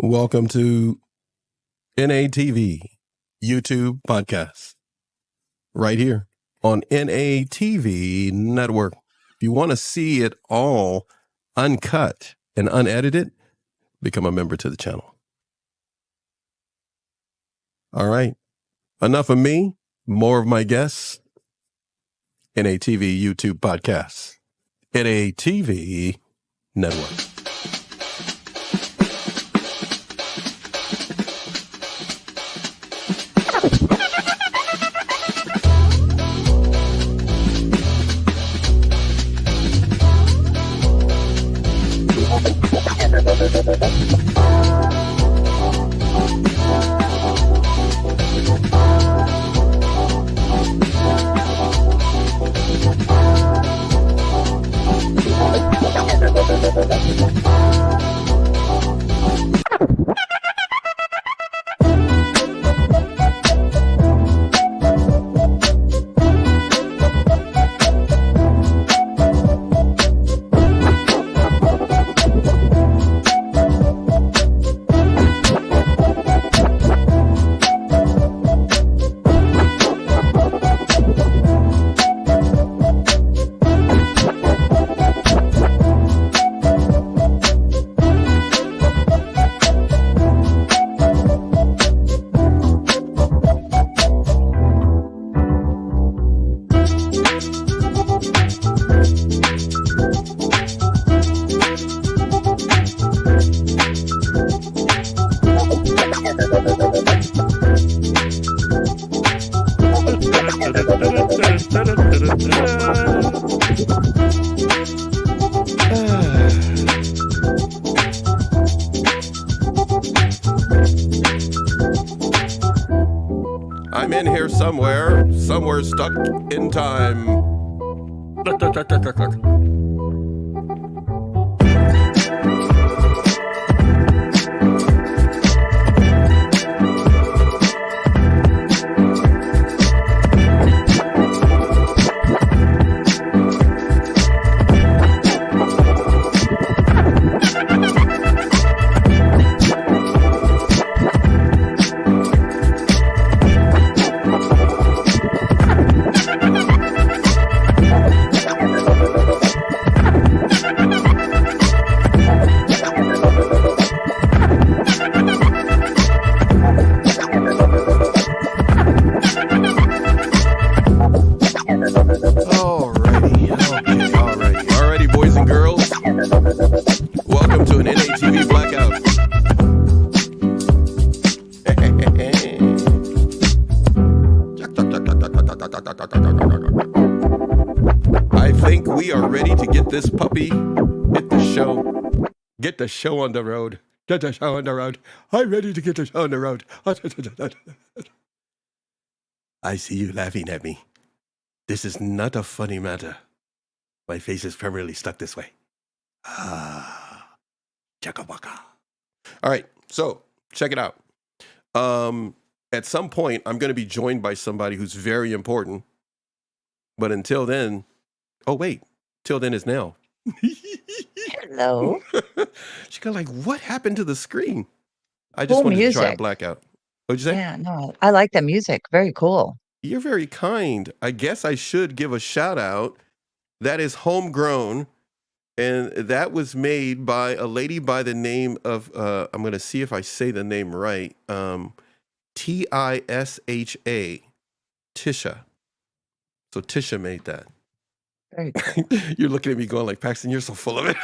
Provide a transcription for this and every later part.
Welcome to NATV YouTube podcast right here on NATV Network. If you want to see it all uncut and unedited, become a member to the channel. All right. Enough of me, more of my guests. NATV YouTube podcast. NATV Network. I'm in here somewhere stuck in time. Alrighty, boys and girls. Welcome to an NATV blackout. I think we are ready to get this puppy, get the show on the road. Get the show on the road. I'm ready to get the show on the road. I see you laughing at me. This is not a funny matter. My face is permanently stuck this way. Chaka-baka. All right, so check it out. At some point, I'm going to be joined by somebody who's very important. But until then, till then is now. Hello. She got like, what happened to the screen? I just wanted to try a blackout. What'd you say? Yeah, no, I like the music. Very cool. You're very kind. I guess I should give a shout out. That is homegrown. And that was made by a lady by the name of, I'm going to see if I say the name right. Tisha. Tisha. So Tisha made that. Very cool. You're looking at me going like, Paxton, you're so full of it.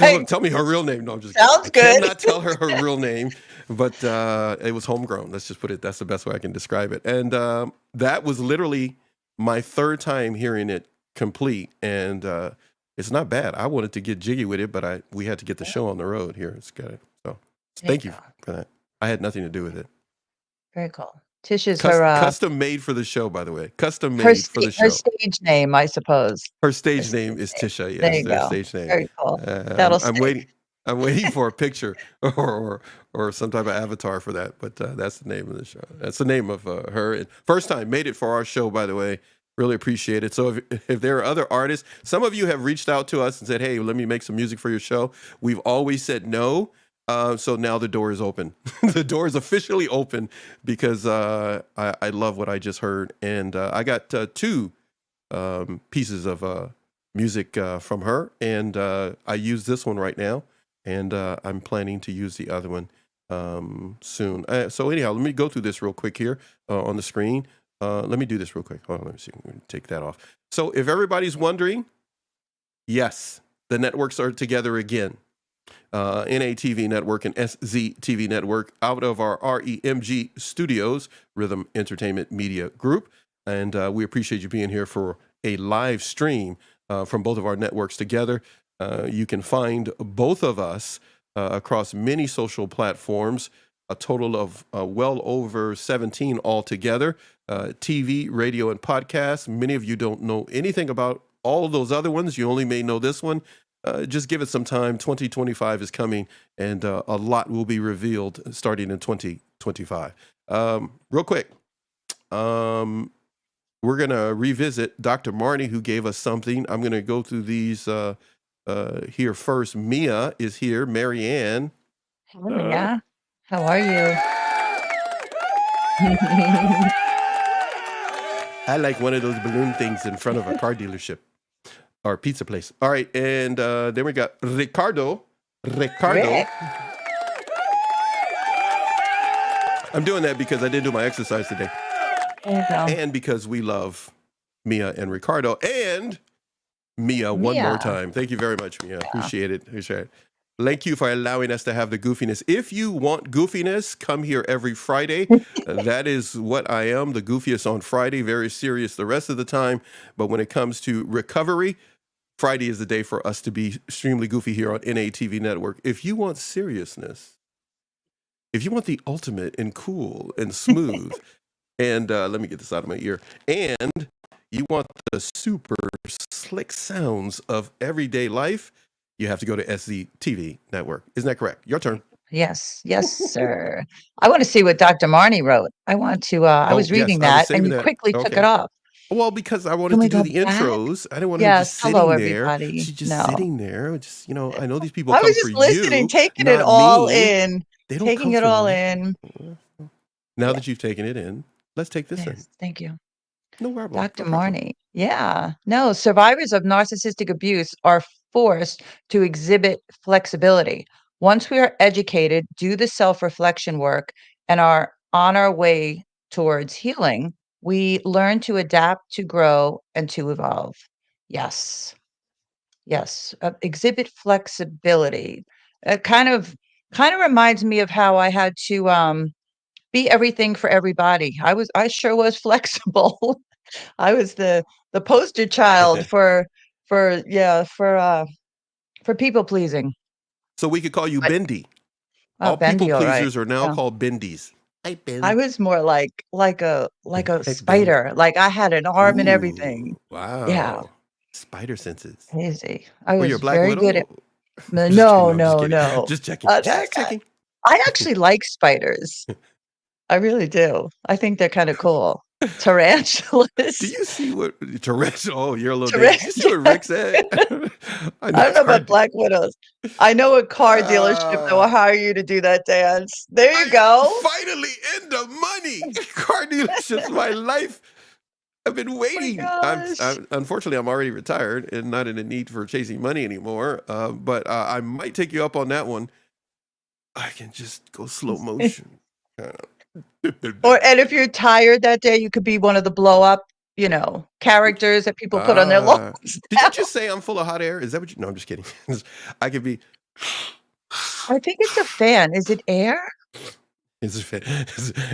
Right. Tell me her real name. No, I'm just Sounds kidding. I good. cannot tell her real name, but it was homegrown. Let's just put it. That's the best way I can describe it. And that was literally my third time hearing it complete. And it's not bad. I wanted to get jiggy with it, but we had to get the show on the road here. It's got it. So thank you for that. I had nothing to do with it. Very cool. Tisha's her custom made for the show, by the way. Custom made for the show. Her stage name, I suppose. Her stage name is Tisha. Yes, there you go. Stage name. Very cool. I'm waiting for a picture or some type of avatar for that. But that's the name of the show. That's the name of her. And first time made it for our show, by the way. Really appreciate it. So if there are other artists, some of you have reached out to us and said, "Hey, let me make some music for your show." We've always said no. So now the door is open. The door is officially open because I love what I just heard, and I got two pieces of music from her, and I use this one right now, and I'm planning to use the other one soon. So anyhow, let me go through this real quick here on the screen. Let me do this real quick. Hold on, let me see. I'm going to take that off. So if everybody's wondering, yes, the networks are together again. NATV Network and SZTV Network out of our REMG Studios, Rhythm Entertainment Media Group. And we appreciate you being here for a live stream from both of our networks together. You can find both of us across many social platforms, a total of well over 17 altogether, TV, radio, and podcasts. Many of you don't know anything about all of those other ones. You only may know this one. Just give it some time. 2025 is coming, and a lot will be revealed starting in 2025. Real quick, we're going to revisit Dr. Marnie, who gave us something. I'm going to go through these here first. Mia is here. Marianne. Hello, yeah. How are you? I like one of those balloon things in front of a car dealership or pizza place. All right, and then we got Ricardo. Rick. I'm doing that because I didn't do my exercise today. There you go. And because we love Mia and Ricardo and Mia one more time. Thank you very much, Mia. Appreciate it. Thank you for allowing us to have the goofiness. If you want goofiness, come here every Friday. That is what I am, the goofiest on Friday, very serious the rest of the time. But when it comes to recovery, Friday is the day for us to be extremely goofy here on NATV Network. If you want seriousness, if you want the ultimate and cool and smooth, and let me get this out of my ear, and you want the super slick sounds of everyday life, you have to go to SZTV Network. Isn't that correct? Your turn. Yes, sir. I want to see what Dr. Marnie wrote. I want to, I was reading that, and you quickly took it off. Well, because I wanted to do the intros. I didn't want her just sitting hello, there. everybody. She's just sitting there. Just, I know these people I come was for just listening, you, taking not it all me. in. They don't Taking come it for all me. in. Now that you've taken it in, let's take this in. Thank you. No problem. Dr. Marnie. Yeah. No, survivors of narcissistic abuse are forced to exhibit flexibility. Once we are educated, do the self-reflection work, and are on our way towards healing, we learn to adapt, to grow, and to evolve. Yes. Exhibit flexibility. It kind of reminds me of how I had to be everything for everybody. I sure was flexible. I was the poster child for people pleasing. So we could call you But Bendy. All Bendy, people all right. pleasers are now Yeah. called Bendies. Hi, Ben. I was more like a Hey, Ben. spider. Like I had an arm and everything. Ooh, wow. Yeah. Spider senses. Crazy. I Were you a was Black very good at Widow? no, I'm just kidding. no. Just checking. Just checking. I actually like spiders. I really do. I think they're kind of cool. Tarantulas. Do you see what tarantula? Oh, you're a little dangerous. Do you see what Rick said? I don't know about Black Widows. I know a car dealership that will hire you to do that dance. There you go. Finally in the money. Car dealerships, my life. I've been waiting. Unfortunately, I'm already retired and not in the need for chasing money anymore. But I might take you up on that one. I can just go slow motion. And if you're tired that day, you could be one of the blow up, characters that people put on their lawns. Did you just say I'm full of hot air? Is that what you? No, I'm just kidding. I could be. I think it's a fan. Is it air? It's a fan.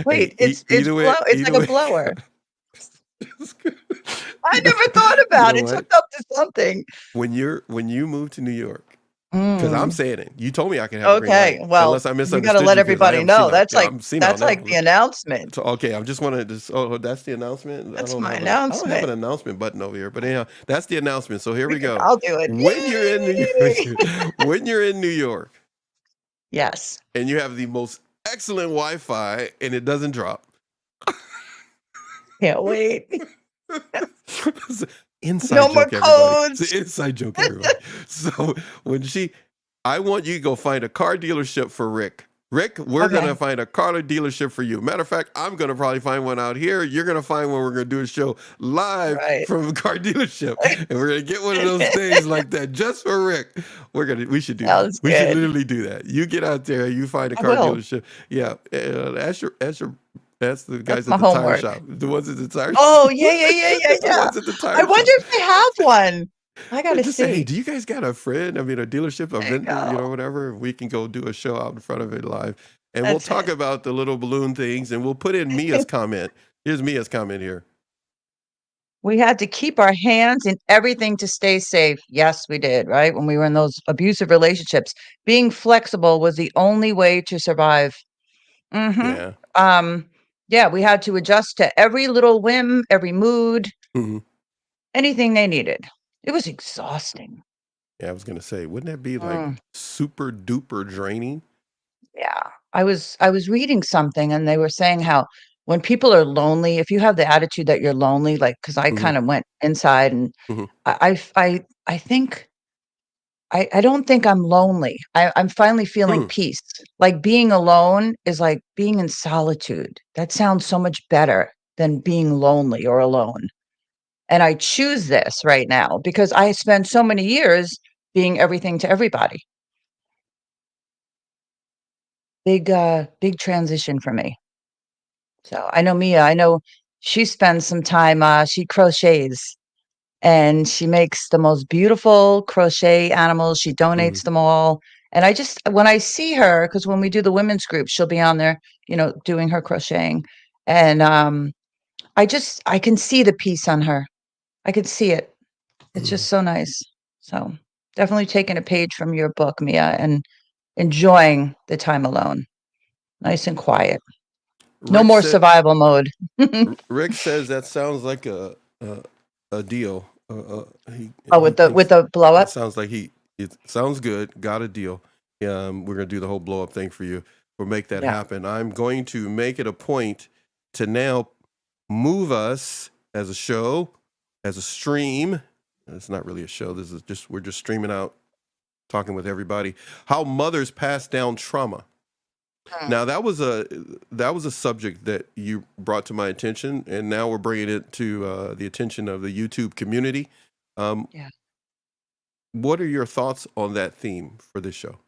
Wait, it's like a blower. I never thought about it. It's hooked up to something. When you move to New York, because I'm saying it. You told me I can have a green Okay, light. well, Unless I misunderstood you got to let everybody know. That's like the announcement. So, okay, I just wanted to. Oh, that's the announcement. That's my announcement. I don't have an announcement button over here, but anyhow, that's the announcement. So here we go. I'll do it. When you're in New York, yes, and you have the most excellent Wi-Fi, and it doesn't drop. Can't wait. Inside no joke, more everybody. codes. It's an inside joke, everybody. So when she I want you to go find a car dealership for Rick. Rick, we're going to Okay. find a car dealership for you. Matter of fact, I'm going to probably find one out here. You're going to find one. We're going to do a show live Right. from a car dealership. And we're going to get one of those things like that just for Rick. We should do that. Sounds We should good. literally do that. You get out there, you find a I car will. dealership. Yeah. Ask the That's guys my at the tire homework. shop. The ones at the tire Oh, shop. yeah, yeah, yeah, yeah, The yeah. ones at the I tire wonder shop. if they have one. I gotta Just say, hey, see. do you guys got a friend? I mean, a dealership, a There you vendor, go. whatever. We can go do a show out in front of it live. And we'll That's talk it. about the little balloon things and we'll put in Mia's comment. Here's Mia's comment here. We had to keep our hands in everything to stay safe. Yes, we did, right? When we were in those abusive relationships, being flexible was the only way to survive. Mhm. Yeah. Um, yeah, we had to adjust to every little whim, every mood, Hmm. anything they needed. It was exhausting. Yeah, I was going to say, wouldn't that be like Mm, super duper draining? yeah. I was reading something and they were saying how when people are lonely, if you have the attitude that you're lonely, like because I Hmm. kind of went inside and Hmm. I think I don't think I'm lonely. I'm finally feeling Hmm. peace. Like being alone is like being in solitude. That sounds so much better than being lonely or alone. And I choose this right now because I spent so many years being everything to everybody. Big transition for me. So I know Mia, I know she spends some time, she crochets and she makes the most beautiful crochet animals. She Hmm. donates them all. And I just, when I see her, because when we do the women's group, she'll be on there, doing her crocheting. And I can see the piece on her. I can see it. It's Hmm. just so nice. So definitely taking a page from your book, Mia, and enjoying the time alone. Nice and quiet. No Rick more said, survival mode. Rick says that sounds like a deal. Oh, He with thinks the blow it up? sounds like it sounds good. Got a deal. We're gonna do the whole blow up thing for you. We'll make that Yeah. happen. I'm going to make it a point to now move us as a show, as a stream. It's not really a show. This is just we're just streaming out, talking with everybody. How mothers pass down trauma. Mm, Now that was a subject that you brought to my attention, and now we're bringing it to the attention of the YouTube community. Um, yeah. what are your thoughts on that theme for this show?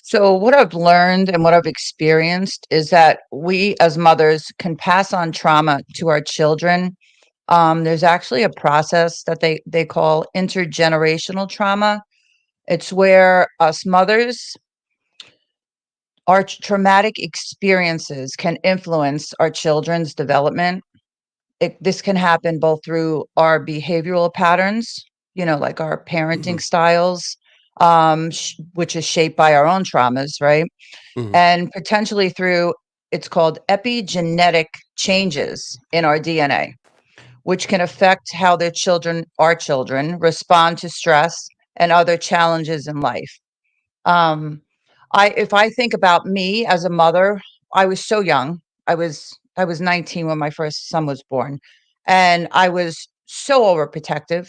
So, what I've learned and what I've experienced is that we as mothers can pass on trauma to our children. There's actually a process that they call intergenerational trauma. It's where us mothers, our traumatic experiences can influence our children's development. This can happen both through our behavioral patterns, like our Hmm. parenting styles, which is shaped by our own traumas, right? Hmm. And potentially through it's called epigenetic changes in our DNA, which can affect how our children, respond to stress and other challenges in life. Um, if I think about me as a mother, I was so young. I was 19 when my first son was born, and I was so overprotective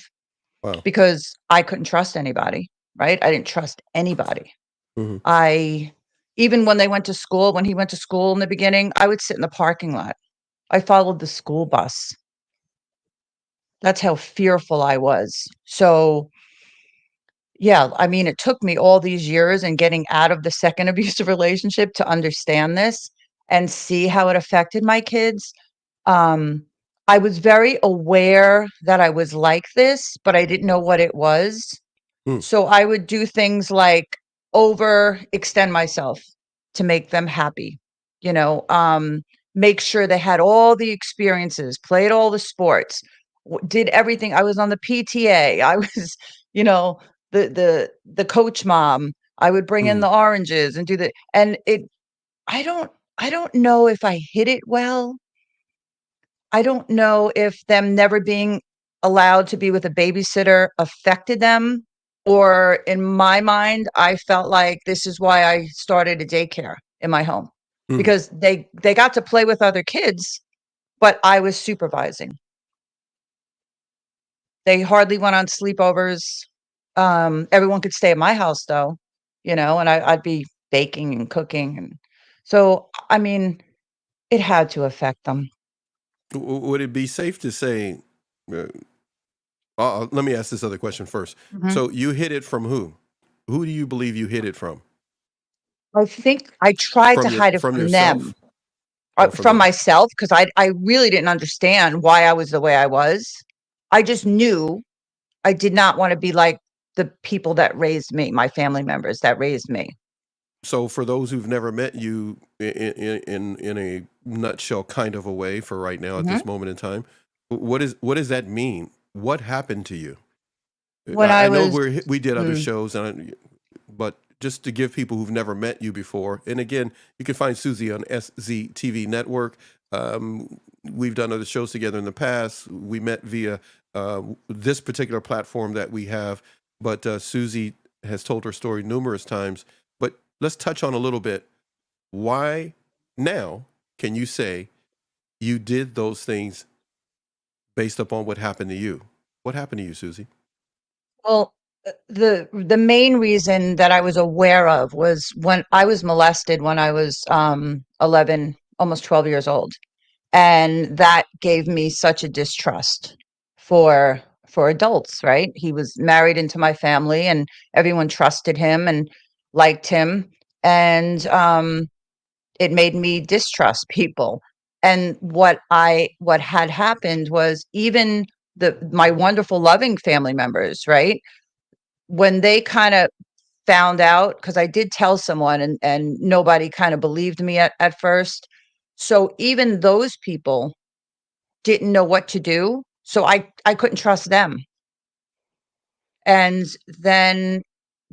Wow. because I couldn't trust anybody. Right? I didn't trust anybody. Hmm. I Even when when he went to school in the beginning, I would sit in the parking lot. I followed the school bus. That's how fearful I was. So, yeah, I mean, it took me all these years and getting out of the second abusive relationship to understand this and see how it affected my kids. Um, I was very aware that I was like this, but I didn't know what it was. Hmm. So I would do things like overextend myself to make them happy, you know, um, make sure they had all the experiences, played all the sports, did everything. I was on the PTA. I was, you know, the coach mom. I would bring in Hmm. the oranges and do the and it I don't I don't know if I hid it well. I don't know if them never being allowed to be with a babysitter affected them, or in my mind, I felt like this is why I started a daycare in my home Hmm. because they got to play with other kids, but I was supervising. They hardly went on sleepovers. Everyone could stay at my house though, and I'd be baking and cooking. And so, I mean, it had to affect them. Would it be safe to say? Uh, Let me ask this other question first. Mhm. So you hid it from who? Who do you believe you hid it from? I think I tried to hide it From from them, yourself or from from them? myself, because I really didn't understand why I was the way I was. I just knew I did not want to be like the people that raised me, my family members that raised me. So for those who've never met you in a nutshell kind of a way for right now at Mhm. this moment in time, what does that mean? What happened to you? When I I know was we did other mm, shows, but just to give people who've never met you before, and again, you can find Susie on SZTV Network. We've done other shows together in the past. We met via this particular platform that we have, but Susie has told her story numerous times. But let's touch on a little bit. Why now can you say you did those things based upon what happened to you? What happened to you, Susie? well, the main reason that I was aware of was when I was molested when I was 11, almost 12 years old. And that gave me such a distrust for adults, right? He was married into my family, and everyone trusted him and liked him. And it made me distrust people. And what had happened was, even the my wonderful loving family members, right? When they kind of found out, because I did tell someone, and nobody kind of believed me at first. So even those people didn't know what to do. So I couldn't trust them. And then,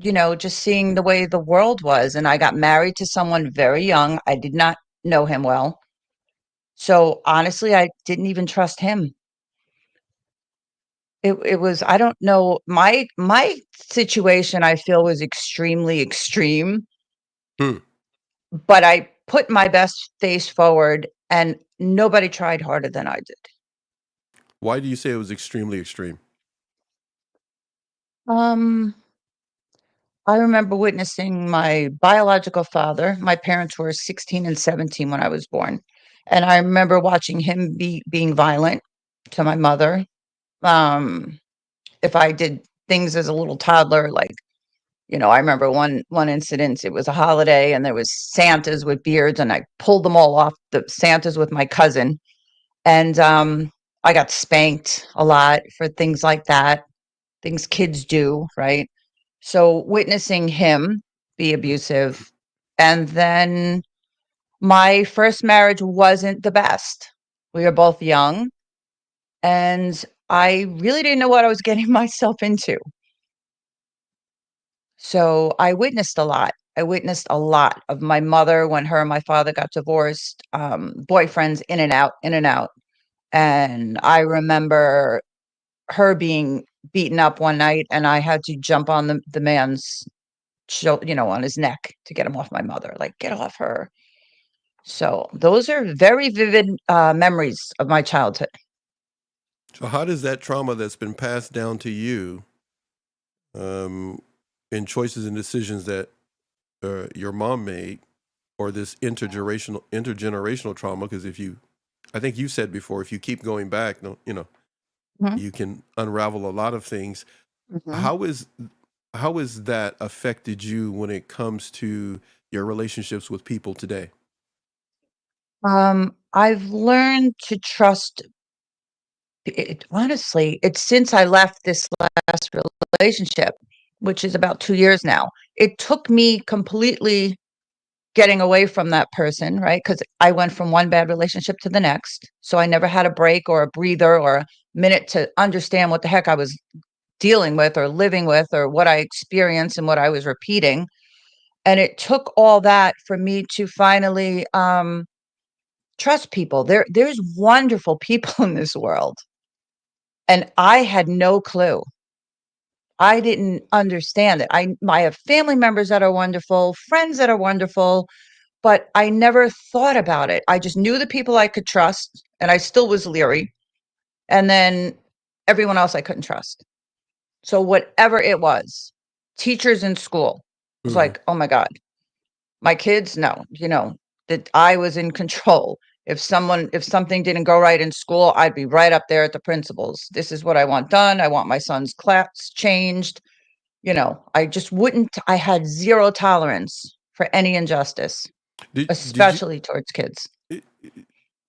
just seeing the way the world was, and I got married to someone very young. I did not know him well. So honestly, I didn't even trust him. It was, I don't know, my situation, I feel, was extremely extreme, Hmm. but I put my best face forward, and nobody tried harder than I did. Why do you say it was extremely extreme? Um I remember witnessing my biological father. My parents were 16 and 17 when I was born. And I remember watching him being violent to my mother. Um, if I did things as a little toddler, like, I remember one incident. It was a holiday, and there was Santas with beards, and I pulled them all off the Santas with my cousin. And I got spanked a lot for things like that, things kids do, right? So witnessing him be abusive, and then my first marriage wasn't the best. We were both young, and I really didn't know what I was getting myself into. So I witnessed a lot. I witnessed a lot of my mother when her and my father got divorced, boyfriends in and out, in and out. And I remember her being beaten up one night, and I had to jump on the man's on his neck to get him off my mother, like, "Get off her." So, those are very vivid, memories of my childhood. So how does that trauma that's been passed down to you, um, in choices and decisions that your mom made, or this intergenerational trauma? Because I think you said before, if you keep going back, no, Mhm, you can unravel a lot of things. mhm. How is how has that affected you when it comes to your relationships with people today? I've learned to trust it honestly, it's since I left this last relationship, which is about 2 years now. It took me completely getting away from that person, right? Because I went from one bad relationship to the next, so I never had a break or a breather or a minute to understand what the heck I was dealing with or living with, or what I experienced and what I was repeating. And it took all that for me to finally trust people. There's wonderful people in this world, and I had no clue. I didn't understand it. I have family members that are wonderful, friends that are wonderful, but I never thought about it. I just knew the people I could trust, and I still was leery. And then everyone else I couldn't trust. So whatever it was, teachers in school. was Mhm. like, "Oh my god." My kids, no, that I was in control. If something didn't go right in school, I'd be right up there at the principal's. "This is what I want done. I want my son's class changed." I just wouldn't I had 0 tolerance for any injustice, Did you especially towards kids. I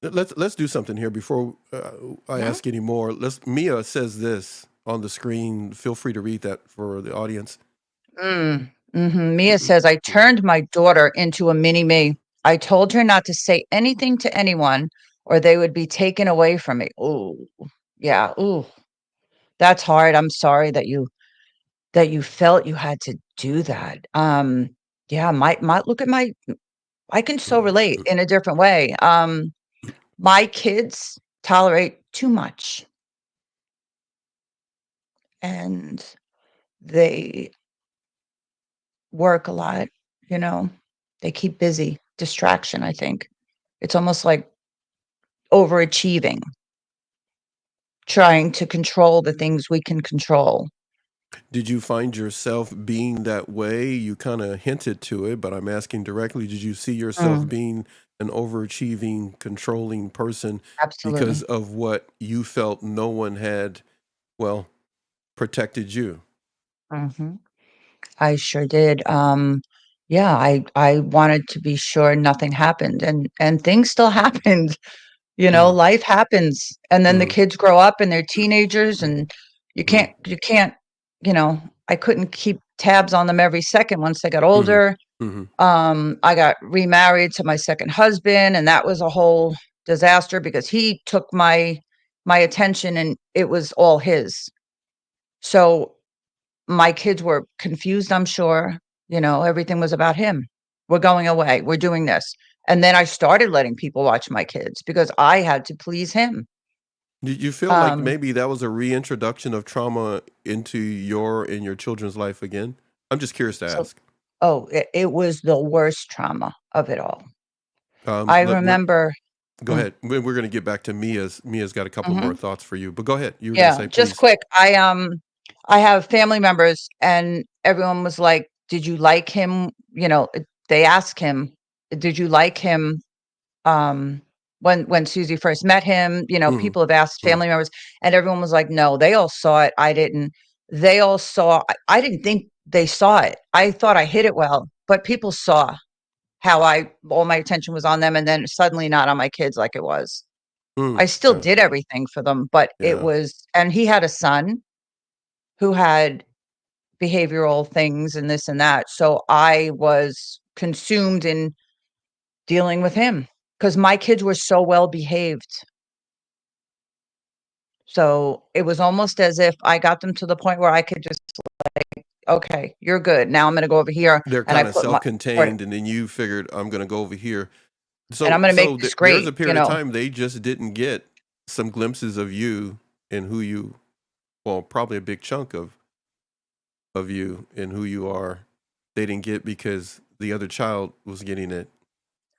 let's do something here before, I Mhm. ask any more. Let's Mia says this on the screen. Feel free to read that for the audience. Mhm. Mia says, "I turned my daughter into a mini me. I told her not to say anything to anyone or they would be taken away from me." Ooh, yeah, ooh, that's hard. I'm sorry that you felt you had to do that. Yeah, my look at my I can so Mhm. relate in a different way. My kids tolerate too much, and they work a lot, you know? They keep busy. Distraction, I think. It's almost like overachieving, trying to control the things we can control. Did you find yourself being that way? You kinda hinted to it, but I'm asking directly, did you see yourself Mm, being an overachieving, controlling person because absolutely. of what you felt no one had, well, protected you? Mhm. I sure did. Yeah, I wanted to be sure nothing happened, and things still happened. Mhm, Life happens, and then the mhm, kids grow up and they're teenagers, and mhm, you can't, I couldn't keep tabs on them every second once they got mhm, older. mhm. I got remarried to my second husband, and that was a whole disaster because he took my attention and it was all his. So my kids were confused, I'm sure. Everything was about him. We're going away. We're doing this. And then I started letting people watch my kids because I had to please him. Did you feel like Um, maybe that was a reintroduction of trauma into your and your children's life again? I'm just curious to so ask. oh, it was the worst trauma of it all. I We're remember. go Mm, ahead. We're gonna get back to Mia's. Mia's got a couple more mhm. thoughts for you, but go ahead. You were gonna Yeah, say, just please. quick. I have family members and everyone was like, "Did you like him?" They asked him, "Did you like him?" When Susie first met him, Mhm, people have asked mhm, family members and everyone was like, "No." They all saw it. I didn't. They all saw I didn't think they saw it. I thought I hid it well, but people saw how I all my attention was on them and then suddenly not on my kids like it was. I still yeah, did everything for them, but it yeah. was and he had a son who had behavioral things and this and that. So I was consumed in dealing with him because my kids were so well behaved. So it was almost as if I got them to the point where I could just, okay, you're good. Now I'm going to go over here They're and I kinda put my, or, self-contained, and then you figured, "I'm gonna go over here." and I'm So going to make so this there's great, a period of time they just didn't get some glimpses of you and who you well, probably a big chunk of you and who you are, they didn't get because the other child was getting it,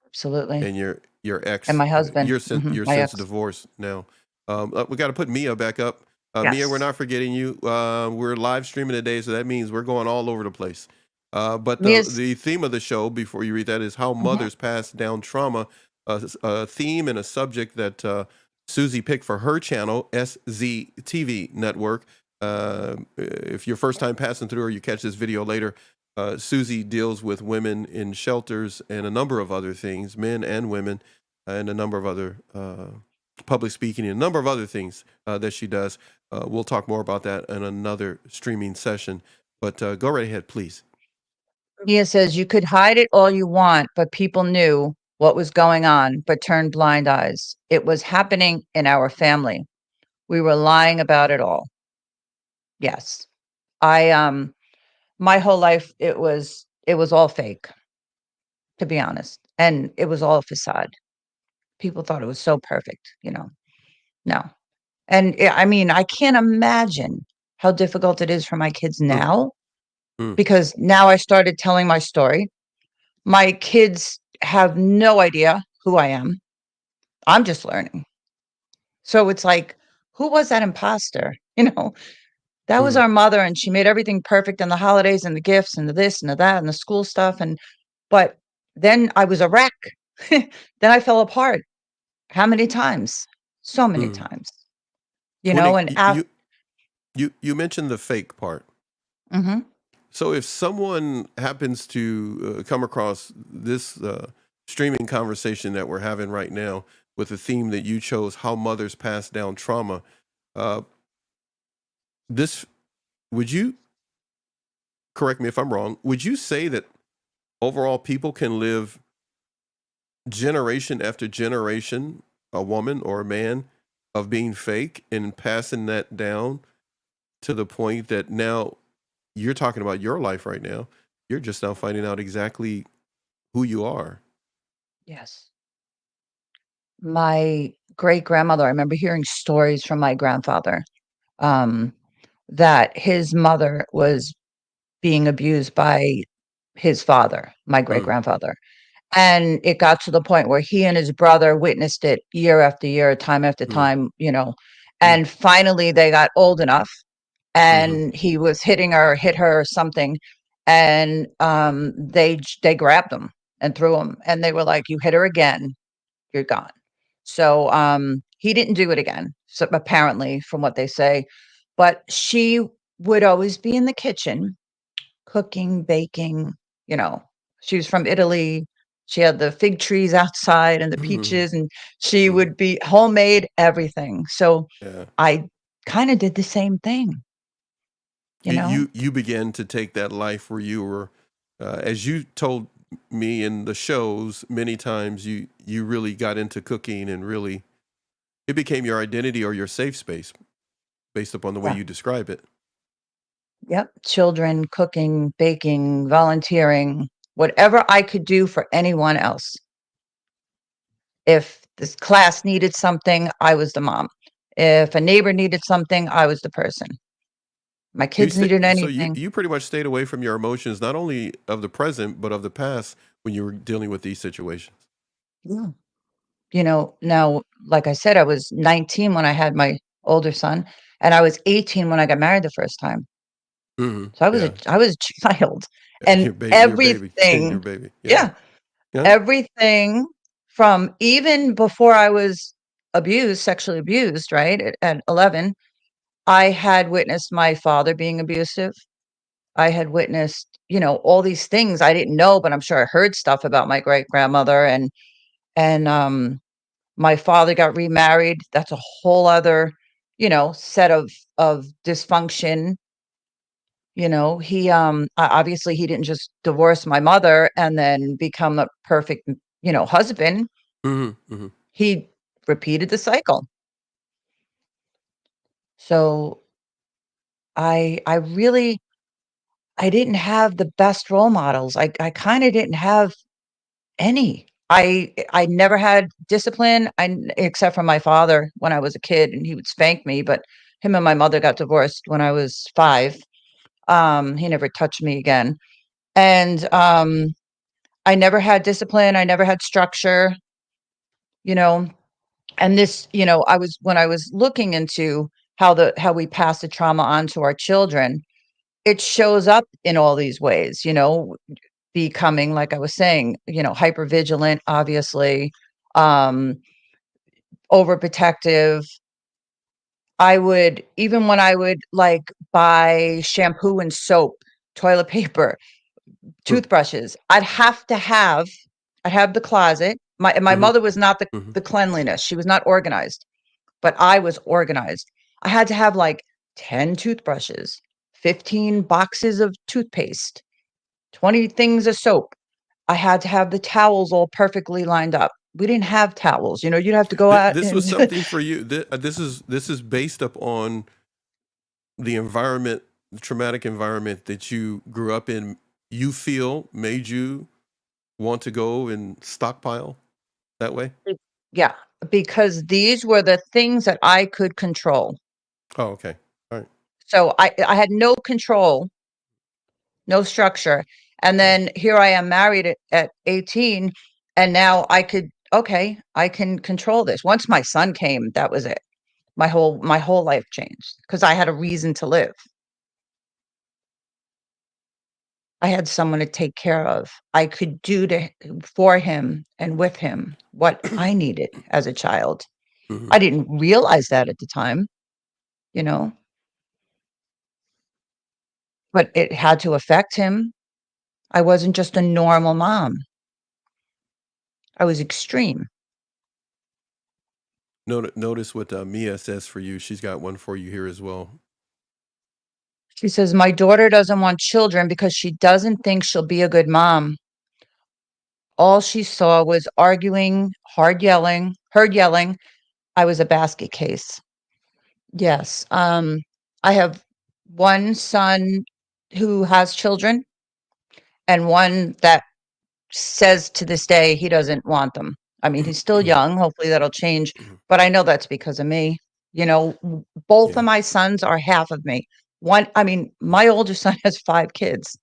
absolutely. and your And ex, my husband, you're my since ex. divorced now. We got to put Mia back up. Mia, we're Yes. not forgetting you. We're live streaming today, so that means we're going all over the place. But Mia's, the theme of the show, before you read that, is how mhm, mothers pass down trauma. A theme and a subject that Susie picked for her channel, SZTV Network. If you're first time passing through or you catch this video later, Susie deals with women in shelters and a number of other things, men and women, and a number of other public speaking and a number of other things that she does. We'll talk more about that in another streaming session. But go right ahead, please. Mia says, "You could hide it all you want, but people knew what was going on, but turned blind eyes. It was happening in our family. We were lying about it all." Yes. My whole life, it was all fake, to be honest, and it was all a facade. People thought it was so perfect. No. And, I mean, I can't imagine how difficult it is for my kids Mm, now, mm. because now I started telling my story. My kids have no idea who I am. I'm just learning. So it's like, who was that imposter? You know? That was Mhm. our mother, and she made everything perfect and the holidays and the gifts and the this and the that and the school stuff, and but then I was a wreck. Then I fell apart. How many times? So many Mhm. times, you So when know, it, and af you mentioned the fake part. Mhm. So if someone happens to come across this streaming conversation that we're having right now with the theme that you chose, how mothers pass down trauma, uh, this would you correct me if I'm wrong? Would you say that overall people can live generation after generation, a woman or a man, of being fake and passing that down to the point that now you're talking about your life right now? You're just now finding out exactly who you are. Yes. My great-grandmother, I remember hearing stories from my grandfather, um, that his mother was being abused by his father, my Mm, great-grandfather, and it got to the point where he and his brother witnessed it year after year, time after mm, time, you know, mm, and finally they got old enough, mhm. and he was hitting her, hit her or something, and, they grabbed him and threw him, and they were like, "You hit her again, you're gone." So, he didn't do it again, so apparently from what they say, but she would always be in the kitchen cooking, baking, you know. She was from Italy. She had the fig trees outside and the Mhm, peaches, and she mhm. would be homemade everything. So Yeah. I kinda did the same thing, you know? You began to take that life where you were, as you told me in the shows many times, you really got into cooking and really it became your identity or your safe space based upon the way Yeah. you describe it. Yep. Children, cooking, baking, volunteering, whatever I could do for anyone else. If this class needed something, I was the mom. If a neighbor needed something, I was the person. My So kids needed anything. you pretty much stayed away from your emotions, not only of the present but of the past when you were dealing with these situations. Yeah. You know, now, like I said, I was 19 when I had my older son, and I was 18 when I got married the first time. Mhm. So Yeah. I was a child, Yeah, and your baby, your everything baby. Yeah. yeah, Yeah. everything from even before I was abused, sexually abused, right, at 11, I had witnessed my father being abusive. I had witnessed, you know, all these things I didn't know, but I'm sure I heard stuff about my great-grandmother and my father got remarried. That's a whole other, you know, set of dysfunction. You know, obviously he didn't just divorce my mother and then become a perfect, you know, husband. Mhm, mhm. He repeated the cycle. So I really I didn't have the best role models. I kind of didn't have any. I never had discipline, except for my father when I was a kid, and he would spank me, but him and my mother got divorced when I was 5. He never touched me again, and, I never had discipline, I never had structure, you know, and this you know, I was when I was looking into how we pass the trauma on to our children, it shows up in all these ways, you know, becoming, like I was saying, you know, hyper vigilant, obviously, um, overprotective. I would even when I would, like, buy shampoo and soap, toilet paper, Mm, toothbrushes, I'd have the closet. My mhm, mother was not mhm. the cleanliness, she was not organized, but I was organized. I had to have, like, 10 toothbrushes, 15 boxes of toothpaste, 20 things of soap. I had to have the towels all perfectly lined up. We didn't have towels, you know, you'd have to go out This was and something for you. This is based upon the environment, the traumatic environment that you grew up in. You feel made you want to go and stockpile that way. Yeah, because these were the things that I could control. Oh, okay. All right. So I had no control, no structure, and Yeah. then here I am married at 18, and now okay, I can control this. Once my son came, that was it. My whole life changed because I had a reason to live. I had someone to take care of. I could do to for him and with him what I needed as a child. Hmm. I didn't realize that at the time, you know, but it had to affect him. I wasn't just a normal mom. I was extreme. Notice what Mia says for you. She's got one for you here as well. She says, "My daughter doesn't want children because she doesn't think she'll be a good mom. All she saw was arguing, hard yelling, her yelling. I was a basket case." Yes. I have one son who has children and one that says to this day he doesn't want them. I mean, he's still young. Hopefully that'll change, but I know that's because of me. Both of Yeah. my sons are half of me. I mean, my older son has 5 kids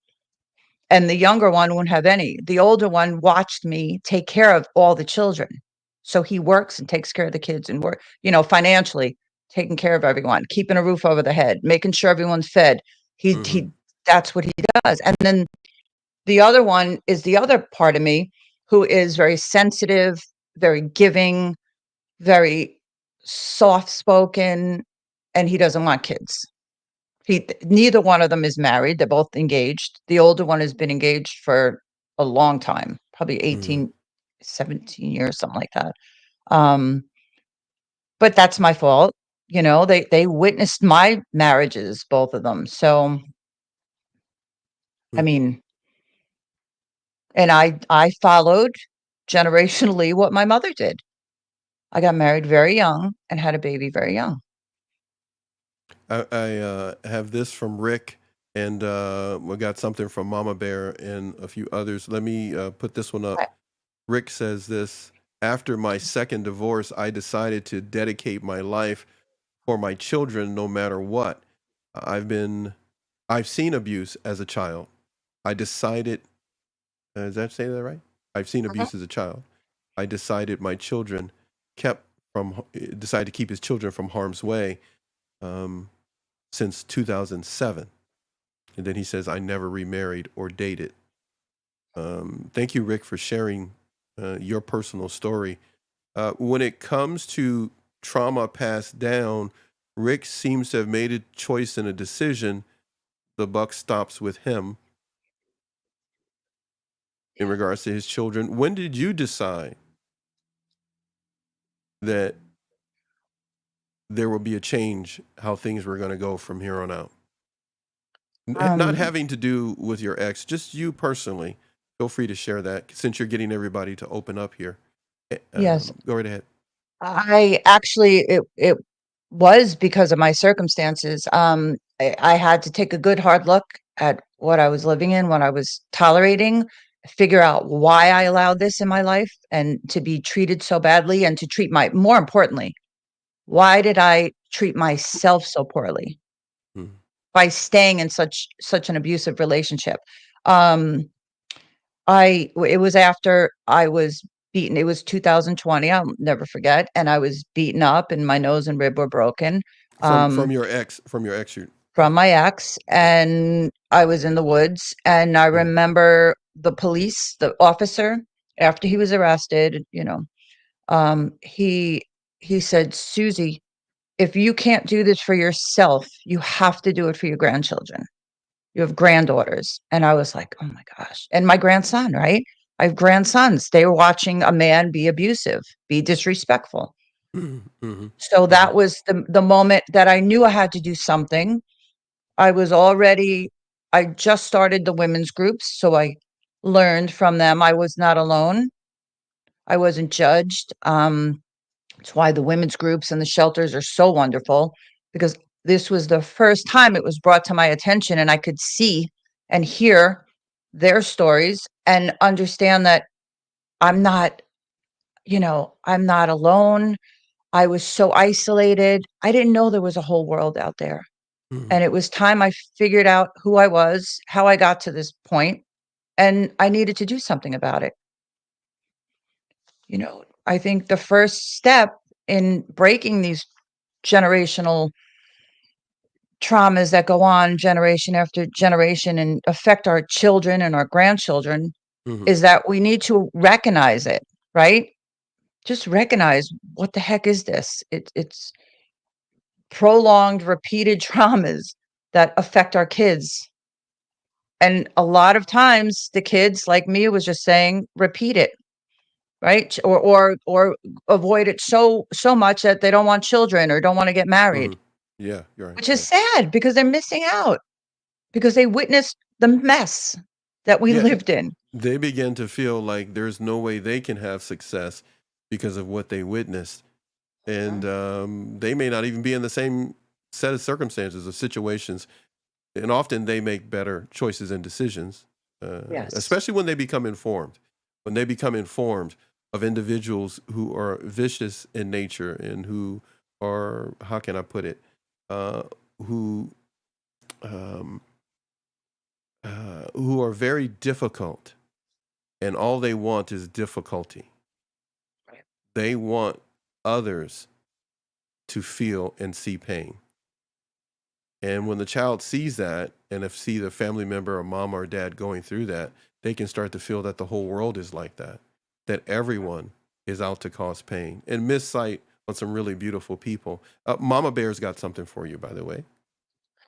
and the younger one won't have any. The older one watched me take care of all the children. So he works and takes care of the kids and financially taking care of everyone, keeping a roof over the head, making sure everyone's fed. Hmm. He That's what he does. And then the other one is the other part of me who is very sensitive, very giving, very soft spoken, and he doesn't want kids. Neither one of them is married. They're both engaged. The older one has been engaged for a long time, probably Hmm. 18, 17 years, something like that. Um, but that's my fault. They witnessed my marriages, both of them. So, I mean, and I followed generationally what my mother did. I got married very young and had a baby very young. I have this from Rick, and we got something from Mama Bear and a few others. Let me put this one up. I Rick says this: after my second divorce, I decided to dedicate my life for my children, no matter what. I've been, I've seen abuse as a child. I decided. Does that say that right? I've seen Mhm. abuse as a child. I decided my children kept decided to keep his children from harm's way um, since 2007. And then he says, I never remarried or dated. Thank you, Rick, for sharing your personal story. When it comes to trauma passed down, Rick seems to have made a choice and a decision. The buck stops with him in regards to his children. When did you decide that there will be a change, how things were going to go from here on out? Not Um, having to do with your ex, just you personally. Feel free to share that since you're getting everybody to open up here. yes, Go right ahead. I actually it was because of my circumstances. I had to take a good hard look at what I was living in, what I was tolerating, figure out why I allowed this in my life and to be treated so badly and to treat more importantly, why did I treat myself so poorly Mm. by staying in such an abusive relationship? Um, it was after I was beaten. It was 2020. I'll never forget. And I was beaten up and my nose and rib were broken. From Um, your ex, you from my ex, yeah. and I was in the woods, and I Mm. remember the officer, after he was arrested, he said, "Susie, if you can't do this for yourself, you have to do it for your grandchildren. You have granddaughters." And I was like, "Oh my gosh." And my grandson, right? I have grandsons. They were watching a man be abusive, be disrespectful. Mhm, mhm, So mhm, that was the moment that I knew I had to do something. I just started the women's groups, so I learned from them. I was not alone. I wasn't judged. It's why the women's groups and the shelters are so wonderful, because this was the first time it was brought to my attention and I could see and hear their stories and understand that I'm not, I'm not alone. I was so isolated. I didn't know there was a whole world out there. mhm, And it was time I figured out who I was, how I got to this point, and I needed to do something about it. I think the first step in breaking these generational traumas that go on generation after generation and affect our children and our grandchildren Hmm. is that we need to recognize it, right? Just recognize, what the heck is this? It's prolonged, repeated traumas that affect our kids. And a lot of times the kids, like Mia was just saying, repeat it, right? Or avoid it so much that they don't want children or don't want to get Hmm. married, Yeah, you're right. which is Right. sad because they're missing out because they witnessed the mess that we Yeah, lived in. they begin to feel like there's no way they can have success because of what they witnessed, and Mhm. they may not even be in the same set of circumstances or situations. And often they make better choices and decisions, Yes. especially when they become informed. When they become informed of individuals who are vicious in nature and who are, how can I put it, uh, who um, who are very difficult, and all they want is difficulty. Right. They want others to feel and see pain. And when the child sees that, and if see the family member or mom or dad going through that, they can start to feel that the whole world is like that everyone is out to cause pain and miss sight on some really beautiful people. Mama Bear's got something for you, by the way.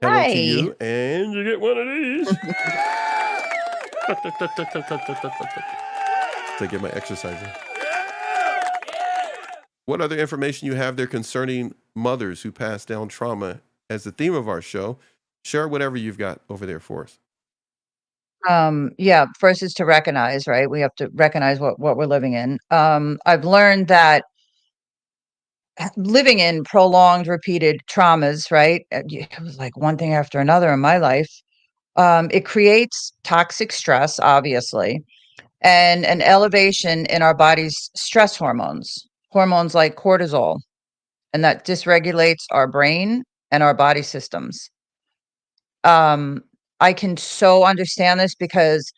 Hello to Hi. you, and you get one of these to get my exercise in. What other information you have there concerning mothers who pass down trauma as the theme of our show? Share whatever you've got over there for us. Yeah, first is to recognize, right? We have to recognize what we're living in. I've learned that living in prolonged, repeated traumas, right? It was like one thing after another in my life. It creates toxic stress, obviously, and an elevation in our body's stress hormones like cortisol, and that dysregulates our brain and our body systems. Um, I can so understand this because,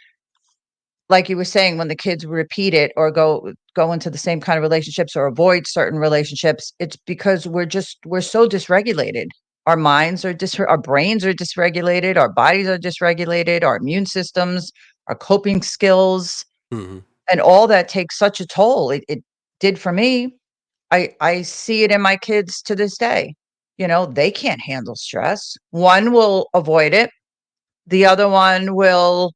like you were saying, when the kids repeat it or go into the same kind of relationships or avoid certain relationships, it's because we're so dysregulated. Our minds are our brains are dysregulated, our bodies are dysregulated, our immune systems, our coping skills, Hmm. and all that takes such a toll. It did for me. I see it in my kids to this day. They can't handle stress. One will avoid it. The other one will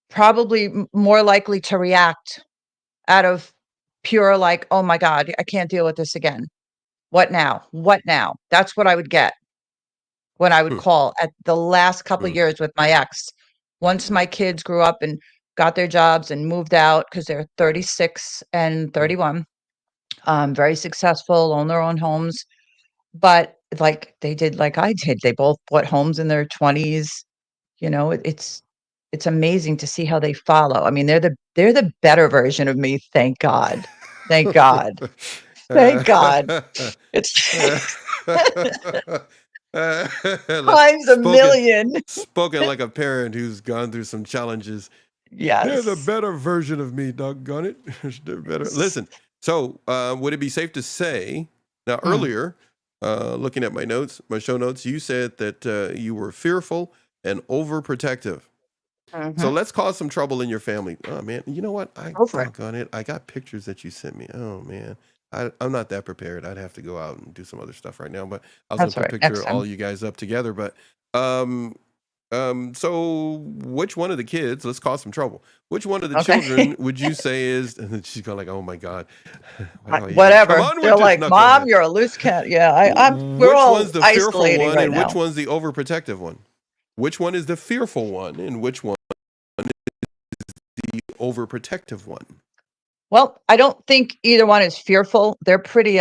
probably more likely to react out of pure, like, oh my God, I can't deal with this again. What now? What now? That's what I would get when I would call at the last couple of Hmm. years with my ex. Once my kids grew up and got their jobs and moved out because they're 36 and Hmm. 31, very successful, own their own homes. But like they did, like I did, they both bought homes in their 20s. It's amazing to see how they follow. I mean, they're the better version of me, thank God. Thank God. Thank God. It's times a spoken million. spoken like a parent who's gone through some challenges. They're the Yes. better version of me, doggone it. They're better. Yes. Listen, so would it be safe to say now Mm, earlier, looking at my notes, my show notes, you said that you were fearful and overprotective. So mhm. let's cause some trouble in your family. Oh man, you know what? I Go for it. doggone it. I got pictures that you sent me. Oh man, I'm not that prepared. I'd have to go out and do some other stuff right now. But I was gonna That's all put a right. picture Next of all time. you guys up together. But um, so which one of the kids? Let's cause some trouble. Which one of the Okay. children would you say is? And then she's going like, oh my god, why do I even come Whatever. on They're with this like, "Mom, knucklehead? you're a loose cat." Yeah, we're Which all one's the fearful isolating one, right and which now. one's the overprotective one? Which one is the fearful one, and which one the overprotective one? Well, I don't think either one is fearful. They're pretty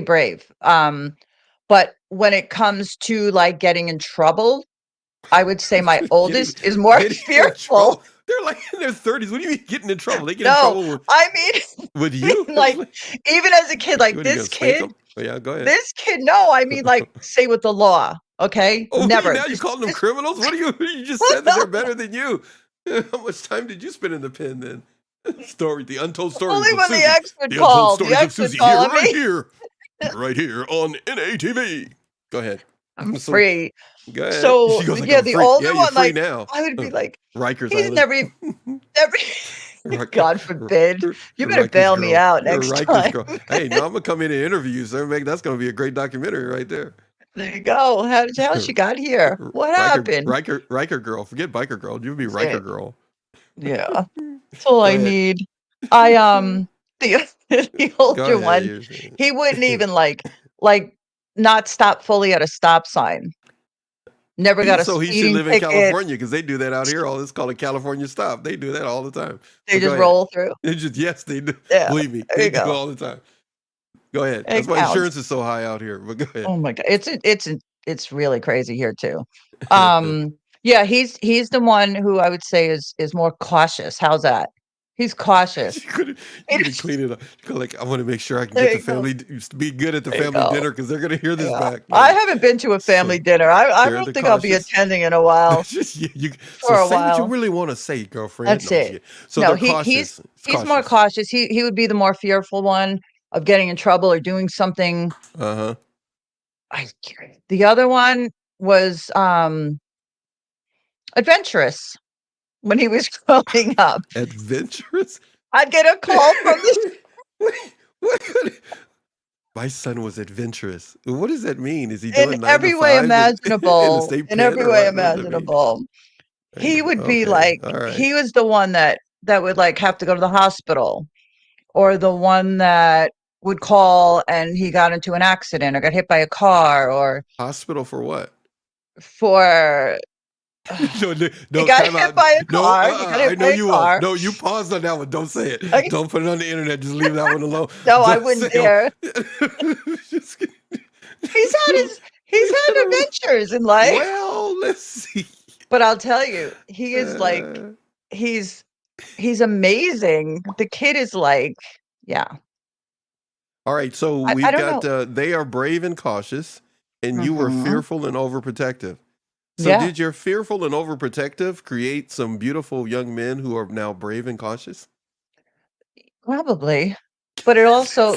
brave. But when it comes to, like, getting in trouble, I would say my getting oldest is more getting in fearful. trouble. They're like in their 30s. What do you mean getting in trouble? They get in No, trouble I mean with I you? mean, It's like, like, even as a kid, like, what are you gonna spank them? Oh, yeah, go ahead. no, I mean, like, say with the law, okay? Oh, Never. now you calling them Just criminals? What are you? You just said that they're better than you. How much time did you spend in the pen then? Story, the untold stories only of when the Susie. ex would The untold call. The stories of ex would Susie call here, on me. right here on NATV. Go ahead. I'm So free. go ahead. So, She goes like, yeah, I'm the free. Yeah, older you're one, free like, now. I would be like, Rikers he's Island. never Riker, God forbid. You better Rikers bail me girl. out You're a next Rikers time. girl. Hey, no, I'm gonna come in and interview you, sir. That's gonna be a great documentary right there. There you go. How she got here? What happened? Riker girl. Forget biker girl. You would be That's Riker it. girl. Yeah, that's all Go I ahead. need. I, the the Go older ahead. one, You're saying. he wouldn't even, like, not stop fully at a stop sign. Never got a So he should speeding live in ticket. California because they do that out here. All this called a California stop. They do that all the time. They But go just ahead. roll through. They just yes, they do. Yeah, Believe me, there they you do go. all the time. Go ahead. That's It why counts. insurance is so high out here. But go ahead. Oh my god, it's really crazy here too. Um, yeah, he's the one who I would say is more cautious. How's that? He's cautious. you could you could clean it up. You could like I want to make sure I can There get the you go. family be good at the There you family go. dinner because they're gonna hear this Yeah. back. I Like haven't been to a family so, dinner. I they're don't the think I'll be cautious. attending in a while. It's just you. So For a say what you while. really want to say, girlfriend. That's No, I'm just it. kidding. So No, they're cautious. It's he's more cautious. cautious. He would be the more fearful one of getting in trouble or doing something. Uh huh. I The other one was adventurous when he was growing up. Adventurous. I'd get a call from the Wait, what? My son was adventurous. What does that mean? Is he in doing nine to every way fives in the imaginable, state in pen every or way what? What does that mean? imaginable. He would be Okay. like All right. he was the one that would, like, have to go to the hospital, or the one that would call and he got into an accident or got hit by a car, or Hospital for what? for No, no, he no, got time hit out. by a No, car, he got I hit know by a you was. car. No, you paused on that one. Don't say it. Okay, Don't put it on the internet. Just leave that one alone. no, I Don't wouldn't say dare. Just, He's had so, his he's had adventures in life, well, let's see. but I'll tell you, he is like Uh, he's he's amazing. The kid is like, yeah. all right, so I we've don't got know. they are brave and cautious, and you were Mhm. fearful and overprotective. So Yeah, did your fearful and overprotective create some beautiful young men who are now brave and cautious? probably. But it also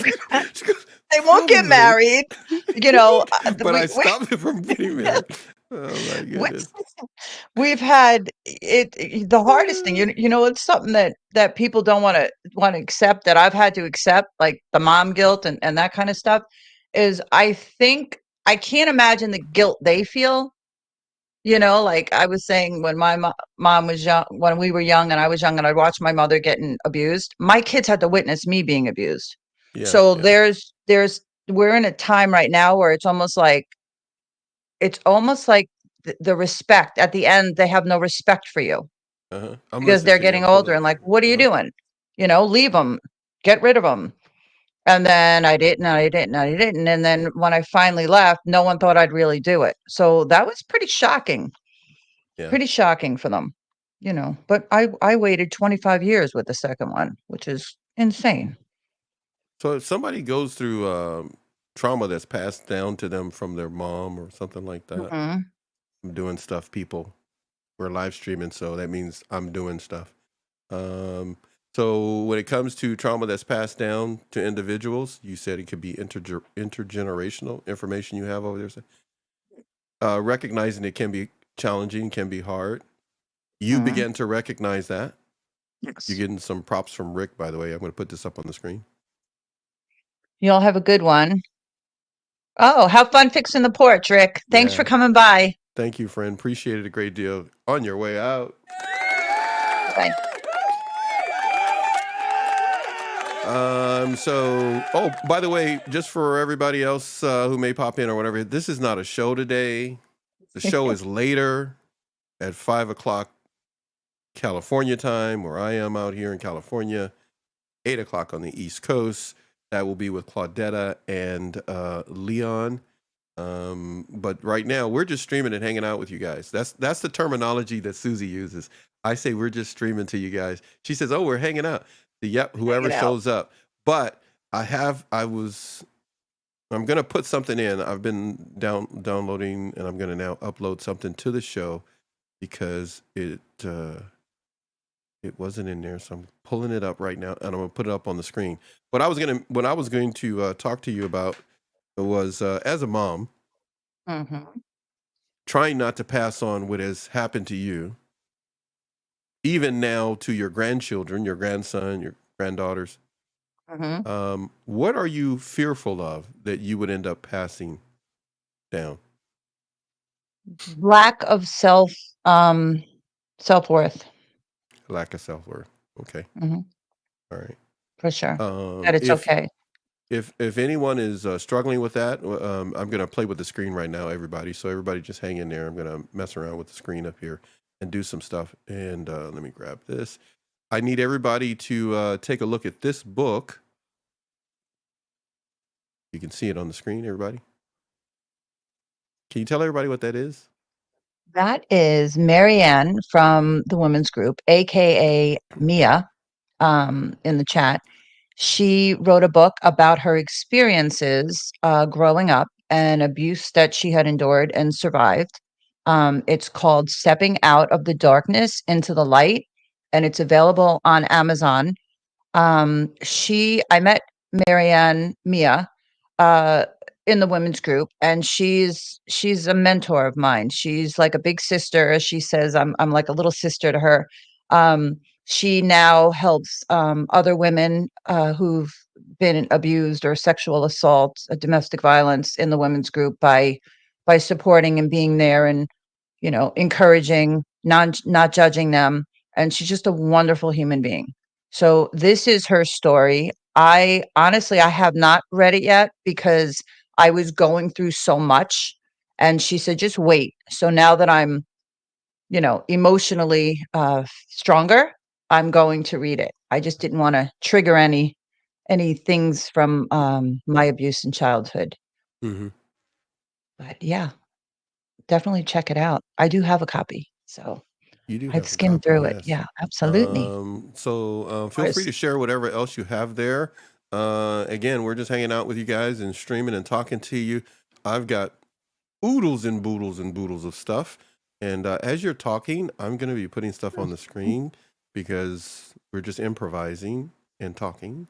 She goes, they won't get probably. married, you know, But I we stopped them from getting married. Oh my we goodness. we've had the hardest thing, it's something that people don't wanna accept, that I've had to accept, like the mom guilt and that kinda stuff, is I think I can't imagine the guilt they feel, like I was saying, when my mom was young, when we were young and I was young and I watched my mother getting abused, my kids had to witness me being abused. Yeah, So yeah. there's we're in a time right now where it's almost like the respect at the end, they have no respect for you Uh-huh. I'm because listening they're to you. getting I'm pulling older it and up like, here. "What are you Uh-huh. doing?" Leave them, get rid of them. And then I didn't, and I didn't, and I didn't, and then when I finally left, no one thought I'd really do it. So that was Yeah. pretty shocking for them, but I waited 25 years with the second one, which is insane. So if somebody goes through trauma that's passed down to them from their mom or something like that, Mhm. I'm doing stuff, people. We're live streaming, so that means I'm doing stuff. Um, so when it comes to trauma that's passed down to individuals, you said it could be intergenerational information you have over there. So, recognizing it can be challenging, can be hard. You Mhm. begin to recognize that. You're Yes. getting some props from Rick, by the way. I'm going to put this up on the screen. Y'all have a good one. Oh, have fun fixing the porch, Rick. Thanks for Yeah. coming by. Thank you, friend. Appreciate it a great deal. On your way out. Bye. Oh, by the way, just for everybody else who may pop in or whatever, this is not a show today. The show is later at 5 o'clock California time, where I am out here in California, 8 o'clock on the East Coast. That will be with Claudetta and Leon. But right now we're just streaming and hanging out with you guys. That's the terminology that Susie uses. I say we're just streaming to you guys. She says, "Oh, we're hanging out." Yep, Hang whoever it out. shows up. But I'm gonna put something in. I've been downloading, and I'm gonna now upload something to the show because it wasn't in there. So I'm pulling it up right now, and I'm gonna put it up on the screen. What I was going to talk to you about was as a mom. Mhm. trying not to pass on what has happened to you, even now to your grandchildren, your grandson, your granddaughters. Mhm. What are you fearful of that you would end up passing down? Lack of self-worth. Lack of self worth. Okay. Mhm. All right. For sure. That it's If okay. if anyone is struggling with that, I'm gonna play with the screen right now, everybody. So everybody, just hang in there. I'm gonna mess around with the screen up here and do some stuff. And let me grab this. I need everybody to take a look at this book. You can see it on the screen, everybody. Can you tell everybody what that is? That is Marianne from the women's group, AKA Mia, in the chat. She wrote a book about her experiences growing up and abuse that she had endured and survived. It's called Stepping Out of the Darkness into the Light, and it's available on Amazon. I met Marianne Mia uh, in the women's group, and she's a mentor of mine. She's like a big sister, as she says. I'm like a little sister to her. She now helps other women who've been abused or sexual assault, domestic violence in the women's group by supporting and being there and encouraging, not judging them. And she's just a wonderful human being. So this is her story. I honestly, I have not read it yet because I was going through so much. And she said, just wait. So now that I'm, emotionally stronger, I'm going to read it. I just didn't want to trigger any things from my abuse in childhood. Mm-hmm. But yeah, definitely check it out. I do have a copy. So You do I've have a skimmed copy, through it. yes. Yeah, absolutely. Of Feel free course. to share whatever else you have there. Again, we're just hanging out with you guys and streaming and talking to you. I've got oodles and boodles and boodles of stuff. And as you're talking, I'm going to be putting stuff on the screen because we're just improvising and talking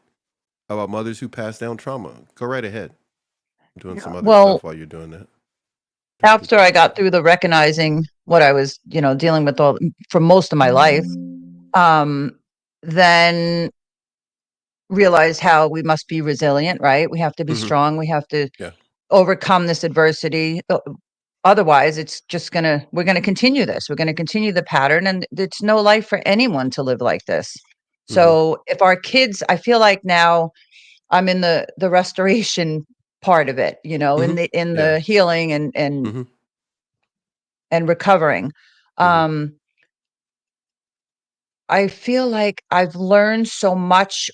about mothers who pass down trauma. Go right ahead. I'm doing Yeah. some other Well, stuff while you're doing that. after I got through the recognizing what I was, dealing with all for most of my life, um, then realized how we must be resilient, right? We have to be Hmm. strong. We have to Yeah. overcome this adversity. Otherwise, we're gonna continue this. We're gonna continue the pattern, and it's no life for anyone to live like this. Hmm. So if our kids, I feel like now I'm in the restoration part of it, in Hmm. the Yeah. healing and Hmm. and recovering. Hmm. Um, I feel like I've learned so much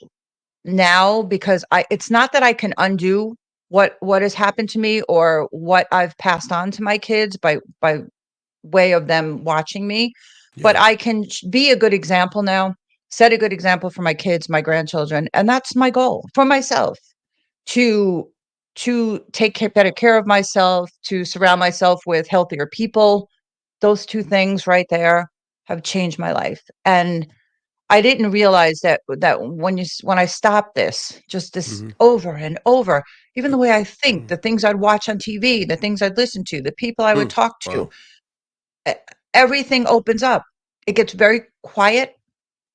now because it's not that I can undo what has happened to me or what I've passed on to my kids by way of them watching me, but Yeah. I can be a good example now, set a good example for my kids, my grandchildren, and that's my goal for myself to take better care of myself, to surround myself with healthier people. Those two things right there have changed my life. And I didn't realize that when I stopped this Hmm. over and over, even the way I think, the things I'd watch on TV, the things I'd listen to, the people I would talk to, Wow. e everything opens up. It gets very quiet.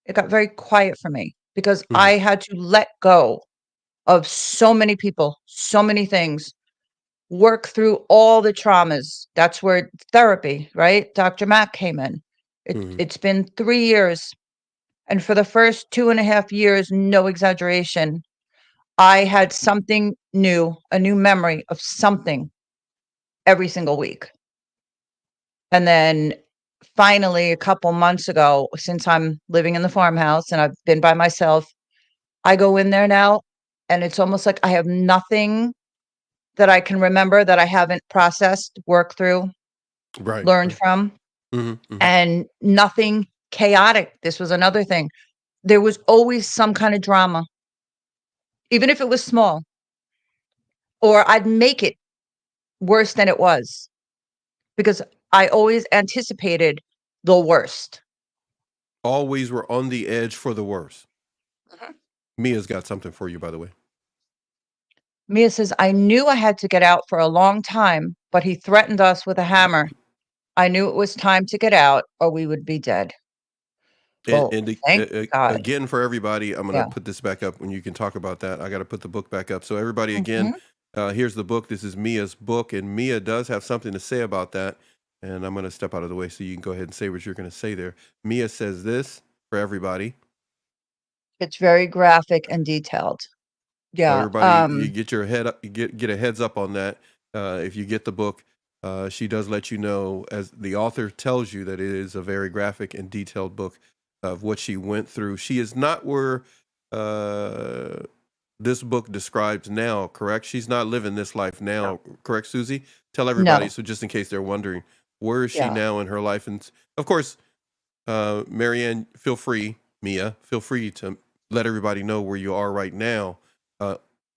It got very quiet for me because Hmm. I had to let go of so many people, so many things, work through all the traumas. That's where therapy, right? Dr. Mack came in. Hmm. It's been 3 years, and for the first 2.5 years, no exaggeration, I had something new, a new memory of something every single week. And then finally, a couple months ago, since I'm living in the farmhouse and I've been by myself, I go in there now and it's almost like I have nothing that I can remember that I haven't processed, worked through, Right. learned Right. from, Hmm. Hmm. and nothing chaotic. This was another thing. There was always some kind of drama, even if it was small, or I'd make it worse than it was because I always anticipated the worst. Always were on the edge for the worst. Mhm. Mia's got something for you, by the way. Mia says, I knew I had to get out for a long time, but he threatened us with a hammer. I knew it was time to get out or we would be dead. Well, And thank God. again, for everybody, I'm going to Yeah. put this back up when you can talk about that. I got to put the book back up. So, everybody, again, Mhm. here's the book. This is Mia's book, and Mia does have something to say about that. And I'm going to step out of the way so you can go ahead and say what you're going to say there. Mia says this for everybody. It's very graphic and detailed. So Yeah, everybody, you get your head up, you get a heads up on that. If you get the book, she does let you know, as the author tells you, that it is a very graphic and detailed book of what she went through. She is not where uh, this book describes now. Correct? She's not living this life no, now. Correct, Susie? Tell everybody. no, So just in case they're wondering, where is she yeah. now in her life? And of course, Marianne, feel free, Mia, feel free to let everybody know where you are right now, uh,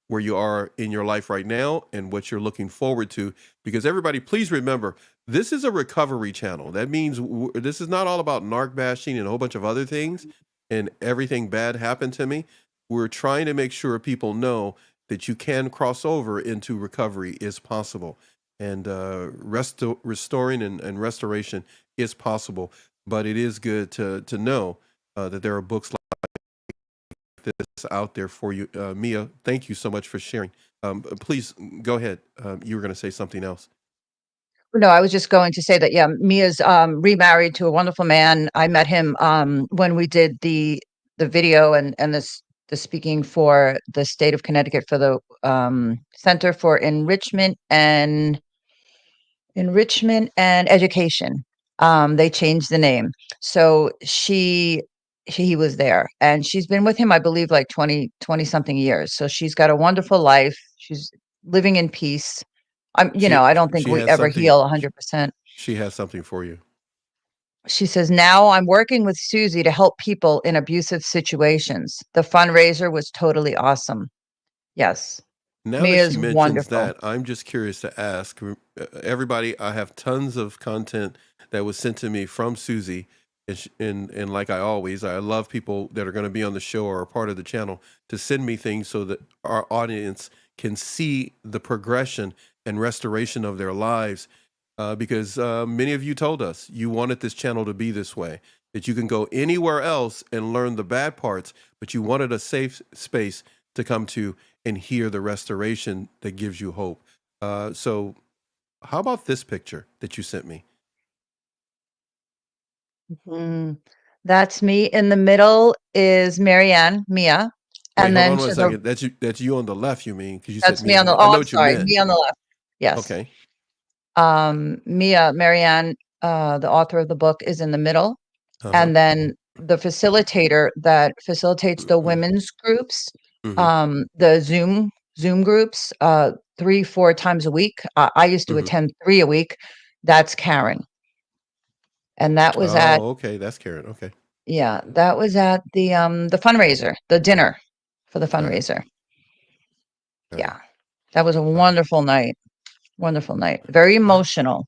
where you are in your life right now, and what you're looking forward to. Because everybody, please remember, this is a recovery channel. That means this is not all about narc bashing and a whole bunch of other things and everything bad happened to me. We're trying to make sure people know that you can cross over into recovery is possible. And restoring and restoration is possible, but it is good to know that there are books like this out there for you. Mia, thank you so much for sharing. Please go ahead. You were going to say something else. No, I was just going to say that, yeah, Mia's, remarried to a wonderful man. I met him, when we did the video and the speaking for the state of Connecticut for the, Center for Enrichment and Education. They changed the name. So he was there and she's been with him, I believe, like 20 something years. So she's got a wonderful life. She's living in peace. I don't think She we has ever something. heal 100%. She has something for you. She says, now I'm working with Susie to help people in abusive situations. The fundraiser was totally awesome. Yes. Now that she Mia's mentions wonderful. that, I'm just curious to ask everybody. I have tons of content that was sent to me from Susie, and like I always, I love people that are going to be on the show or a part of the channel to send me things so that our audience can see the progression and restoration of their lives. Because many of you told us you wanted this channel to be this way, that you can go anywhere else and learn the bad parts, but you wanted a safe space to come to and hear the restoration that gives you hope. So, how about this picture that you sent me? Mhm. That's me. In the middle is Marianne, Mia, Wait, and hold then on one to the second. That's you. That's you on the left. You mean? Because you said that's me me on on the the right. I oh, know I'm what you sorry, meant. me on the left. Yes. Okay. Marianne, the author of the book, is in the middle, Uh huh. and then the facilitator that facilitates the women's groups, Mm-hmm. the Zoom groups, 3, 4 times a week. I used to Mm-hmm. attend 3 a week. That's Karen, and that was at Oh, okay. That's Karen. Okay. yeah, that was at the fundraiser, the dinner for the Got it. fundraiser. Got it. Yeah, that was a Uh, wonderful night, very emotional,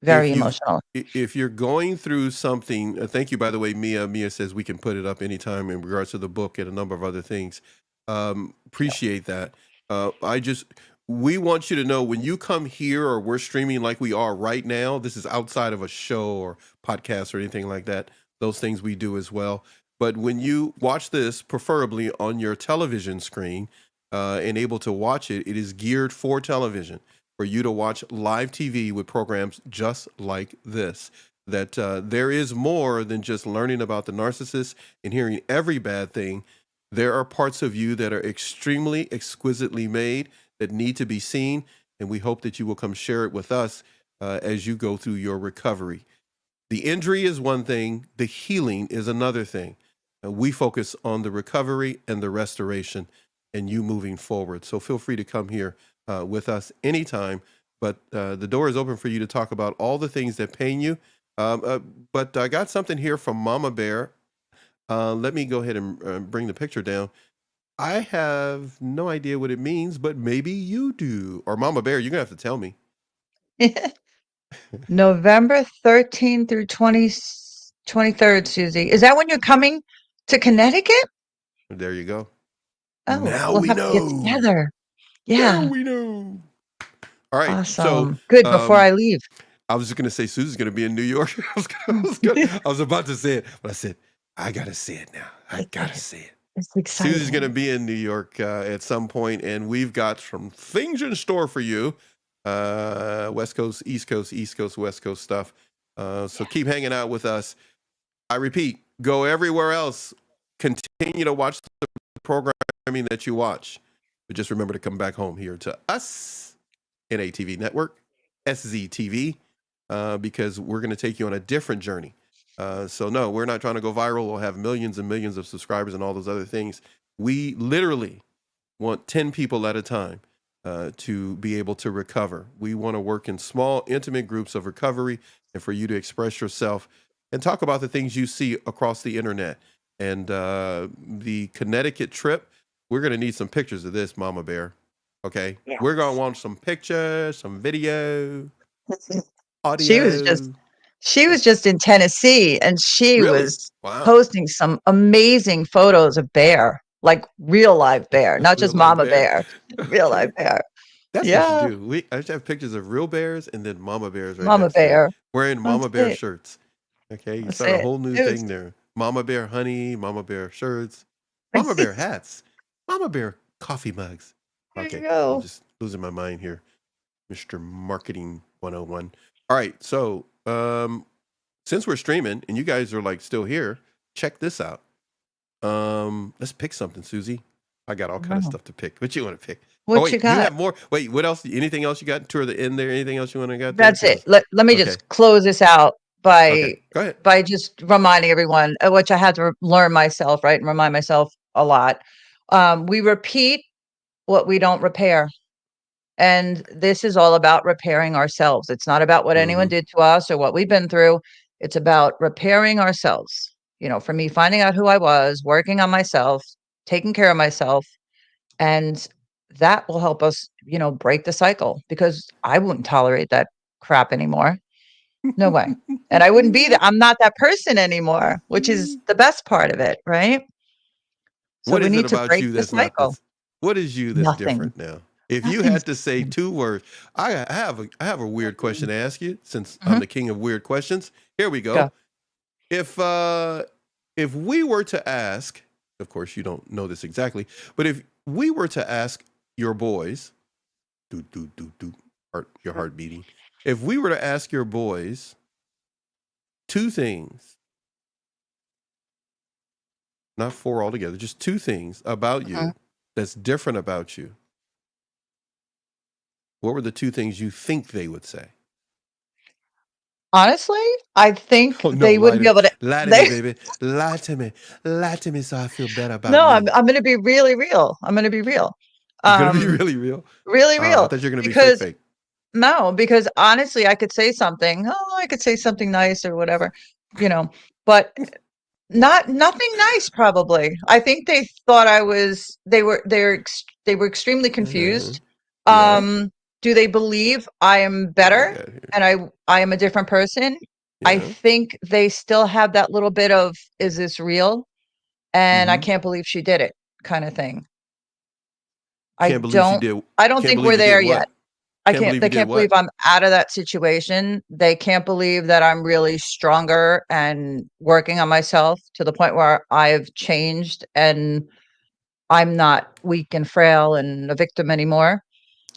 very if you emotional. if you're going through something, thank you by the way, Mia. Mia says we can put it up anytime in regards to the book and a number of other things. Appreciate that. I just We want you to know when you come here or we're streaming like we are right now. This is outside of a show or podcast or anything like that. Those things we do as well. But when you watch this, preferably on your television screen, and able to watch it, it is geared for television for you to watch live TV with programs just like this. That there is more than just learning about the narcissist and hearing every bad thing. There are parts of you that are extremely exquisitely made that need to be seen. And we hope that you will come share it with us as you go through your recovery. The injury is one thing, the healing is another thing. We focus on the recovery and the restoration and you moving forward. So feel free to come here with us anytime. But the door is open for you to talk about all the things that pain you. Um, uh, but I got something here from Mama Bear. Let me go ahead and bring the picture down. I have no idea what it means, but maybe you do. Or Mama Bear, you're going to have to tell me. November 13th through 23rd, Susie. Is that when you're coming to Connecticut? There you go. Oh, Now we'll we have to get know. together. Now Yeah, we know. All right. So awesome. Good, before um, I leave. I was just gonna say Susie's gonna be in New York. I was about to say it, but I said I gotta say it now. I gotta say it. It's Susie's gonna exciting. be in New York at some point, and we've got some things in store for you. West Coast, East Coast, East Coast, West Coast stuff. So keep hanging out with us. I repeat, go everywhere else. Continue to watch the programming that you watch, but just remember to come back home here to us, NATV Network, SZTV, because we're going to take you on a different journey. So no, we're not trying to go viral. We'll have millions and millions of subscribers and all those other things. We literally want 10 people at a time to be able to recover. We want to work in small, intimate groups of recovery and for you to express yourself and talk about the things you see across the internet. And the Connecticut trip, we're going to need some pictures of this, Mama Bear. Okay. We're going to Yes. want some pictures, some video, She was just audio. she Yeah. was just in Tennessee, and she Really? was Wow. posting some amazing photos of bear, like real live bear, not Real just life mama bear. bear, real live Okay. bear. That's what you Yeah, do. I should have pictures of real bears and then mama bears right mama next to it, bear. wearing That's mama bear it. shirts. Okay, you That's start a it. whole new It was thing there. Mama bear honey, mama bear shirts, mama bear hats, mama bear coffee mugs. there you Okay, I'm go. just losing my mind here, Mr. Marketing 101. All right, so since we're streaming and you guys are like still here, check this out. Let's pick something, Susie. I got all kind of Wow. stuff to pick. What you want to pick? Oh What you wait, you got? have more. Wait, what else? Anything else you got toward the end there? Anything else you want to got there? That's it. Because Let me okay, just close this out okay, go ahead. by just reminding everyone, which I had to learn myself, right, and remind myself a lot. We repeat what we don't repair. And this is all about repairing ourselves. It's not about what anyone Mm-hmm. did to us or what we've been through. It's about repairing ourselves. For me, finding out who I was, working on myself, taking care of myself, and that will help us, break the cycle because I wouldn't tolerate that crap anymore. No way. And I wouldn't be that. I'm not that person anymore, which is the best part of it, right? So What we is it need to about break you the that's not cycle. this? What is you that's Nothing. different now? If you Nothing's had to the say same. two words, I have a weird question to ask you since I'm Mhm. the king of weird questions. Here we Go. go. If uh if we were to ask, of course you don't know this exactly, but if we were to ask your boys, do your heart beating. If we were to ask your boys two things, not four altogether, just two things about Mhm. you that's different about you, what were the two things you think they would say? Honestly, I think Oh no, they wouldn't be able to lie to me, they baby, lie to me, so I feel better about no, I'm me. I'm gonna be really real. I'm gonna be real. You're gonna be Um, really real. really I real thought you're gonna be fake, because fake. no, because honestly, I could say something, "Oh, I could say something nice or whatever," you know, but nothing nice probably. I think they thought they were extremely Uh-huh. confused. Yeah. Um, do they believe I am What do we better got here? and I am a different person? I Yeah. think they still have that little bit of, "Is this real?" And I Mm-hmm. can't believe she did it kind of thing. I Can't believe she don't did. I don't Can't think believe we're you did there yet. what? Can't believe They you did can't believe what? I'm out of that situation. They can't believe that I'm really stronger and working on myself to the point where I've changed and I'm not weak and frail and a victim anymore.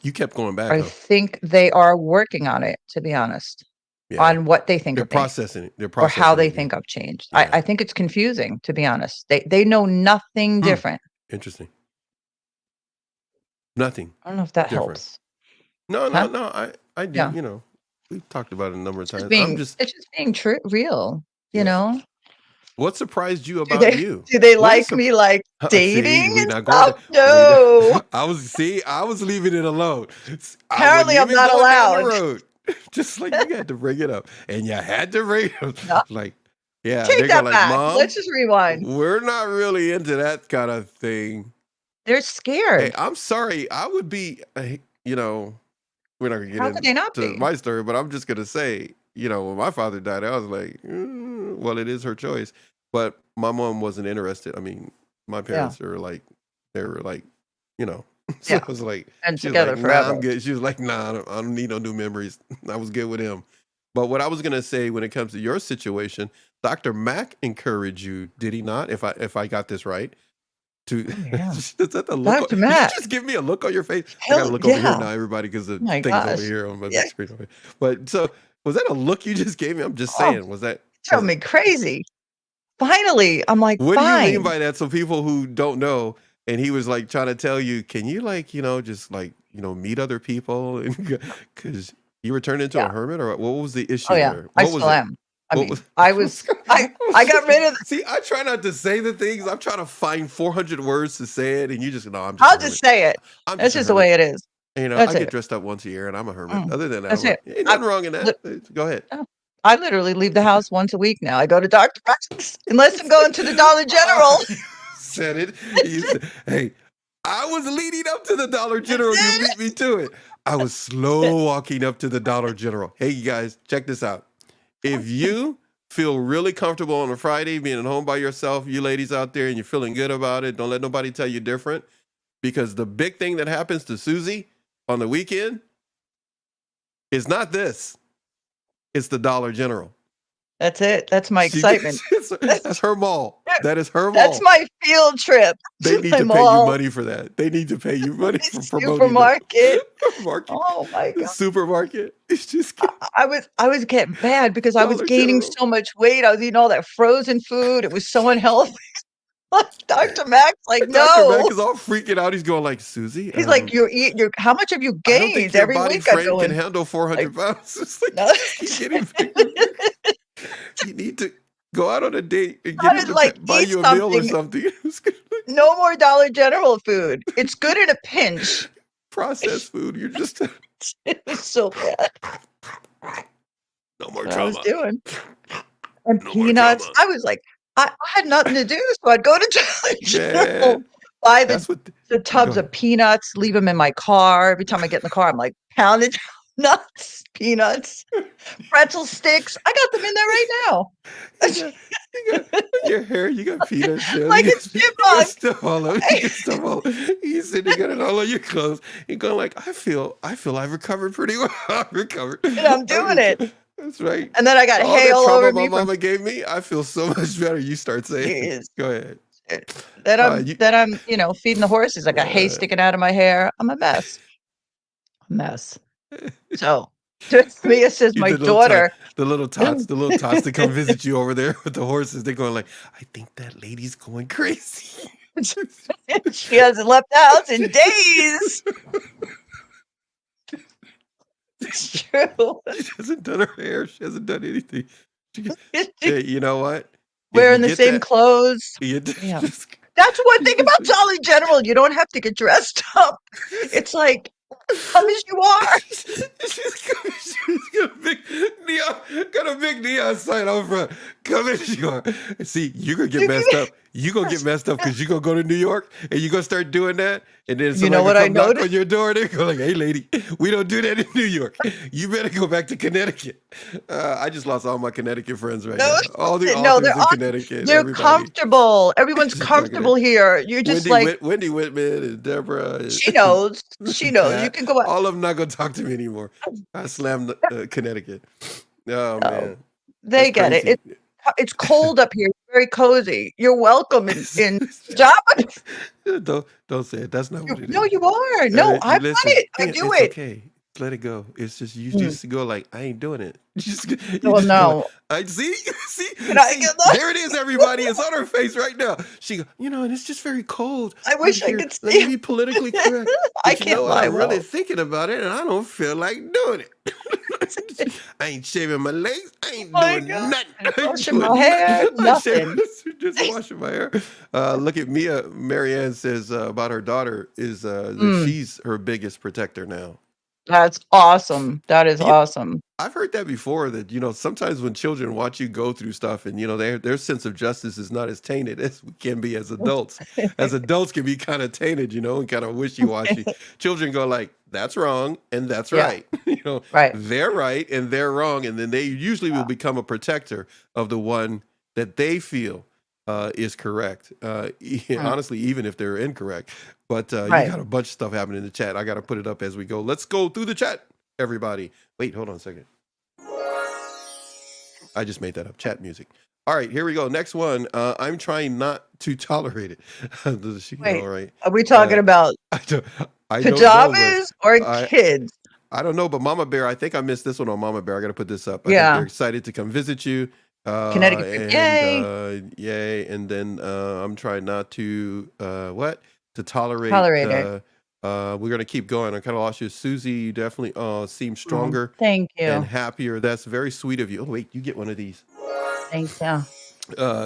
You kept going back, I huh? think they are working on it, to be honest, Yeah. on what they think They're of me processing it. They're or how processing they it yet. think I've changed. Yeah. I think it's confusing, to be honest. They know nothing Hmm. different. Interesting. Nothing I don't know if that different. helps. No, no, Huh? no. I do. Yeah. You know, we've talked about it a number of times. It's just being true real, you Yeah. know? What surprised you Do about they you? do they What is like me, like, see? dating We're and not going stuff? there. No. I was leaving it alone. I wasn't Apparently, I'm even not going down the allowed. road. Just like you had to bring it up, and you had to bring it up. No, Like, yeah, take they're going that like, back. Let's Mom, just rewind. we're not really into that kind of thing. They're Hey, scared. I'm sorry. I would be, you know, we're not gonna get How could they not into be? my story, but I'm just gonna say, when my father died, I was like, well, it is her choice. But my mom wasn't interested. I mean, my Yeah, parents are like, they were like, you know, so yeah, I was like, and she was like, together nah, forever. I'm good. She was like, nah, I don't need no new memories. I was good with him. But what I was gonna say when it comes to your situation, Dr. Mack encouraged you, did he not? If I got this right, to Oh, yeah. is that the look? Dr. Did you Matt. just give me a look on your face? I got to Hell look over here yeah. now, everybody, because the Oh my thing's over gosh. here on my Yeah. big screen over here. But so was that a look you just gave me? I'm just Oh, saying, was that? drove me crazy. Finally, I'm like, What do you mean fine. by that? So people who don't know, and he was like trying to tell you, can you like, just like, meet other people, and because you were turned into Yeah. a hermit, or what was the Oh issue yeah. there? I What was still it? am. I What mean, was? I was I got rid of See, I try not to say the things. I'm trying to find 400 words to say it, and you just no. I'm just a I'll just hermit. say it. I'm That's just a just the hermit. way it is. I That's get it. dressed up once a year, and I'm a hermit. Mm, Other than that, I'm that's like, it. ain't I nothing wrong in li that. Go ahead. oh, I literally leave the house once a week now. I go to Dr. Max unless I'm going to the Dollar General. You said it. You said, hey, I was leading up to the Dollar That's General. You it. beat me to it. I was slow walking up to the Dollar General. Hey, you guys, check this out. If you feel really comfortable on a Friday being at home by yourself, you ladies out there, and you're feeling good about it, don't let nobody tell you different. Because the big thing that happens to Susie on the weekend is not this. It's the Dollar General. That's it. That's my She excitement. that's her mall. That is her That's mall. my field trip They to need my to pay you mall, money for that. They need to pay you money for promoting the supermarket. market, Oh my the god. supermarket. It's just I was getting bad because I was Dollar gaining General. so much weight. I was eating all that frozen food. It was so unhealthy. Dr. Max, like, Dr. Mack no. is all freaking out. He's going like, Susie, He's like, you're how much have you I don't think gained? your Every body week I frame go can in. handle Like, 400 pounds. It's like no, you just keep getting bigger and bigger. You need to go out on a date and get how him to to like buy eat you a meal or something. something. No more Dollar General food. It's good in a pinch. Processed food. You're just It was so bad. no That's more what I was trauma. doing. And No more peanuts. trauma. I was like, I had nothing to do, so I'd go to Dollar General, Man, buy the that's what. the Go tubs ahead. of peanuts, leave them in my car. Every time I get in the car, I'm like, pounded nuts, peanuts, pretzel sticks. I got them in there right now. You got, you got on your hair. You got peanut shells. Like a You got chipmunk. stuff all over. You got stuff all. You sitting there, got it all on your clothes. You're going like, I feel I've recovered pretty well. I've recovered. And I'm I've doing it. recovered. That's right. And then I got All hay that all trauma over my me from mama gave me, I feel so much better. You start saying, is go ahead. that I'm You. that I'm, feeding the horses. I got hay Uh, sticking out of my hair. I'm a mess. A mess. So Mia says you my the little tot, daughter. the little tots that come visit you over there with the horses. They're going like, I think that lady's going crazy. She hasn't left the house in days. It's true. She hasn't done her hair. She hasn't done anything. She, hey, you know what? If you Wearing the get same that, clothes. you Damn. just, That's one she's thing just, about Dollar General. You don't have to get dressed up. It's like, come as you are. she's got a big neon sign out front. Come as you are. See, you're gonna get You messed can- up. You gonna get messed up because you're gonna go to New York and you're gonna start doing that, and then You know somebody gonna what I come knock on noticed? your door and they're go like, "Hey, lady, we don't do that in New York. You better go back to Connecticut." I just lost all my Connecticut friends right No, now. All the no, authors in Connecticut, they're everybody. comfortable. Everyone's Just talking to comfortable here. You're just like, Wendy Whitman and Deborah she and, knows. She and knows. You Pat. can go out. All of them not gonna talk to me anymore. I slammed Connecticut. Oh No, man, that's they get it. crazy. It's cold up here. It's very cozy. You're welcome in Java. don't say it. That's not what it No, is. you are. No, I You want listen. it. I do It's it. okay. Let it go. It's just you Mm. just go like I ain't doing it. You Well, just go like no. I see Can I see get that? there it is. Everybody, it's on her face right now. She go, and it's just very cold I out wish I here. could Let me see. be politically correct, I but you know can't what? lie I'm really though. thinking about it, and I don't feel like doing it. I ain't shaving my legs. I ain't My doing God. nothing. And I ain't washing my doing hair, nothing. I shave, nothing. just washing my hair. Look at Mia. Marianne says about her daughter is that Mm, she's her biggest protector now. that's awesome. That is You, awesome. I've heard that before. That sometimes when children watch you go through stuff, and their sense of justice is not as tainted as we can be as adults. As adults can be kind of tainted, and kind of wishy washy. Children go like, "That's wrong," and "That's Yeah, right." right. They're right and they're wrong, and then they usually will Yeah, become a protector of the one that they feel is correct. mm, Honestly, even if they're incorrect. But you right. got a bunch of stuff happening in the chat. I got to put it up as we go. Let's go through the chat, everybody. Wait, hold on a second. I just made that up. Chat music. All right, here we go. Next one. I'm trying not to tolerate it. Does she go? Wait, All right. are we Uh, talking about I don't, I don't know, but pajamas or I kids? I don't know, but Mama Bear, I think I missed this one on Mama Bear. I got to put this up. I think they're Yeah, excited to come visit you. Connecticut trip. And Yay! yay. And then I'm trying not to, what? To tolerate. Tolerate it. We're going to keep going. I kind of lost you. Susie, you definitely seem Oh, stronger thank and you. happier. That's very sweet of you. Oh, wait, you get one of these. Thank you.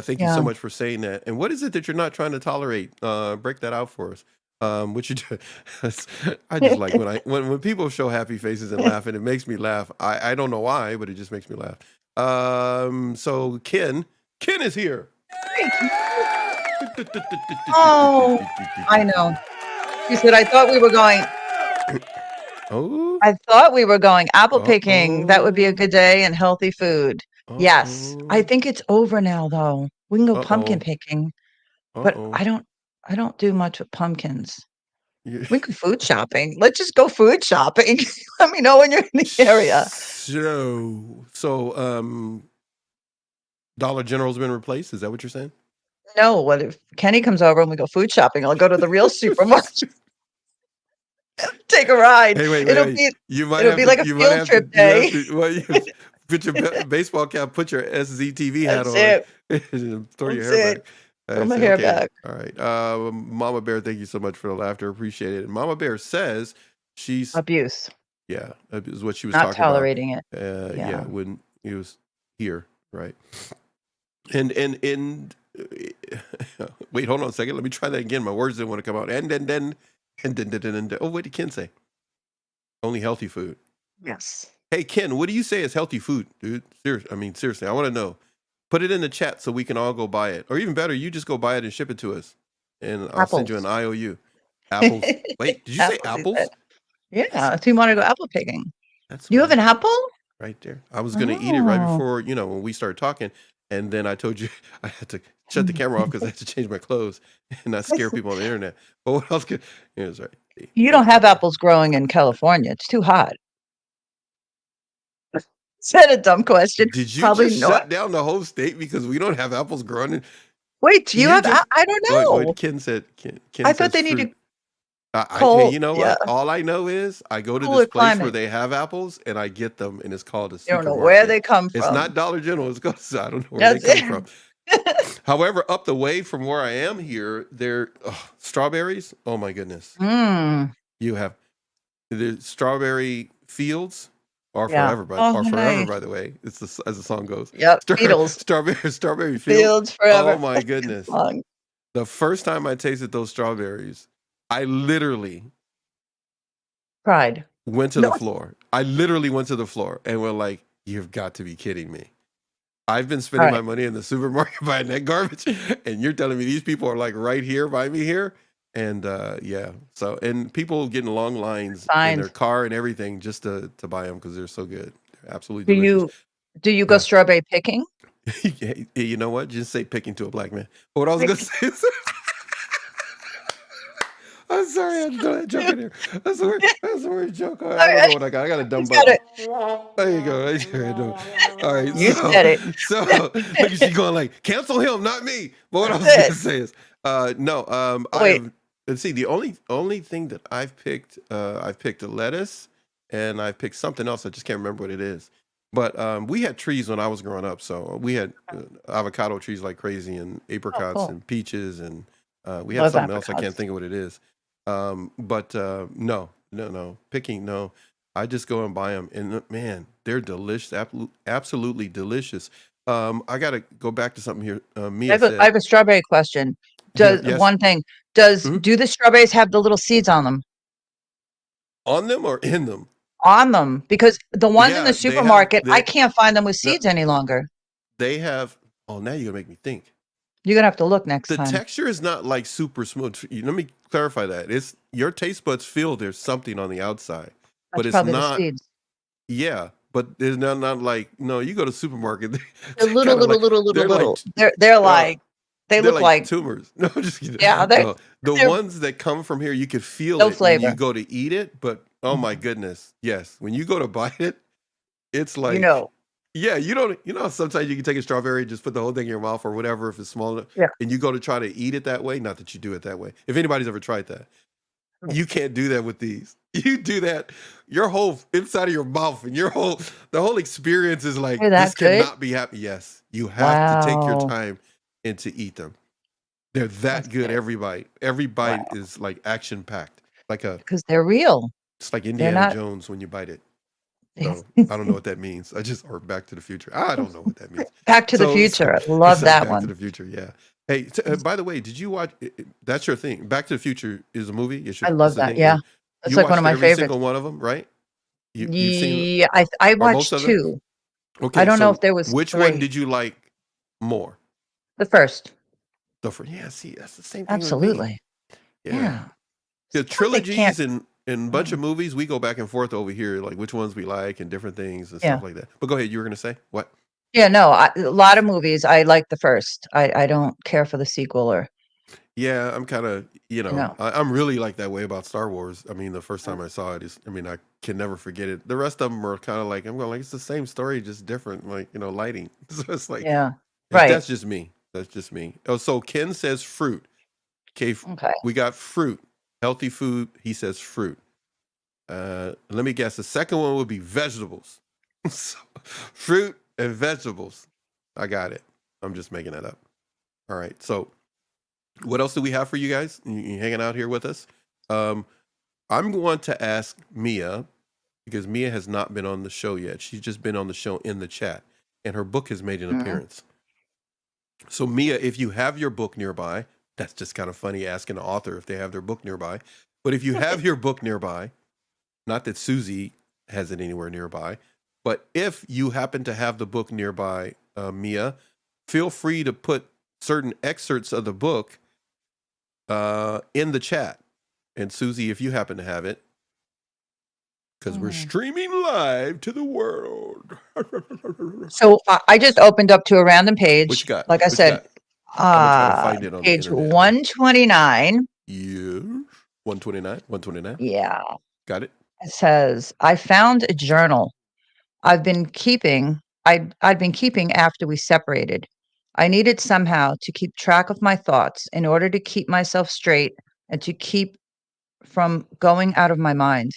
Thank you so Yeah. much for saying that. And what is it that you're not trying to tolerate? Break that out for us. What you do? I just like when when people show happy faces and laughing, it makes me laugh. I don't know why, but it just makes me laugh. So Ken is here. Great. Oh, I know. She said, I thought we were going. Oh, I thought we were going apple picking. That would be a uh-oh, good day and healthy food. Yes. I uh-oh, think it's over now though. We can go pumpkin uh-oh, picking, but uh-oh. I don't do much with pumpkins. You- We can go food shopping. Let's just go food shopping. Let me know when you're in the area. So, Dollar General's been replaced. Is that what you're saying? No, what if Kenny comes over and we go food shopping? I'll go to the real supermarket, take a ride. Hey, wait, wait, It'll wait. be You might it'll have be to. like a field trip You have day. to. Well, you put your baseball cap. Put your SZTV hat That's on. it. And throw your That's hair it. back. Throw I my say, hair okay, back. all right. Mama Bear, thank you so much for the laughter. Appreciate it. And Mama Bear says she's Abuse, yeah, is what she was not talking about. tolerating it. Yeah, Yeah. when he was here, right? And wait, hold on a second. Let me try that again. My words didn't want to come out. And then. Oh, what did Ken say? Only healthy food. Yes. Hey Ken, what do you say is healthy food, dude? Seriously, I want to know. Put it in the chat so we can all go buy it, or even better, you just go buy it and ship it to us, and I'll send you an Apples. IOU. Apples. Wait, did you say Apples, he said. apples? That's Yeah, so you wanna go apple picking. that's You have an sweet apple? right there. I was gonna eat it right Oh. before when we started talking, and then I told you I had to shut the camera off because I had to change my clothes and not scare people on the internet. But what else could? Yeah, sorry. See, You there's don't have apple. apples growing in California, it's too hot. Is that a dumb question? Did you Probably just not. shut down the whole state because we don't have apples growing? Wait, do you You have just I don't what know. Ken said. I Ken thought says they needed fruit. Hey, cold you know yeah, what? All I know is I go to this cooler place where climate. they have apples and I get them, and it's called a You don't know where supermarket. they come It's from. not Dollar General. It's called, I don't know where they That's come from. it. However, up the way from where I am here, there strawberries. Oh my goodness! Mm, You have the strawberry fields yeah. Oh, are forever. nice. By the way, it's as the song goes. Yep, Beatles, Strawberry fields. fields Oh forever. my That's a good goodness! song. The first time I tasted those strawberries, I literally Pride. went to No, the floor. I literally went to the floor and were like, "You've got to be kidding me! I've been spending my alright, money in the supermarket buying that garbage, and you're telling me these people are like right here by me here." And yeah, so and people getting long lines in fine. their car and everything just to buy them because they're so good. They're absolutely Do delicious. you do you go Yeah, strawberry picking? you know what? Just say picking to a black man. But what I was gonna Pick say is, I'm sorry, I had to throw that joke in there. That's a weird joke. I don't I know what I got. I got a dumb just got button. it. There you go. Right there, I know. All right. You said it. Look at she going like, cancel him, not me. But what I That's was gonna it. say is, no, Oh, I wait. have. Let's see. The only thing that I've picked a lettuce, and I've picked something else. I just can't remember what it is. But we had trees when I was growing up, so we had avocado trees like crazy, and Oh, apricots cool. and peaches, and we had Love something else. I can't apricots. think of what it is. But no, no, picking no. I just go and buy them, and man, they're delicious, absolutely delicious. I got to go back to something here. Mia I said, have a strawberry question. Does yes, one thing, does mhm. do the strawberries have the little seeds on them? On them or in them? On them? Because the ones in the Yeah, they have. supermarket, I can't find them with No, seeds any longer. they have. Oh, now you're gonna make me think. You're gonna have to look next The time. texture is not like super smooth. Let me clarify that. It's your taste buds feel there's something on the outside, but That's it's probably the not. seeds. Yeah, but there's not like no. You go to supermarket, They're they're little, kind of little, like little, little, they're like little. They're uh, like they they're look like like tumors. No, I'm just kidding. yeah, No, the they're ones that come from here, you could feel no it when you flavor. go to eat it. But oh my Mhm. goodness, yes, when you go to buy it, it's You like know. Yeah, sometimes you can take a strawberry, just put the whole thing in your mouth or whatever if it's small enough, Yeah. and you go to try to eat it that way. Not that you do it that way. If anybody's ever tried that, you can't do that with these. You do that, your whole inside of your mouth and the whole experience is like They're this that good? cannot be happy. Yes, you have to take your Wow. time and to eat them. They're that That's good. good. Every bite Wow. is like action packed. Like a Because they're real. It's like They're Indiana not Jones when you bite it. So I don't know what that means. Or Back to the Future. I don't know what that means. Back to the So Future. I it's love like that Back to one. the Future. Yeah. Hey, by the way, did you watch? That's your thing. Back to the Future is a movie. I It's love the that, thing, yeah. and It's you like one of watched my every favorites. single one of them, right? You've seen Yeah, I or most watched of them. 2. I Okay, don't know if so there was which one 3. did you like more? The first. Yeah. See, that's the same thing with me. Absolutely. Yeah. Yeah. The Sometimes they can't trilogies and bunch mm, of movies, we go back and forth over here, like which ones we like and different things and yeah. stuff like that. But go ahead, you were gonna say what? Yeah, no, a lot of movies, I like the first. I don't care for the sequel or, Yeah, I'm kind of, you know. I'm really like that way about Star Wars. I mean, the first Mm, time I saw it I mean, I can never forget it. The rest of them are kind of like, I'm going like, it's the same story, just different, like, lighting. So it's like, yeah. Right. that's just me. That's just me. Oh, so Ken says fruit. Okay, Okay. we got fruit, healthy food. He says fruit. Let me guess. The second one would be vegetables. So, fruit and vegetables. I got it. I'm just making that up. All right. So what else do we have for you guys? You hanging out here with us? Um, I'm going to ask Mia because Mia has not been on the show yet. She's just been on the show in the chat, and her book has made an Mm. appearance. So Mia, if you have your book nearby, that's just kind of funny asking an author if they have their book nearby. But if you have your book nearby, not that Susie has it anywhere nearby, but if you happen to have the book nearby, Mia, feel free to put certain excerpts of the book in the chat. And Susie, if you happen to have it, because we're Mm. streaming live to the world. So I just opened up to a random What page. you got? Like I What you said, got? I'm gonna try to find it on the page internet. 129. Yeah, 129, 129. Yeah. Got it. It says, I found a journal I'd been keeping after we separated. I needed somehow to keep track of my thoughts in order to keep myself straight and to keep from going out of my mind.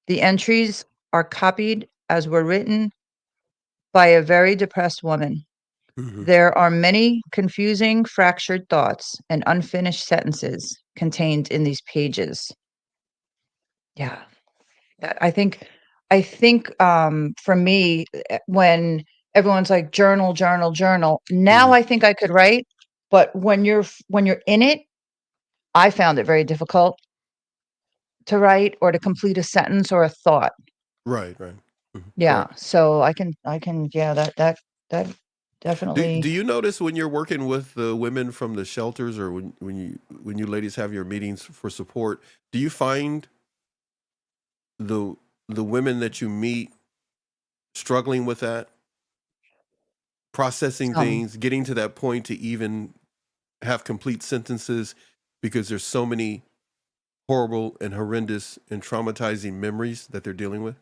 The entries are copied as were written by a very depressed woman. Mm-hmm. There are many confusing, fractured thoughts and unfinished sentences contained in these pages. Yeah. I think for me, when everyone's like journal, journal, journal, now Mm-hmm. I think I could write, but when you're in it, I found it very difficult to write or to complete a sentence or a thought. Right, right. Yeah, Correct. so I can yeah, that Do definitely. you notice when you're working with the women from the shelters, or when you ladies have your meetings for support, do you find the the women that you meet struggling with that, processing um things, getting to that point to even have complete sentences because there's so many horrible and horrendous and traumatizing memories that they're dealing with?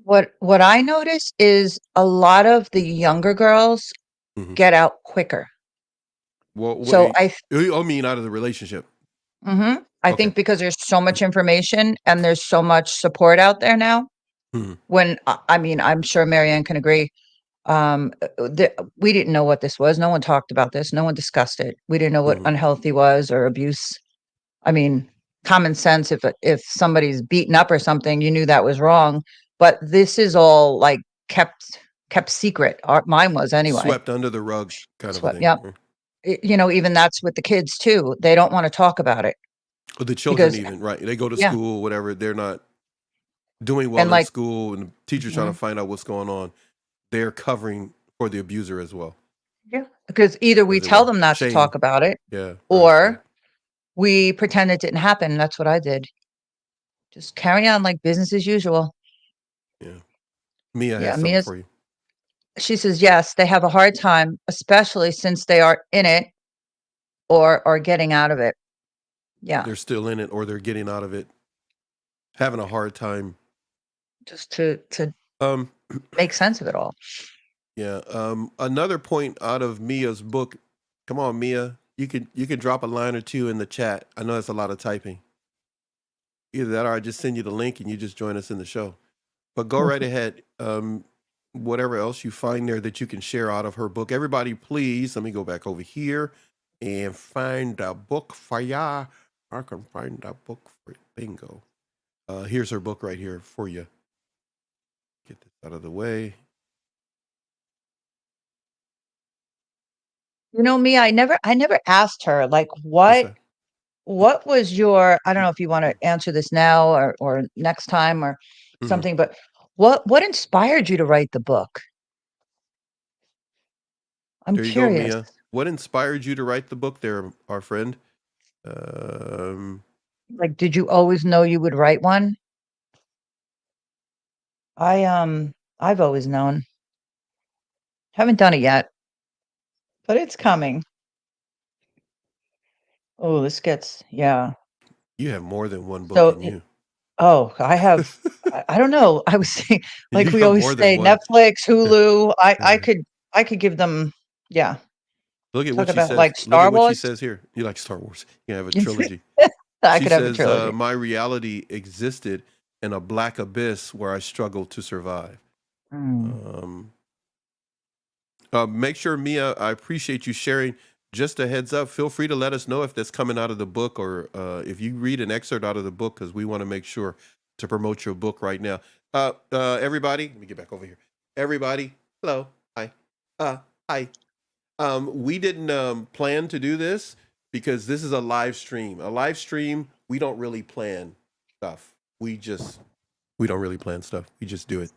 what I notice is a lot of the younger girls Hmm. get out quicker. Well, So wait, I mean, out of the relationship. I Okay. think because there's so much information and there's so much support out there now. Hmm. When I mean, I'm sure Marianne can agree. We didn't know what this was. No one talked about this. No one discussed it. We didn't know what Hmm. unhealthy was or abuse. I mean, common sense. If somebody's beaten up or something, you knew that was wrong. But this is all like kept secret. Mine was anyway. Swept under the rug, kind of a Swept. thing. Yep. Even that's with the kids too. They don't want to talk about it Or the children, because even right? They go to yeah, school, whatever. They're not doing and well in like. school, and the teacher's trying to Mhm. find out what's going on. They're covering for the abuser as well, Yeah. Because either we as it tell were. them not to Shame. talk about it Yeah. Right. Right. or we pretend it didn't happen. That's what I did. Just carry on like business as usual. Yeah. Mia Yeah, has something Mia's for you. she says, yes, they have a hard time, especially since they are in it or getting out of it. Yeah, They're still in it, or they're getting out of it, having a hard time. just to Um, make sense of it all. Yeah. Another point out of Mia's book. Come on, Mia. You can drop a line or two in the chat. I know that's a lot of typing. Either that or I just send you the link and you just join us in the show. But go right ahead. Whatever else you find there that you can share out of her book. Everybody, please let me go back over here and find a book for ya. I can find a book for bingo. Here's her book right here for you. Get this out of the way. You know me, I never asked her, like, What's what that? what was your, I don't know if you wanna answer this now or next time or Mhm. something, but what inspired you to write the book? I'm There you go, curious. Mia. What inspired you to write the book there, our friend? Um, Like, did you always know you would write one? I've always known. Haven't done it yet, but it's coming. Oh, this gets, yeah. you have more than one book So, in you. oh, I have, I don't know. I was saying, You like we have always more than say, one. Netflix, Hulu. I Uh, could give them, yeah. Look at Talk what she about says. like Look at Star what she Wars. says here. You like Star Wars. You have a trilogy. I She could have a says, trilogy. my reality existed in a black abyss where I struggled to survive. Mm. Um, make sure, Mia, I appreciate you sharing. Just a heads up, feel free to let us know if that's coming out of the book or if you read an excerpt out of the book because we want to make sure to promote your book right now. Everybody, let me get back over here. Everybody, hello, hi, uh, hi. We didn't plan to do this because this is a live stream. A live stream, we don't really plan stuff. We don't really plan stuff. We just do it.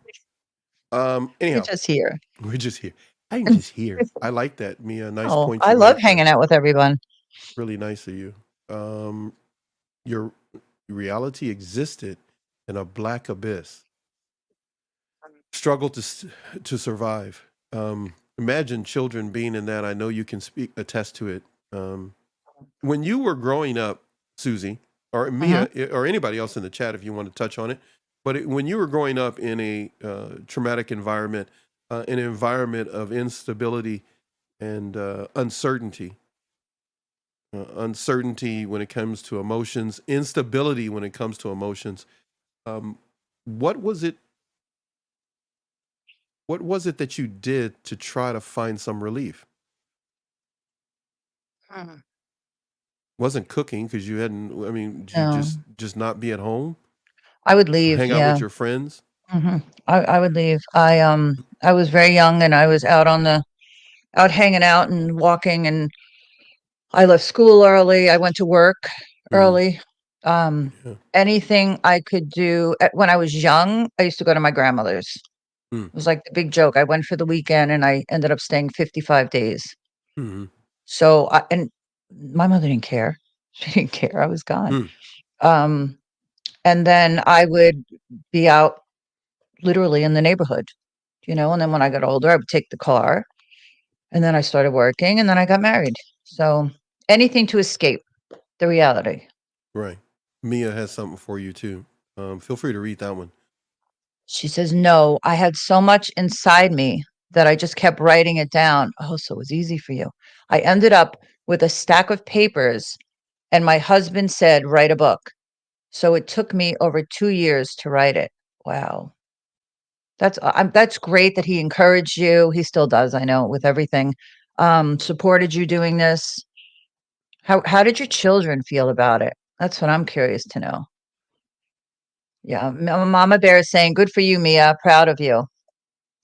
You're Anyhow, just here. we're just here. I'm just here. I like that, Mia. Nice Oh, point I you love made there. hanging out with everyone. Really nice of you. Um, your reality existed in a black abyss. Struggle to survive. Imagine children being in that. I know you can speak attest to it. Um, when you were growing up, Susie, or Mhm. Mia, or anybody else in the chat, if you want to touch on it, but when you were growing up in a traumatic environment, an environment of instability and uncertainty when it comes to emotions, instability when it comes to emotions. Um, what was it? What was it that you did to try to find some relief? Mhm. Wasn't cooking because you hadn't. I mean, did you No, just not be at home I would or leave. hang out Yeah. with your friends? I would leave. I was very young and I was out hanging out and walking, and I left school early. I went to work Mm-hmm. early. Um, Yeah. anything I could do when I was young, I used to go to my grandmother's. Mm-hmm. It was like the big joke. I went for the weekend and I ended up staying 55 days. Mm-hmm. So and my mother didn't care. She didn't care. I was gone. Mm-hmm. Um, and then I would be out literally in the neighborhood, and then when I got older, I would take the car, and then I started working, and then I got married. So anything to escape the reality. Right. Mia has something for you too. Feel free to read that one. She says, "No, I had so much inside me that I just kept writing it down." Oh, so it was easy for you. I ended up with a stack of papers, and my husband said, "Write a book." So it took me over 2 years to write it. Wow. That's great that he encouraged you. He still does, I know, with everything. Supported you doing this. How did your children feel about it? That's what I'm curious to know. Yeah, Mama Bear is saying, "Good for you, Mia. Proud of you."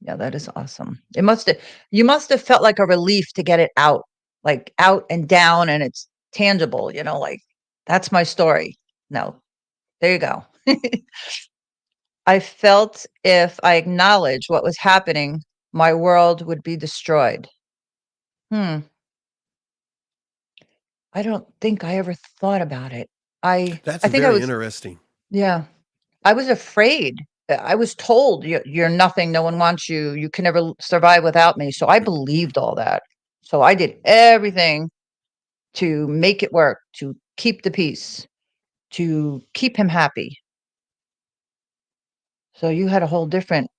Yeah, that is awesome. You must have felt like a relief to get it out, like out and down, and it's tangible, like that's my story. No, there you go. I felt if I acknowledged what was happening, my world would be destroyed. Hmm. I don't think I ever thought about it. I That's I think I very was, interesting. yeah. I was afraid. I was told you're nothing. No one wants you. You can never survive without me. So I believed all that. So I did everything to make it work, to keep the peace, to keep him happy. So you had a whole different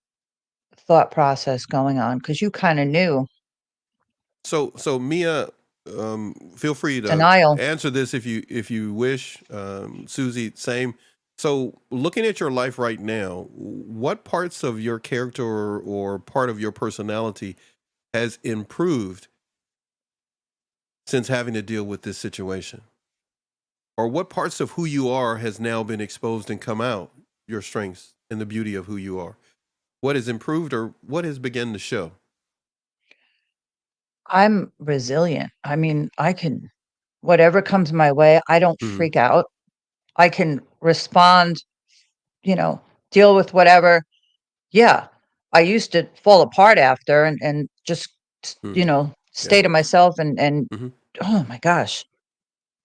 thought process going on because you kind of knew So Mia, feel free to denial. answer this if you wish. Susie, same. So, looking at your life right now, what parts of your character or part of your personality has improved since having to deal with this situation? Or what parts of who you are has now been exposed and come out, your strengths and the beauty of who you are? What has improved or what has begun to show? I'm resilient. I mean, I can, whatever comes my way, I don't Hmm. freak out. I can respond, you know, deal with whatever. Yeah. I used to fall apart after and just, Hmm. stay Yeah. to myself and Hmm. oh my gosh,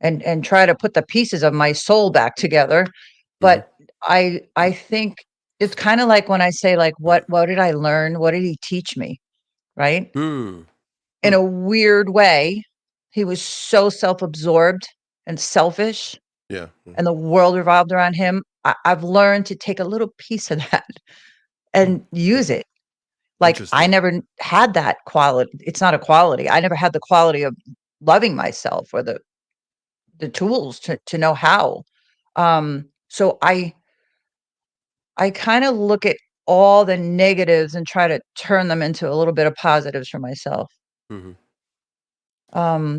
and try to put the pieces of my soul back together. Hmm. But I think it's kind of like when I say like what did I learn? What did he teach me? Right? Hmm. In Hmm. a weird way, he was so self-absorbed and selfish, Yeah. Yeah. and the world revolved around him. I've learned to take a little piece of that Hmm. and Hmm. use it. Like, I Interesting. never had that quality. It's not a quality. I never had the quality of loving myself or the tools to know how. So I kinda look at all the negatives and try to turn them into a little bit of positives for myself. Hmm.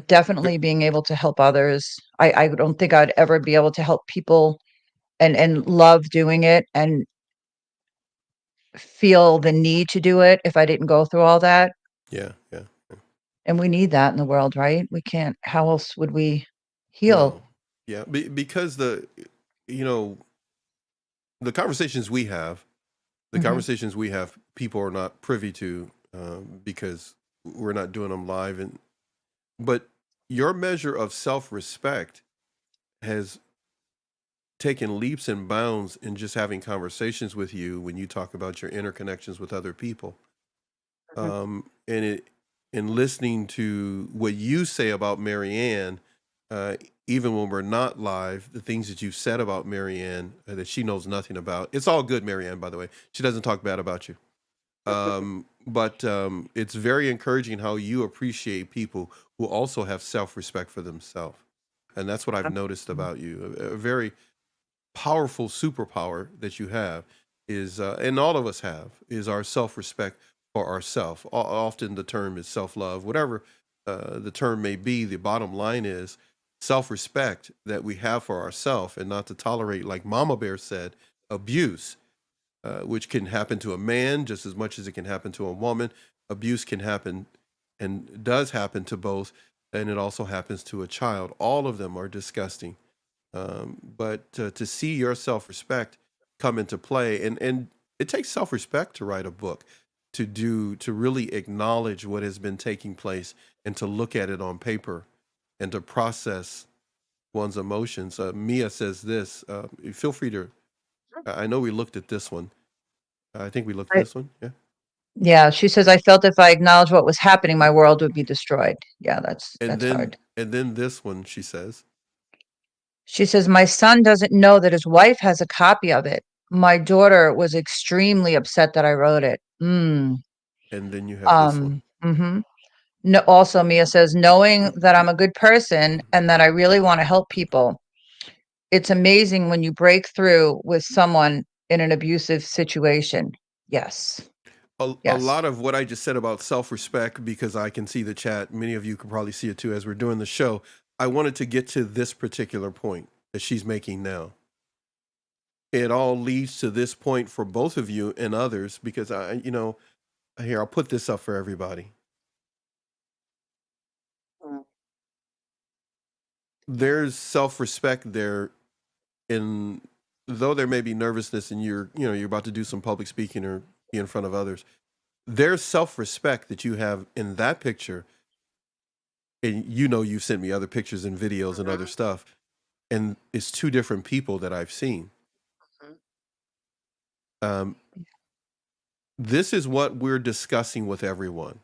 Definitely being able to help others. I don't think I'd ever be able to help people and love doing it and feel the need to do it if I didn't go through all that, Yeah. Yeah. and we need that in the world, right? We can't how else would we heal? Well, yeah, because you know, the conversations we have, Mhm. people are not privy to because we're not doing them live. And but your measure of self-respect has taken leaps and bounds in just having conversations with you when you talk about your interconnections with other people. Mhm. And it and listening to what you say about Marianne, uh, even when we're not live, the things that you've said about Marianne that she knows nothing about. It's all good, Marianne, by the way. She doesn't talk bad about you. But it's very encouraging how you appreciate people who also have self-respect for themselves, and that's what I've noticed about you. A very powerful superpower that you have is, and all of us have, is our self-respect for ourselves. Often the term is self-love, whatever the term may be. The bottom line is self-respect that we have for ourselves, and not to tolerate, like Mama Bear said, abuse, which can happen to a man just as much as it can happen to a woman. Abuse can happen and does happen to both, and it also happens to a child. All of them are disgusting. But to see your self respect come into play, and it takes self respect to write a book, to really acknowledge what has been taking place, and to look at it on paper, and to process one's emotions. Mia says this. Feel free to. I know we looked at this one. I think we looked at I this one. Yeah. Yeah, she says, "I felt if I acknowledged what was happening, my world would be destroyed." Yeah, And that's then hard. and then this one, she says. She says, "My son doesn't know that his wife has a copy of it. My daughter was extremely upset that I wrote it." And then you have this one. Mhm. No, also, Mia says, "Knowing that I'm a good person and that I really wanna help people. It's amazing when you break through with someone in an abusive situation." Yes. A Yes. lot of what I just said about self respect, because I can see the chat, many of you can probably see it too as we're doing the show. I wanted to get to this particular point that she's making now. It all leads to this point for both of you and others because here, I'll put this up for everybody. Mm. There's self respect there, in though there may be nervousness and you're about to do some public speaking or be in front of others. There's self respect that you have in that picture, and you've sent me other pictures and videos and other Mhm, stuff, and it's two different people that I've seen. mhm. um, this is what we're discussing with everyone.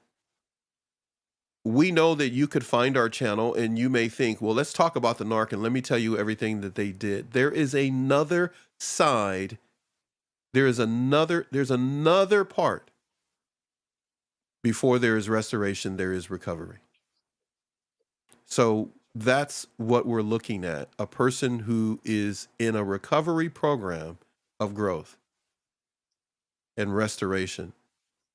We know that you could find our channel and you may think, well, let's talk about the narc and let me tell you everything that they did. There is another side. There's another part Before there is restoration, there is recovery. So that's what we're looking at, a person who is in a recovery program of growth and restoration.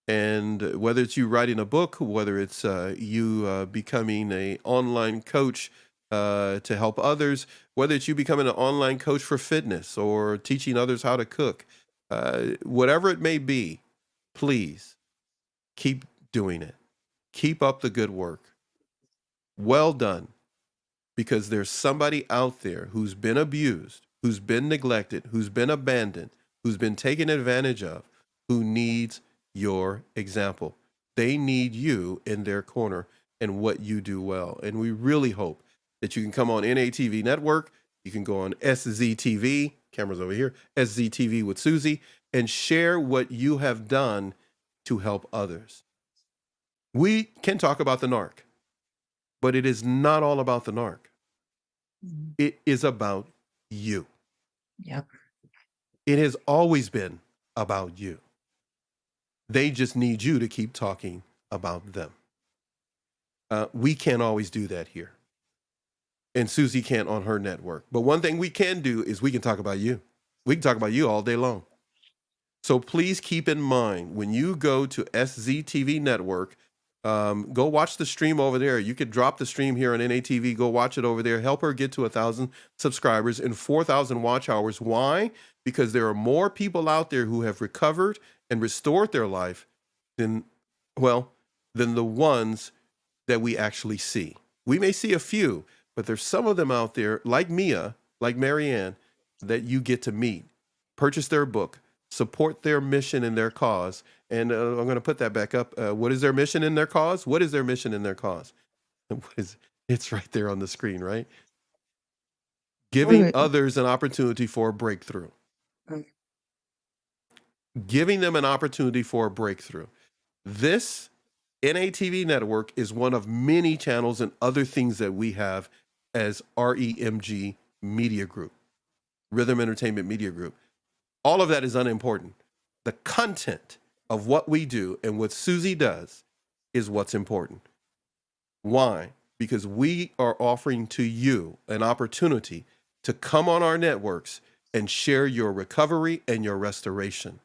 And whether it's you writing a book, whether it's you becoming a online coach to help others, whether it's you becoming an online coach for fitness or teaching others how to cook, whatever it may be, please keep doing it. Keep up the good work. Well done, because there's somebody out there who's been abused, who's been neglected, who's been abandoned, who's been taken advantage of, who needs your example. They need you in their corner and what you do well. And we really hope that you can come on NATV Network. You can go on SZTV, cameras over here, SZTV with Susie, and share what you have done to help others. We can talk about the narc, but it is not all about the narc. Mhm. It is about you. Yep. It has always been about you. They just need you to keep talking about them. We can't always do that here. And Susie can't on her network. But one thing we can do is we can talk about you. We can talk about you all day long. So please keep in mind when you go to SZTV Network, go watch the stream over there. You could drop the stream here on NATV, go watch it over there. Help her get to 1,000 subscribers and 4,000 watch hours. Why? Because there are more people out there who have recovered and restored their life than, well, than the ones that we actually see. We may see a few, but there's some of them out there, like Mia, like Marianne, that you get to meet. Purchase their book, support their mission and their cause. And I'm going to put that back up. What is their mission in their cause? What is their mission in their cause? It's right there on the screen, right? Giving Wait, others an opportunity for a breakthrough. wait. Giving them an opportunity for a breakthrough. This NATV network is one of many channels and other things that we have as REMG Media Group, Rhythm Entertainment Media Group. All of that is unimportant. The content of what we do and what Susie does is what's important. Why? Because we are offering to you an opportunity to come on our networks and share your recovery and your restoration.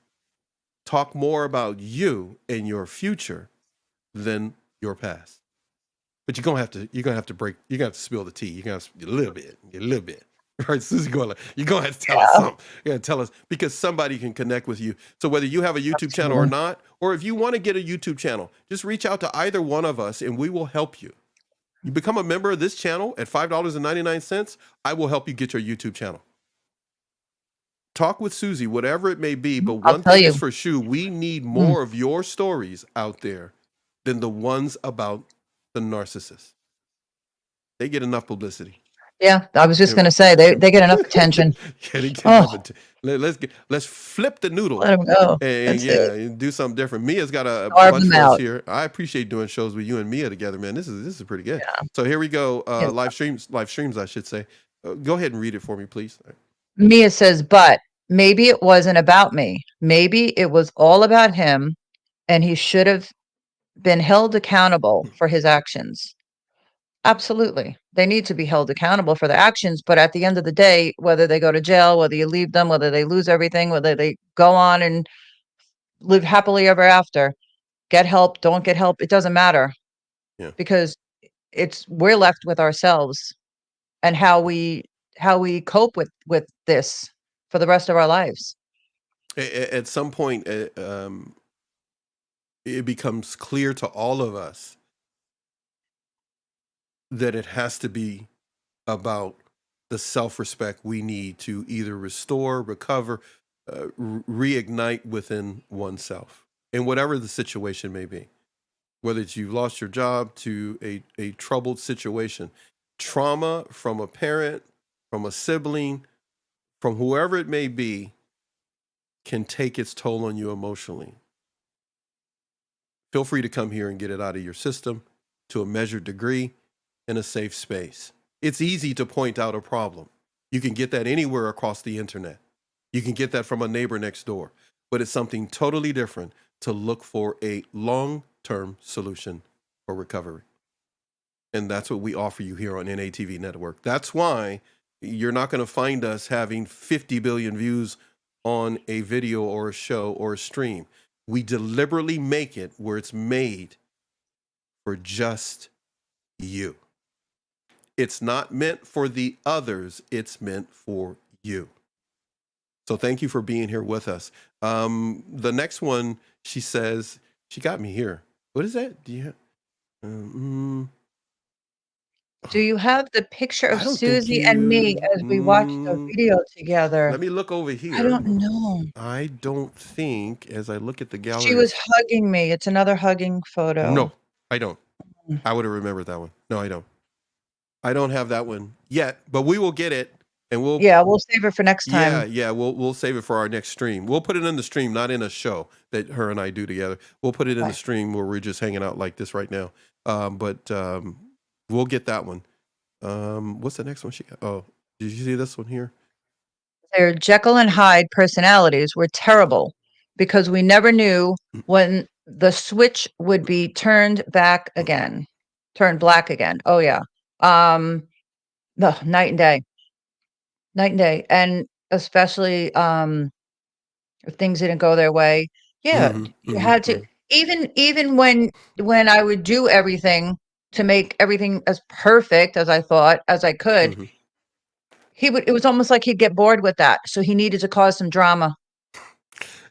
Talk more about you and your future than your past. But you're gonna have to spill the tea. You're gonna have to, a little bit. Right, Susie going, you're gonna have to tell us Yeah, something. You gotta tell us because somebody can connect with you. So whether you have a YouTube channel or absolutely. not, or if you want to get a YouTube channel, just reach out to either one of us and we will help you. You become a member of this channel at $5.99. I will help you get your YouTube channel. Talk with Susie, whatever it may be. But I'll one tell thing is you. for sure, we need Mm, more of your stories out there than the ones about the narcissist. They get enough publicity. yeah, I was just Yeah. gonna say they get enough attention. Yeah, they get enough. Oh, Let's flip the noodle let them go. and That's it. yeah, and do something different. Mia's got a Carve bunch them for us out. here. I appreciate doing shows with you and Mia together, man. This is pretty good. Yeah. So here we go. Yes. Live streams, I should say. Go ahead and read it for me, please. Mia says, but maybe it wasn't about me. Maybe it was all about him, and he should have been held accountable for his actions. Absolutely. They need to be held accountable for their actions. But at the end of the day, whether they go to jail, whether you leave them, whether they lose everything, whether they go on and live happily ever after, get help, don't get help, it doesn't matter Yeah. because we're left with ourselves and how we cope with this for the rest of our lives. At some point, it becomes clear to all of us that it has to be about the self-respect we need to either restore, recover, reignite within oneself, in whatever the situation may be. Whether it's you've lost your job to a troubled situation, trauma from a parent, from a sibling, from whoever it may be, can take its toll on you emotionally. Feel free to come here and get it out of your system to a measured degree in a safe space. It's easy to point out a problem. You can get that anywhere across the internet. You can get that from a neighbor next door, but it's something totally different to look for a long-term solution for recovery. And that's what we offer you here on NATV Network. That's why you're not going to find us having 50 billion views on a video or a show or a stream. We deliberately make it where it's made for just you. It's not meant for the others, it's meant for you. So thank you for being here with us. The next one, she says, she got me here. What is that? Do you have? Do you have the picture of I don't think Susie and me you. as we watched the video together? Let me look over I here. don't know. I don't think, as I look at the She gallery was of. hugging me. It's another hugging photo. No, I don't. Mm. I would have remembered that one. No, I don't. I don't have that one yet, but we will get it, and we'll. Yeah, we'll save it for next Yeah, time. yeah, we'll save it for our next stream. We'll put it in the stream, not in a show that her and I do together. We'll put it in the Right. stream where we're just hanging out like this right now. But we'll get that one. What's the next one she got? Oh, did you see this one here? Their Jekyll and Hyde personalities were terrible because we never knew when the switch would be turned back again, turned black again. Oh yeah. The night and day. Night and day. And especially if things didn't go their way. Yeah, Mm-hmm, you mm-hmm, had to even when I would do everything to make everything as perfect as I thought as I could, mm-hmm. it was almost like he'd get bored with that. So he needed to cause some drama.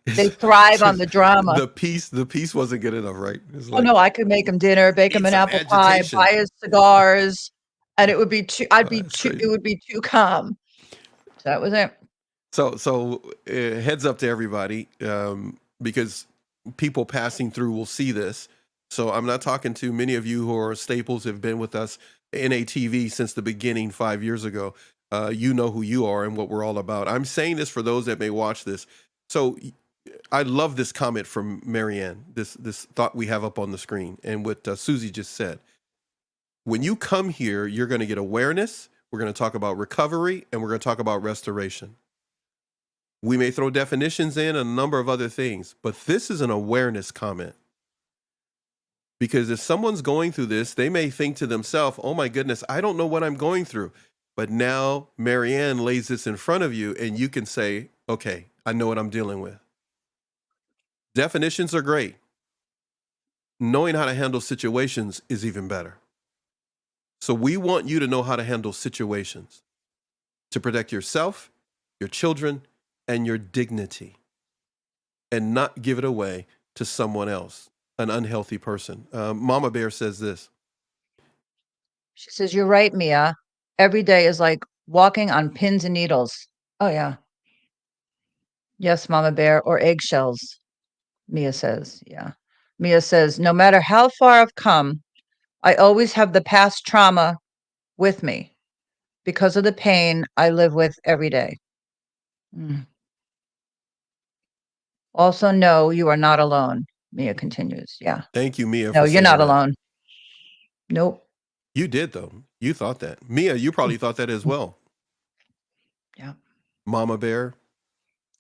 They thrive on the drama. The piece wasn't good enough, right? It's Oh, no, like I could make him dinner, bake him need an some apple pie, buy agitation. his cigars, and it would be That's crazy. it would be too calm. So that was it. So heads up to everybody, because people passing through will see this. So I'm not talking to many of you who are staples, have been with us in ATV since the beginning 5 years ago. You know who you are and what we're all about. I'm saying this for those that may watch this. So I love this comment from Marianne, this thought we have up on the screen, and what Susie just said. When you come here, you're going to get awareness. We're going to talk about recovery, and we're going to talk about restoration. We may throw definitions in and a number of other things, but this is an awareness comment. Because if someone's going through this, they may think to themselves, oh my goodness, I don't know what I'm going through. But now Marianne lays this in front of you, and you can say, okay, I know what I'm dealing with. Definitions are great. Knowing how to handle situations is even better. So we want you to know how to handle situations to protect yourself, your children, and your dignity, and not give it away to someone else, an unhealthy person. Mama Bear says this. She says, "You're right, Mia. Every day is like walking on pins and needles." Oh yeah. Yes, Mama Bear, or eggshells, Mia says. Yeah. Mia says, "No matter how far I've come, I always have the past trauma with me because of the pain I live with every day." Mm. Also, no, you are not alone, Mia continues. Yeah. Thank you, Mia, No, for you're saying not that. alone. Nope. You did, though. You thought that. Mia, you probably thought that as well. Yeah. Mama Bear.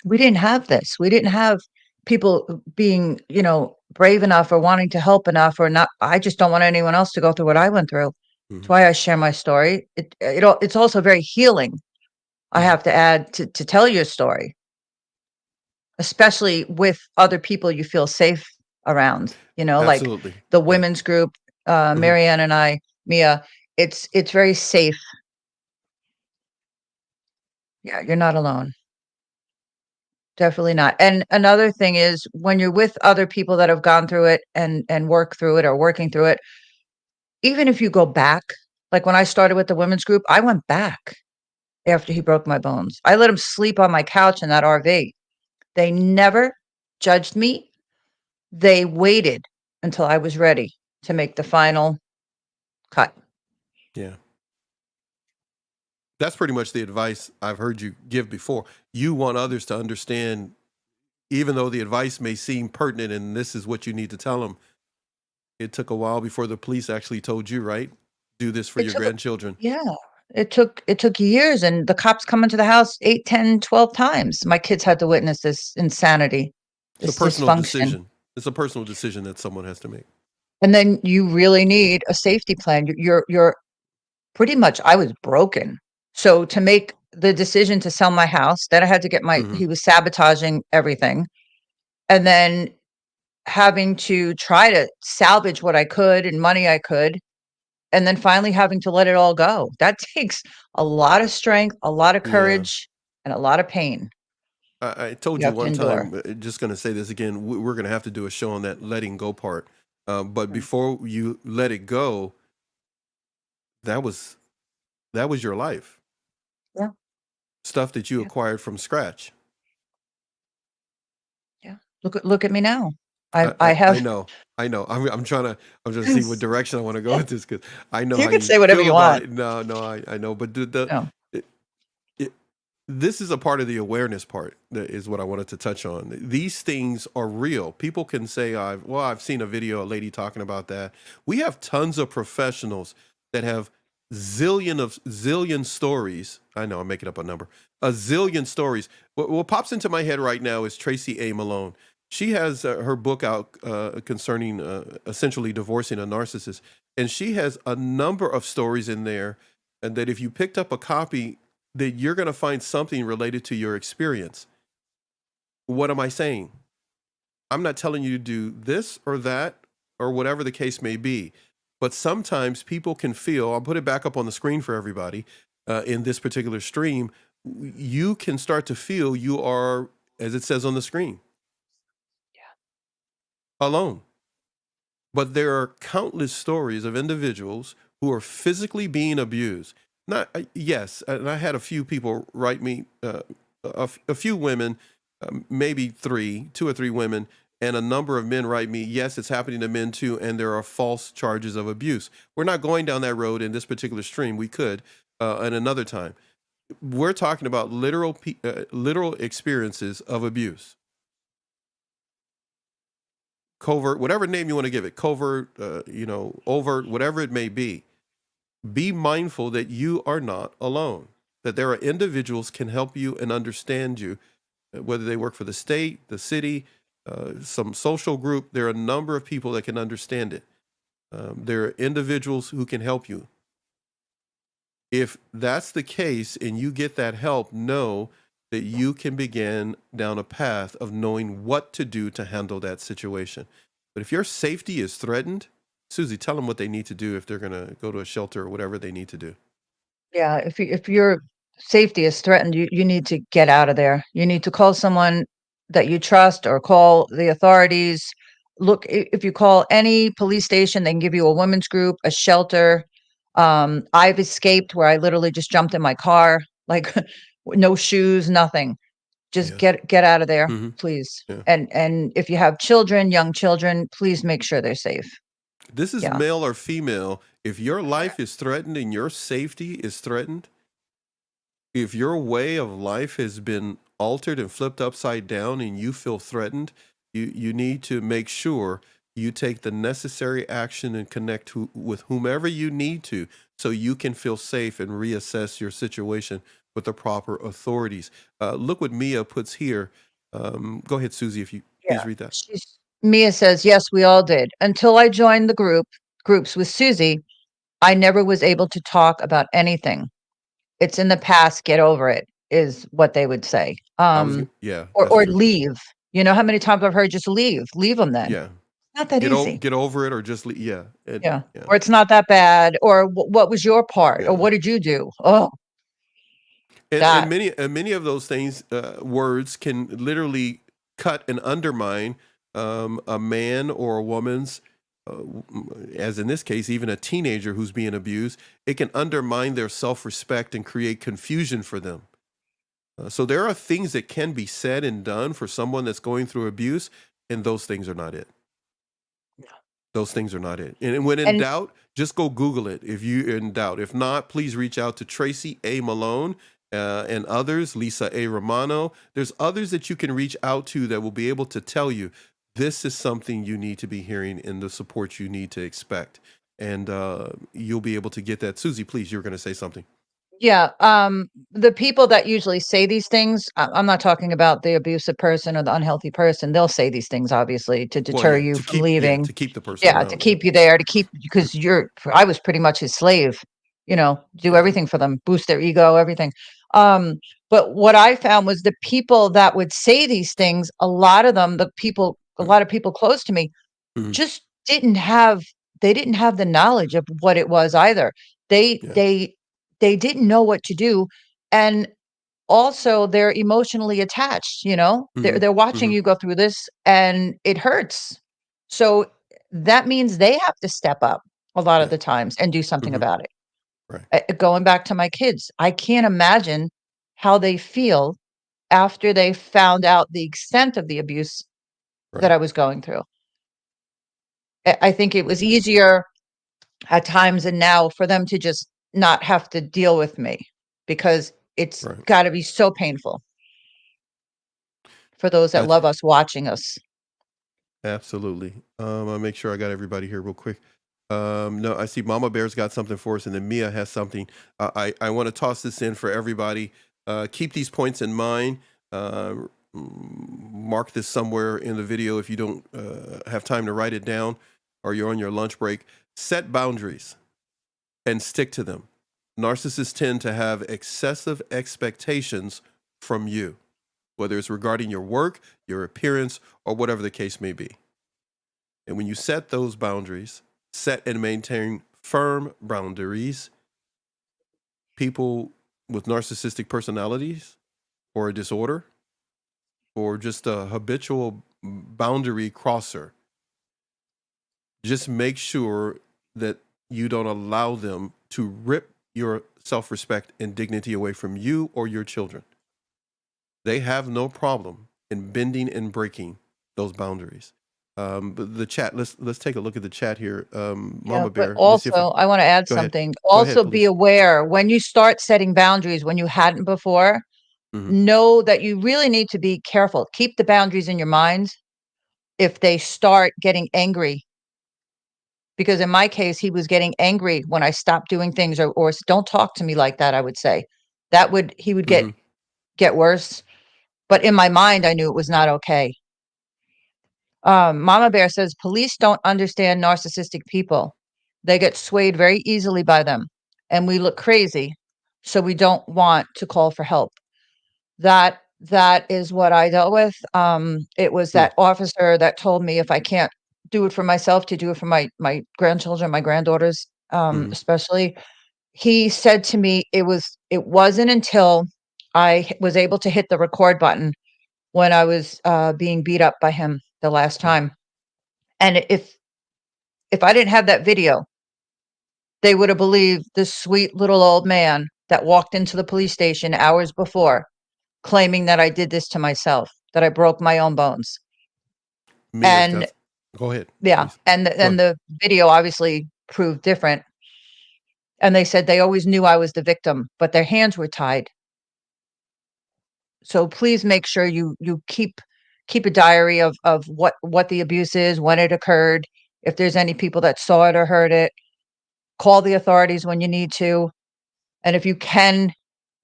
We didn't have this. We didn't have people being, brave enough or wanting to help enough or not. I just don't want anyone else to go through what I went through. That's Mhm, why I share my story. It's also very healing. I mhm. have to add to tell your story, especially with other people you feel safe around, like Absolutely. the Yeah. women's group, Mhm. Marianne and I, Mia. It's very safe. Yeah, you're not alone. Definitely not. And another thing is when you're with other people that have gone through it and work through it or working through it, even if you go back, like when I started with the women's group, I went back after he broke my bones. I let him sleep on my couch in that RV. They never judged me. They waited until I was ready to make the final cut. Yeah. That's pretty much the advice I've heard you give before. You want others to understand, even though the advice may seem pertinent and this is what you need to tell them, it took a while before the police actually told you, right? Do this for It your took grandchildren. Yeah. It took years and the cops come into the house 8, 10, 12 times. My kids had to witness this insanity, It's a this personal dysfunction. decision. It's a personal decision that someone has to make. And then you really need a safety plan. You're pretty much I was broken. So to make the decision to sell my house, then I had to get my Hmm. he was sabotaging everything. And then having to try to salvage what I could and money I could, and then finally having to let it all go. That takes a lot of strength, a lot of Yeah. courage, and a lot of pain I told you you have to one endure. time, just going to say this again, we're going to have to do a show on that letting go part. But Mm. before you let it go, that was that was your life. Yeah, Stuff that you yeah, acquired from scratch. yeah. Look at me now. I I have know. I know. I'm trying to see what direction I want to go with this because I know you how can you say whatever feel you about want. it. No, no, I know. But No. it, it, this is a part of the awareness part that is what I wanted to touch on. These things are real. People can say, I've seen a video, a lady talking about that. We have tons of professionals that have zillion stories. I know I'm making up a number, a zillion stories. What pops into my head right now is Tracy A. Malone. She has her book out concerning essentially divorcing a narcissist, and she has a number of stories in there, and that if you picked up a copy that you're going to find something related to your experience. What am I saying? I'm not telling you to do this or that or whatever the case may be. But sometimes people can feel, I'll put it back up on the screen for everybody in this particular stream. You can start to feel you are, as it says on the screen, alone. But there are countless stories of individuals who are physically being abused. Not yes, and I had a few people write me, a few women, maybe two or three women, and a number of men write me. Yes, it's happening to men too, and there are false charges of abuse. We're not going down that road in this particular stream. We could at another time. We're talking about literal experiences of abuse, covert, whatever name you want to give it, covert, overt, whatever it may be mindful that you are not alone, that there are individuals can help you and understand you, whether they work for the state, the city, some social group. There are a number of people that can understand it. There are individuals who can help you. If that's the case and you get that help, know that you can begin down a path of knowing what to do to handle that situation. But if your safety is threatened, Susie, tell them what they need to do if they're going to go to a shelter or whatever they need to do. Yeah, if your safety is threatened, you need to get out of there. You need to call someone that you trust or call the authorities. Look, if you call any police station, they can give you a women's group, a shelter. I've escaped where I literally just jumped in my car, like no shoes, nothing. Just Yeah. get out of there, Hmm. please. Yeah. And if you have children, young children, please make sure they're safe. This is Yeah. male or female. If your life is threatened and your safety is threatened, if your way of life has been altered and flipped upside down and you feel threatened, you need to make sure you take the necessary action and connect with whomever you need to so you can feel safe and reassess your situation with the proper authorities. Look what Mia puts here. Go ahead, Susie, if you Yeah. please read that. Mia says, yes, we all did. Until I joined the groups with Susie, I never was able to talk about anything. It's in the past, get over it, is what they would say. Yeah, that's Or true. leave. You know how many times I've heard just leave. Leave them then. Yeah, Not that easy. get over it or just yeah, Yeah. yeah, Or it's not that bad. Or what was your part? Or yeah. what did you do? Oh, And that. many of those things, words can literally cut and undermine a man or a woman's, as in this case, even a teenager who's being abused. It can undermine their self-respect and create confusion for them. So there are things that can be said and done for someone that's going through abuse, and those things are not it. Those things are not it. And when in And doubt, just go Google it if you're in doubt. If not, please reach out to Tracy A. Malone and others, Lisa A. Romano. There's others that you can reach out to that will be able to tell you this is something you need to be hearing and the support you need to expect. And you'll be able to get that. Susie, please, you're going to say something. Yeah, the people that usually say these things, I'm not talking about the abusive person or the unhealthy person. They'll say these things obviously to Well, deter yeah, you to from keep yeah, leaving. to keep the person Yeah, to around, yeah. keep you there, to keep because I was pretty much his slave, do Yeah. everything for them, boost their ego, everything. Um, but what I found was the people that would say these things, a Mm, lot of people close to me mhm, just didn't have the knowledge of what it was either. They yeah. they they didn't know what to do, and also they're emotionally attached, Mhm, they're watching mhm, you go through this and it hurts. So that means they have to step up a lot of yeah. the times and do something Mhm, about it. right, Going back to my kids, I can't imagine how they feel after they found out the extent of the abuse that right. I was going through. I think it was easier at times and now for them to just not have to deal with me because it's Right. got to be so painful for those that That's love us watching us. absolutely. I'll make sure I got everybody here real quick. No, I see Mama Bear's got something for us, and then Mia has something. I want to toss this in for everybody. Keep these points in mind. Mark this somewhere in the video if you don't have time to write it down, or you're on your lunch break. Set boundaries and stick to them. Narcissists tend to have excessive expectations from you, whether it's regarding your work, your appearance, or whatever the case may be. And when you set those boundaries, set and maintain firm boundaries, people with narcissistic personalities or a disorder or just a habitual boundary crosser, just make sure that you don't allow them to rip your self respect and dignity away from you or your children. They have no problem in bending and breaking those boundaries. But the chat, let's take a look at the chat here. Yeah, Mama but Bear, let me see if I also I want to add go ahead. something. Go ahead, Also be please. aware when you start setting boundaries when you hadn't before, Hmm. know that you really need to be careful. Keep the boundaries in your mind if they start getting angry. Because in my case, he was getting angry when I stopped doing things don't talk to me like that, I would say. He would Hmm. get worse. But in my mind, I knew it was not okay. Mama Bear says police don't understand narcissistic people. They get swayed very easily by them, and we look crazy, so we don't want to call for help. That is what I dealt with. It was Mm, that officer that told me if I can't do it for myself, to do it for my grandchildren, my granddaughters, hmm. especially. He said to me, it wasn't until was able to hit the record button when I was being beat up by him the last Right. time. And if I didn't have that video, they would have believed this sweet little old man that walked into the police station hours before claiming that I did this to myself, that I broke my own bones. Mia's And got. Go ahead, yeah, please. and Go and ahead. the video obviously proved different. And they said they always knew I was the victim, but their hands were tied. So please make sure you keep a diary of what the abuse is, when it occurred, if there's any people that saw it or heard it, call the authorities when you need to. And if you can,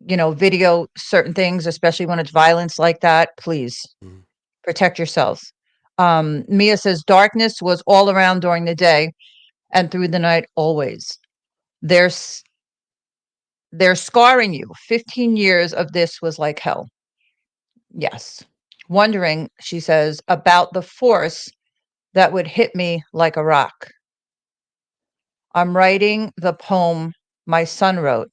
video certain things, especially when it's violence like that, please Mhm. protect yourselves. Mia says darkness was all around during the day and through the night always. They're s- they're scarring you. 15 years of this was like hell. Yes. Wondering, she says, about the force that would hit me like a rock. I'm writing the poem my son wrote.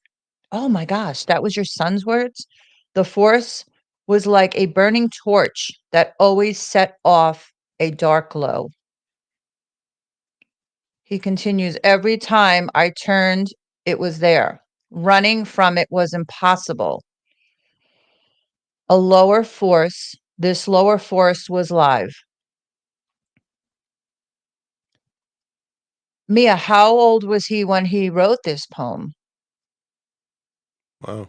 Oh my gosh, that was your son's words? The force was like a burning torch that always set off a dark glow. He continues, every time I turned, it was there. Running from it was impossible. This lower force was live. Mia, how old was he when he wrote this poem? Wow.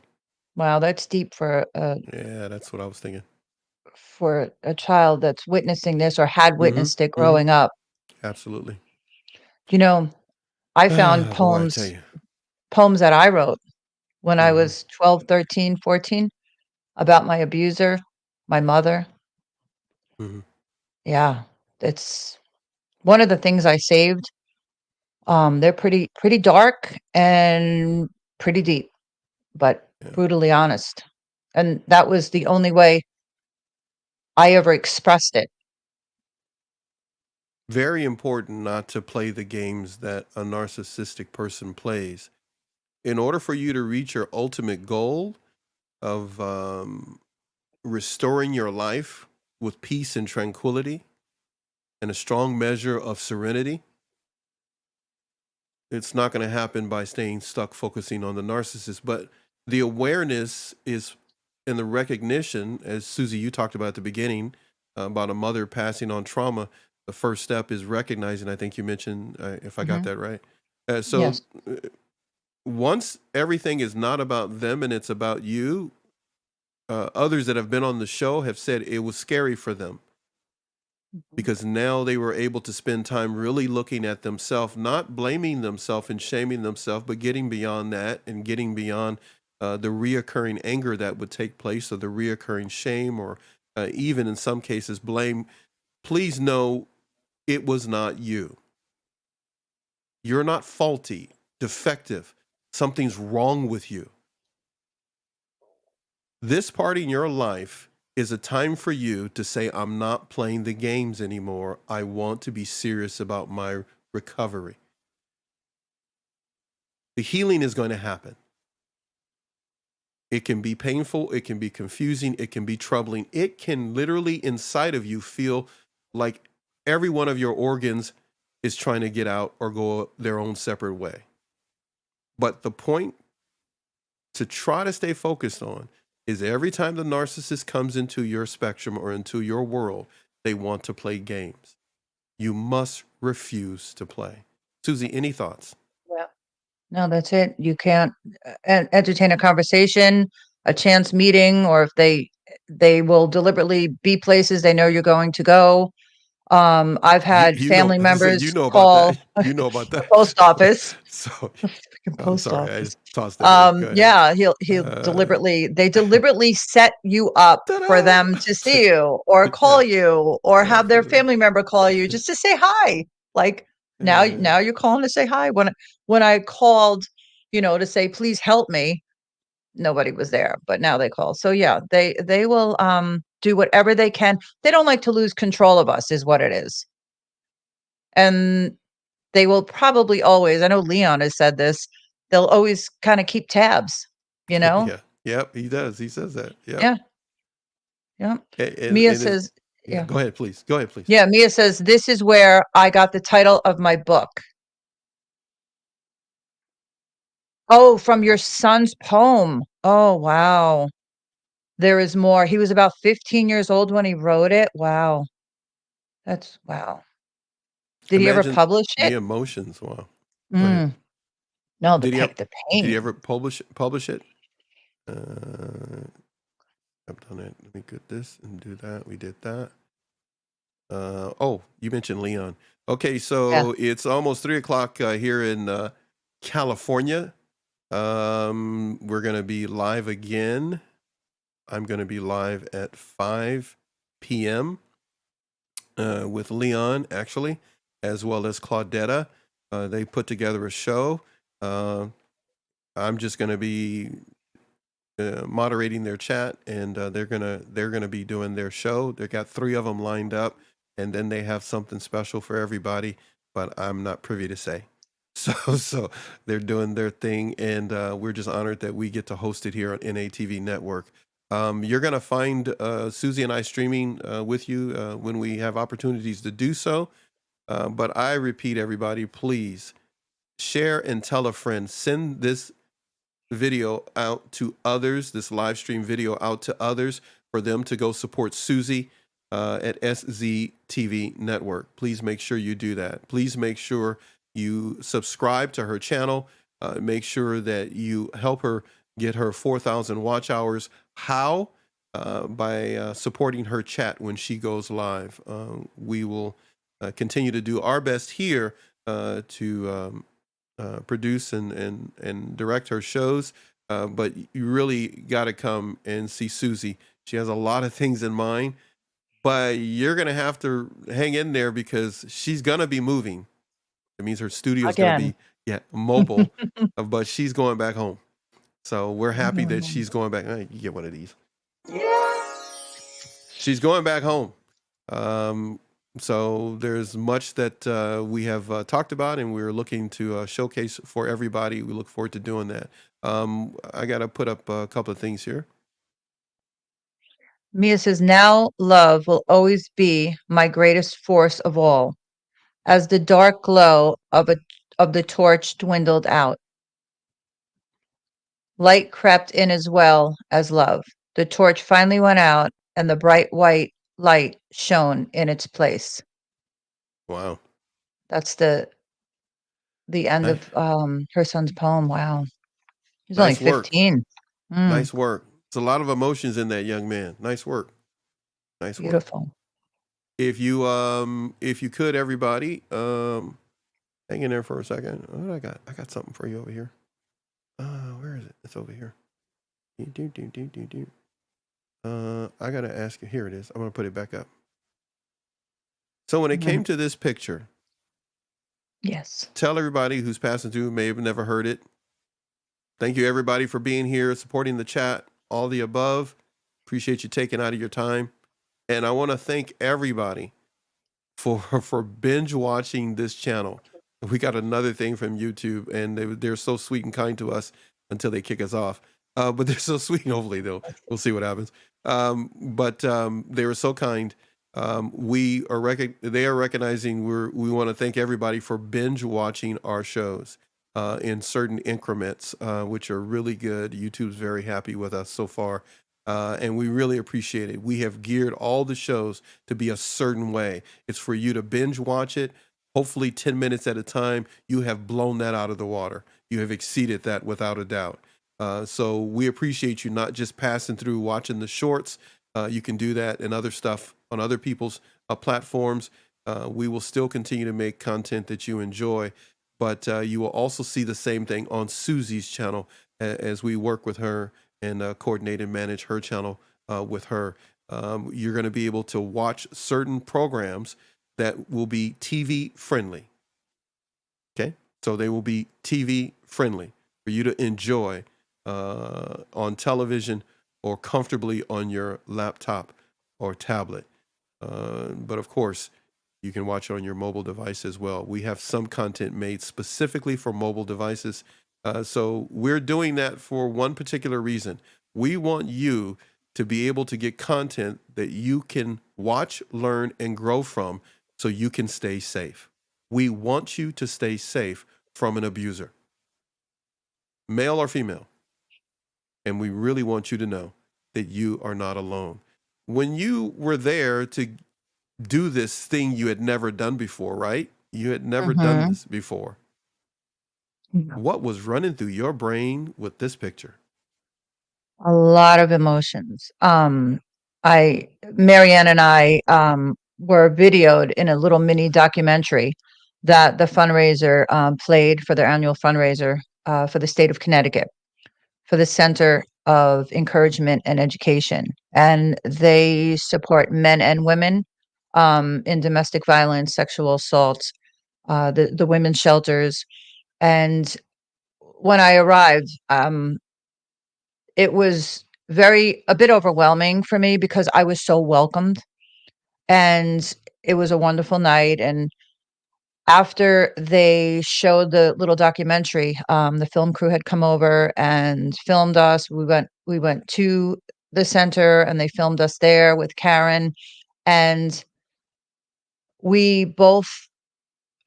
Wow, that's deep Yeah, that's what I was thinking. for a child that's witnessing this or had Hmm. witnessed it Hmm. growing up. Absolutely. You know, I found Ah, boy, I tell you. poems that I wrote when I Hmm. was 12, 13, 14, about my abuser, my mother. Hmm. Yeah, it's one of the things I saved. They're pretty dark and pretty deep, but Yeah. brutally honest. And that was the only way I ever expressed it. Very important not to play the games that a narcissistic person plays. In order for you to reach your ultimate goal of restoring your life with peace and tranquility and a strong measure of serenity, it's not going to happen by staying stuck focusing on the narcissist. But the awareness is and the recognition, as Susie, you talked about at the beginning, about a mother passing on trauma. The first step is recognizing, I think you mentioned, if I got Mhm. that right. So Yes. once everything is not about them and it's about you, others that have been on the show have said it was scary for them Mhm. because now they were able to spend time really looking at themselves, not blaming themselves and shaming themselves, but getting beyond that and getting beyond the reoccurring anger that would take place or the reoccurring shame or even in some cases blame. Please know it was not you. You're not faulty, defective. Something's wrong with you. This part in your life is a time for you to say, I'm not playing the games anymore. I want to be serious about my recovery. The healing is going to happen. It can be painful, it can be confusing, it can be troubling. It can literally inside of you feel like every one of your organs is trying to get out or go their own separate way. But the point to try to stay focused on is every time the narcissist comes into your spectrum or into your world, they want to play games. You must refuse to play. Susie, any thoughts? Yeah. No, that's it. You can't entertain a conversation, a chance meeting, or if they will deliberately be places they know you're going to go. I've had You know, family as I said, members you know about call that. You know about the that. post office. So, Freaking I'm post sorry, I office. just tossed that in. Go ahead. Yeah, he'll Uh, deliberately they deliberately set you up for ta-da! them to see you or call Yeah, you or have their absolutely. family member call you just to say hi. Like Uh, now you're calling to say hi. When I called, to say please help me, nobody was there, but now they call. So yeah, they will do whatever they can. They don't like to lose control of us is what it is. And they will probably always, I know Leon has said this, they'll always kind of keep tabs, you know? yeah, yep, he does. He says that. Yep. Yeah, yeah. Mia And is says, yeah. yeah. Go ahead, please. Go ahead, please. Yeah, Mia says, this is where I got the title of my book. Oh, from your son's poem. Oh, wow. There is more. He was about 15 years old when he wrote it. Wow. That's wow. Did he ever Imagine publish the it? emotions. Wow. Go ahead. Mm, no, Did he have? the Did he pain. ever publish it? Uh, I've done it. Let me get this and do that. We did that. Oh, you mentioned Leon. Okay, Yeah. so it's almost 3 o'clock here in California. We're gonna be live again. I'm gonna be live at 5 p.m. With Leon, actually, as well as Claudetta. They put together a show. Uh, I'm just gonna be moderating their chat, and they're gonna be doing their show. They got three of them lined up, and then they have something special for everybody. But I'm not privy to say. So they're doing their thing, and we're just honored that we get to host it here on NATV Network. You're gonna find Susie and I streaming with you when we have opportunities to do so. But I repeat, everybody, please share and tell a friend. Send this video out to others, this live stream video out to others for them to go support Susie at SZTV Network. Please make sure you do that. Please make sure you subscribe to her channel. Make sure that you help her get her 4,000 watch hours. How? By supporting her chat when she goes live. We will continue to do our best here to produce and direct her shows. but you really got to come and see Susie. She has a lot of things in mind, but you're going to have to hang in there because she's going to be moving. It means her studio is going to Again. be, yeah, mobile, but she's going back home. So we're happy that Mm. she's going back. You get one of these. She's going back home. Um, so there's much that we have talked about, and we're looking to showcase for everybody. We look forward to doing that. I got to put up a couple of things here. Mia says, now love will always be my greatest force of all. As the dark glow of the torch dwindled out, light crept in as well as love. The torch finally went out, and the bright white light shone in its place. Wow. That's the end Nice, of her son's poem. Wow. He's only nice work. 15. Mm, Nice work. It's a lot of emotions in that young man. Nice work. Nice work. beautiful. If you could, everybody, hang in there for a second. What I got? I got something for you over here. Where is it? It's over here. Do, do, do, do, do. I gotta ask you. Here it is. I'm gonna put it back up. So when it Mhm. came to this picture, Yes. tell everybody who's passing through may have never heard it. Thank you everybody for being here, supporting the chat, all the above. Appreciate you taking out of your time, and I want to thank everybody for for binge watching this channel. We got another thing from YouTube, and they're so sweet and kind to us until they kick us off. But they're so sweet. Hopefully, we'll see what happens. But they were so kind. They are recognizing we want to thank everybody for binge watching our shows in certain increments, which are really good. YouTube's very happy with us so far. And we really appreciate it. We have geared all the shows to be a certain way. It's for you to binge watch it, hopefully 10 minutes at a time. You have blown that out of the water. You have exceeded that without a doubt. So we appreciate you not just passing through watching the shorts. You can do that and other stuff on other people's platforms. We will still continue to make content that you enjoy, but you will also see the same thing on Susie's channel as we work with her and coordinate and manage her channel with her. You're going to be able to watch certain programs that will be TV friendly. Okay, so they will be TV friendly for you to enjoy on television or comfortably on your laptop or tablet. But of course, you can watch on your mobile device as well. We have some content made specifically for mobile devices. So we're doing that for one particular reason. We want you to be able to get content that you can watch, learn, and grow from so you can stay safe. We want you to stay safe from an abuser, male or female. And we really want you to know that you are not alone. When you were there to do this thing you had never done before, right? You had never done Mhm. this before. What was running through your brain with this picture? A lot of emotions. I Marianne and I were videoed in a little mini documentary that the fundraiser played for their annual fundraiser for the state of Connecticut for the Center of Encouragement and Education, and they support men and women in domestic violence, sexual assault, the women's shelters. And when I arrived, it was a bit overwhelming for me because I was so welcomed, and it was a wonderful night. And after they showed the little documentary, the film crew had come over and filmed us. We went to the center, and they filmed us there with Karen, and we both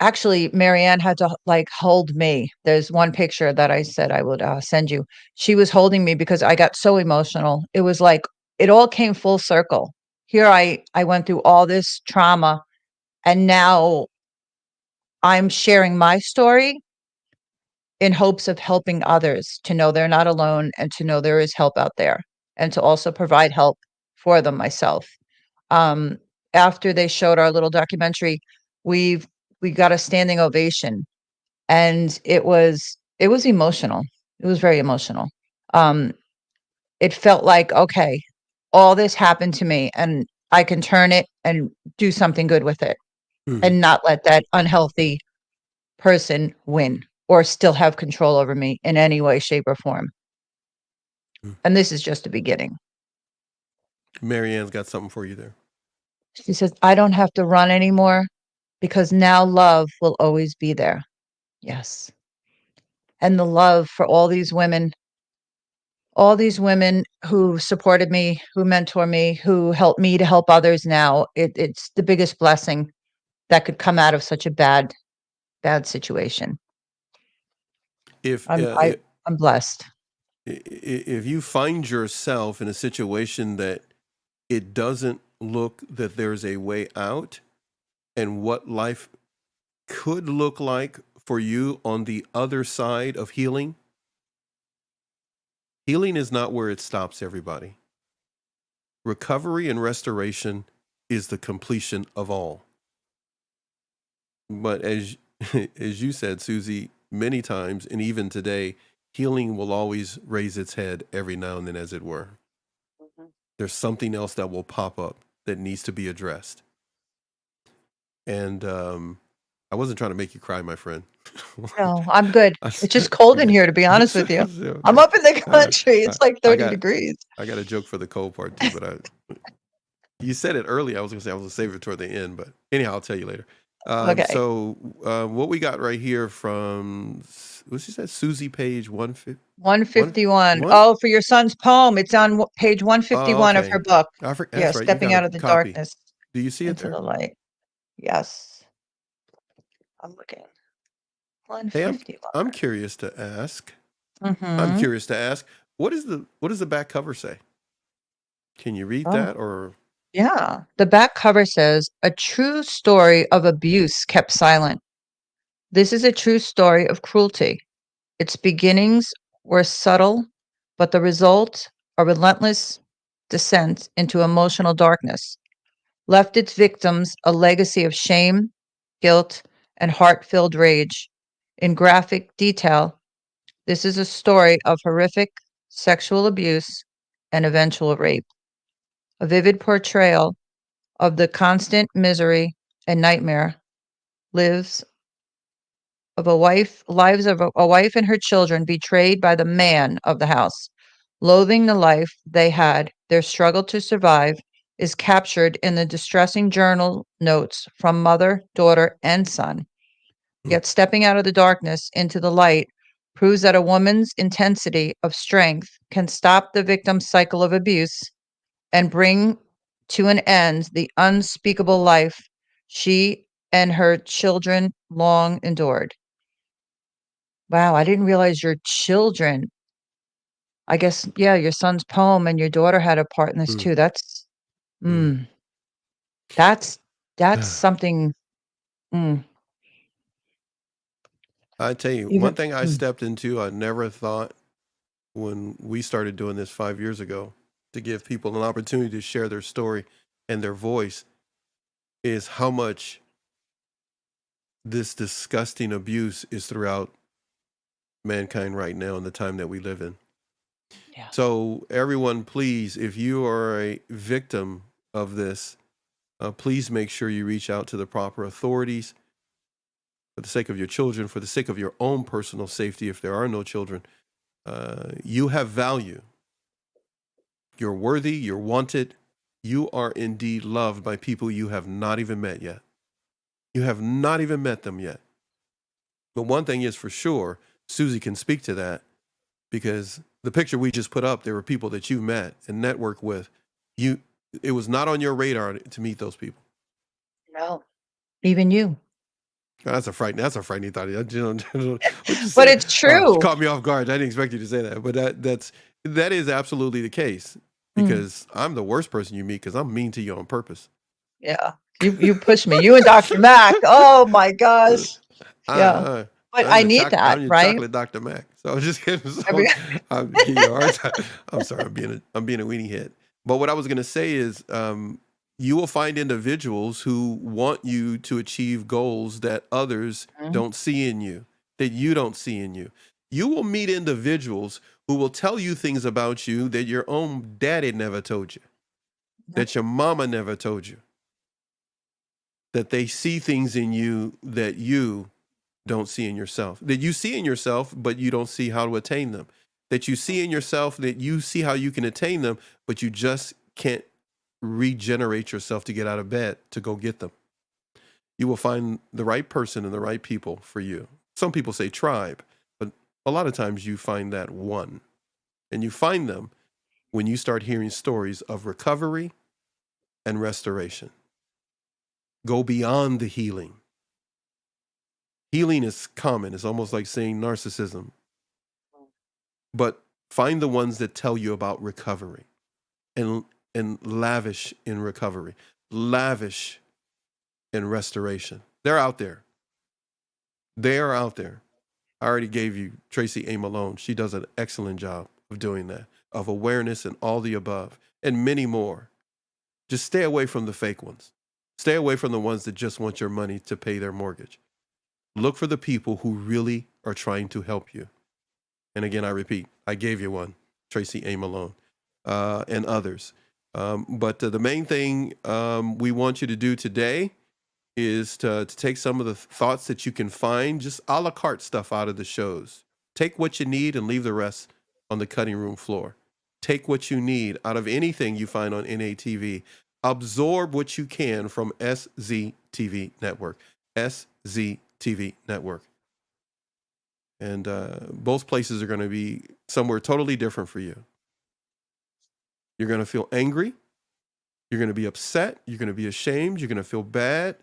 actually, Marianne had to, like, hold me. There's one picture that I said I would, send you. She was holding me because I got so emotional. It was like it all came full circle. Here I went through all this trauma, and now I'm sharing my story in hopes of helping others to know they're not alone and to know there is help out there, and to also provide help for them myself. Um, After they showed our little documentary, we've we got a standing ovation, and it was emotional. It was very emotional. um, it felt like, okay, all this happened to me and I can turn it and do something good with it Mhm. and not let that unhealthy person win or still have control over me in any way, shape, or form. Mhm. And this is just the beginning. Marianne's got something for you there. She says, I don't have to run anymore because now love will always be there. Yes. And the love for all these women who supported me, who mentor me, who helped me to help others now. It's the biggest blessing that could come out of such a bad situation. If I'm I I'm blessed. if you find yourself in a situation that it doesn't look that there's a way out, and what life could look like for you on the other side of healing, healing is not where it stops, everybody. Recovery and restoration is the completion of all. But as as you said, Susie, many times, and even today, healing will always raise its head every now and then, as it were. Mhm. There's something else that will pop up that needs to be addressed. And I wasn't trying to make you cry, my friend. No, I'm good. I It's just said, cold in okay. here, to be honest with you. I'm Okay. up in the Uh, country. I, It's like I 30 got degrees. I got a joke for the cold part too, but you said it earlier. I was gonna say I was gonna save it toward the end, but anyhow, I'll tell you later. Okay. So what we got right here from what she said, Susie, page 150, 151. one. Oh, for your son's poem. It's on page Oh, 151 of her okay. book. Yeah, That's right. You Stepping got a Out of the copy. Darkness Do you see it into there? the Light. Yes. I'm looking. Hey, 151. I'm curious to ask. I'm Mhm. curious to ask. What does the back cover say? Can you read Oh, that or? yeah. The back cover says, "A true story of abuse kept silent. This is a true story of cruelty. Its beginnings were subtle, but the result, a relentless descent into emotional darkness, left its victims a legacy of shame, guilt, and heart-filled rage. In graphic detail, this is a story of horrific sexual abuse and eventual rape, a vivid portrayal of the constant misery and nightmare lives lives of a wife and her children betrayed by the man of the house. Loathing the life they had, their struggle to survive is captured in the distressing journal notes from mother, daughter, and son. Mm, Yet stepping out of the darkness into the light proves that a woman's intensity of strength can stop the victim's cycle of abuse and bring to an end the unspeakable life she and her children long endured. Wow, I didn't realize your children, I guess, yeah, your son's poem and your daughter had a part in this mm, too. mm. Mm, that's that's something, mm, I tell you, one even thing I stepped into, I never thought when we started doing this 5 years ago to give people an opportunity to share their story and their voice is how much this disgusting abuse is throughout mankind right now in the time that we live in. yeah. So, everyone, please, if you are a victim of this, please make sure you reach out to the proper authorities for the sake of your children, for the sake of your own personal safety if there are no children. You have value. You're worthy. You're wanted. You are indeed loved by people you have not even met yet. You have not even met them yet. But one thing is for sure, Susie can speak to that because the picture we just put up, there were people that you met and networked with. You, it was not on your radar to meet those people. No, even you. That's a frightening thought. What you But say? it's Oh, she true. caught me off guard. I didn't expect you to say that, but that is absolutely the case Mm, because I'm the worst person you meet because I'm mean to you on purpose. yeah. You push me. You and Dr. Mac. Oh my Uh, gosh. Yeah. I, But I need I'm that, your right? chocolate Dr. Mac. So I'm just kidding. Every So I'm giving you a hard time. I'm sorry. I'm being a weenie head. But what I was going to say is, you will find individuals who want you to achieve goals that others Mhm. don't see in you, that you don't see in you. You will meet individuals who will tell you things about you that your own daddy never told you, Yep. that your mama never told you, that they see things in you that you don't see in yourself, that you see in yourself, but you don't see how to attain them, that you see in yourself, that you see how you can attain them, but you just can't regenerate yourself to get out of bed to go get them. You will find the right person and the right people for you. Some people say tribe, but a lot of times you find that one. And you find them when you start hearing stories of recovery and restoration. Go beyond the healing. Healing is common, it's almost like saying narcissism. But find the ones that tell you about recovery and, and lavish in recovery, lavish in restoration. They're out there. They are out there. I already gave you Tracy A. Malone. She does an excellent job of doing that, of awareness and all the above, and many more. Just stay away from the fake ones. Stay away from the ones that just want your money to pay their mortgage. Look for the people who really are trying to help you. And again, I repeat, I gave you one, Tracy A. Malone, and others. But the main thing we want you to do today is to take some of the thoughts that you can find, just a la carte stuff out of the shows. Take what you need and leave the rest on the cutting room floor. Take what you need out of anything you find on NATV. Absorb what you can from SZTV Network. SZTV Network. And both places are going to be somewhere totally different for you. You're going to feel angry. You're going to be upset. You're going to be ashamed. You're going to feel bad.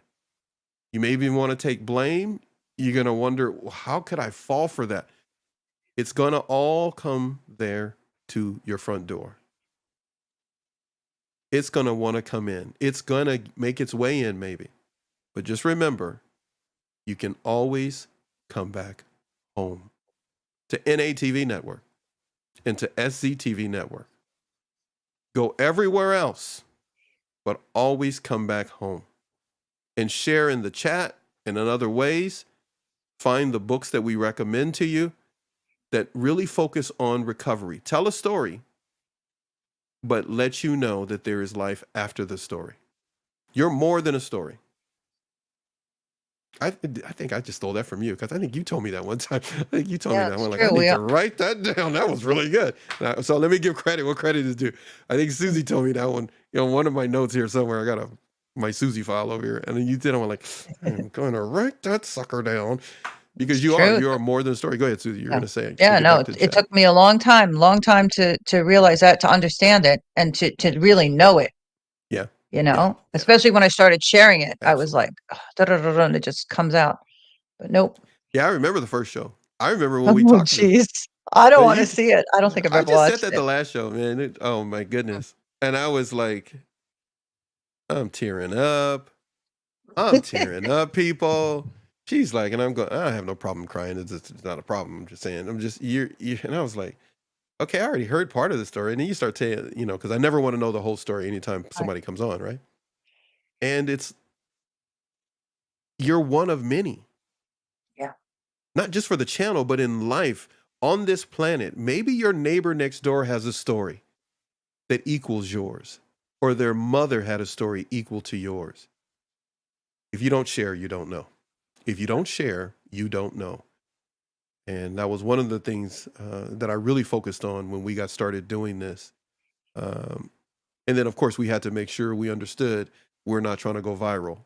You may even want to take blame. You're going to wonder, well, how could I fall for that? It's going to all come there to your front door. It's going to want to come in. It's going to make its way in, maybe. But just remember, you can always come back home to NATV Network and to SZTV Network. Go everywhere else, but always come back home. And share in the chat and in other ways. Find the books that we recommend to you that really focus on recovery. Tell a story, but let you know that there is life after the story. You're more than a story. I think I just stole that from you because I think you told me that one time. I think you told me Yeah, that it's one. Like, I true. need to write that down. That was really good. So let me give credit what credit is due. I think Susie told me that one. One of my notes here somewhere. I got my Susie file over here, and then you did. I'm like, I'm going to write that sucker down because It's you true. are more than a story. Go ahead, Susie. You're Yeah. going to say it. We'll Yeah, get no, back it, to the it chat. took me a long time to realize that, to understand it, and to really know it, Yeah, yeah, especially when I started sharing it. I was absolutely. like, da, da, da, da, and it just comes out. But nope. Yeah, I remember the first show. I remember when Oh, we talked. jeez. I don't want to You, see it. I don't think I've I ever just said watched that the it. last show, man. Oh my goodness, and I was like, I'm tearing up. I'm tearing up, people. She's like, and I'm going, I have no problem crying. It's not a problem. I'm just saying, I'm just, and I was like, okay, I already heard part of the story. And then you start saying, because I never want to know the whole story anytime Right. somebody comes on, right? And you're one of many, Yeah. not just for the channel, but in life on this planet. Maybe your neighbor next door has a story that equals yours, or their mother had a story equal to yours. If you don't share, you don't know. If you don't share, you don't know. And that was one of the things that I really focused on when we got started doing this. Um, and then, of course, we had to make sure we understood we're not trying to go viral,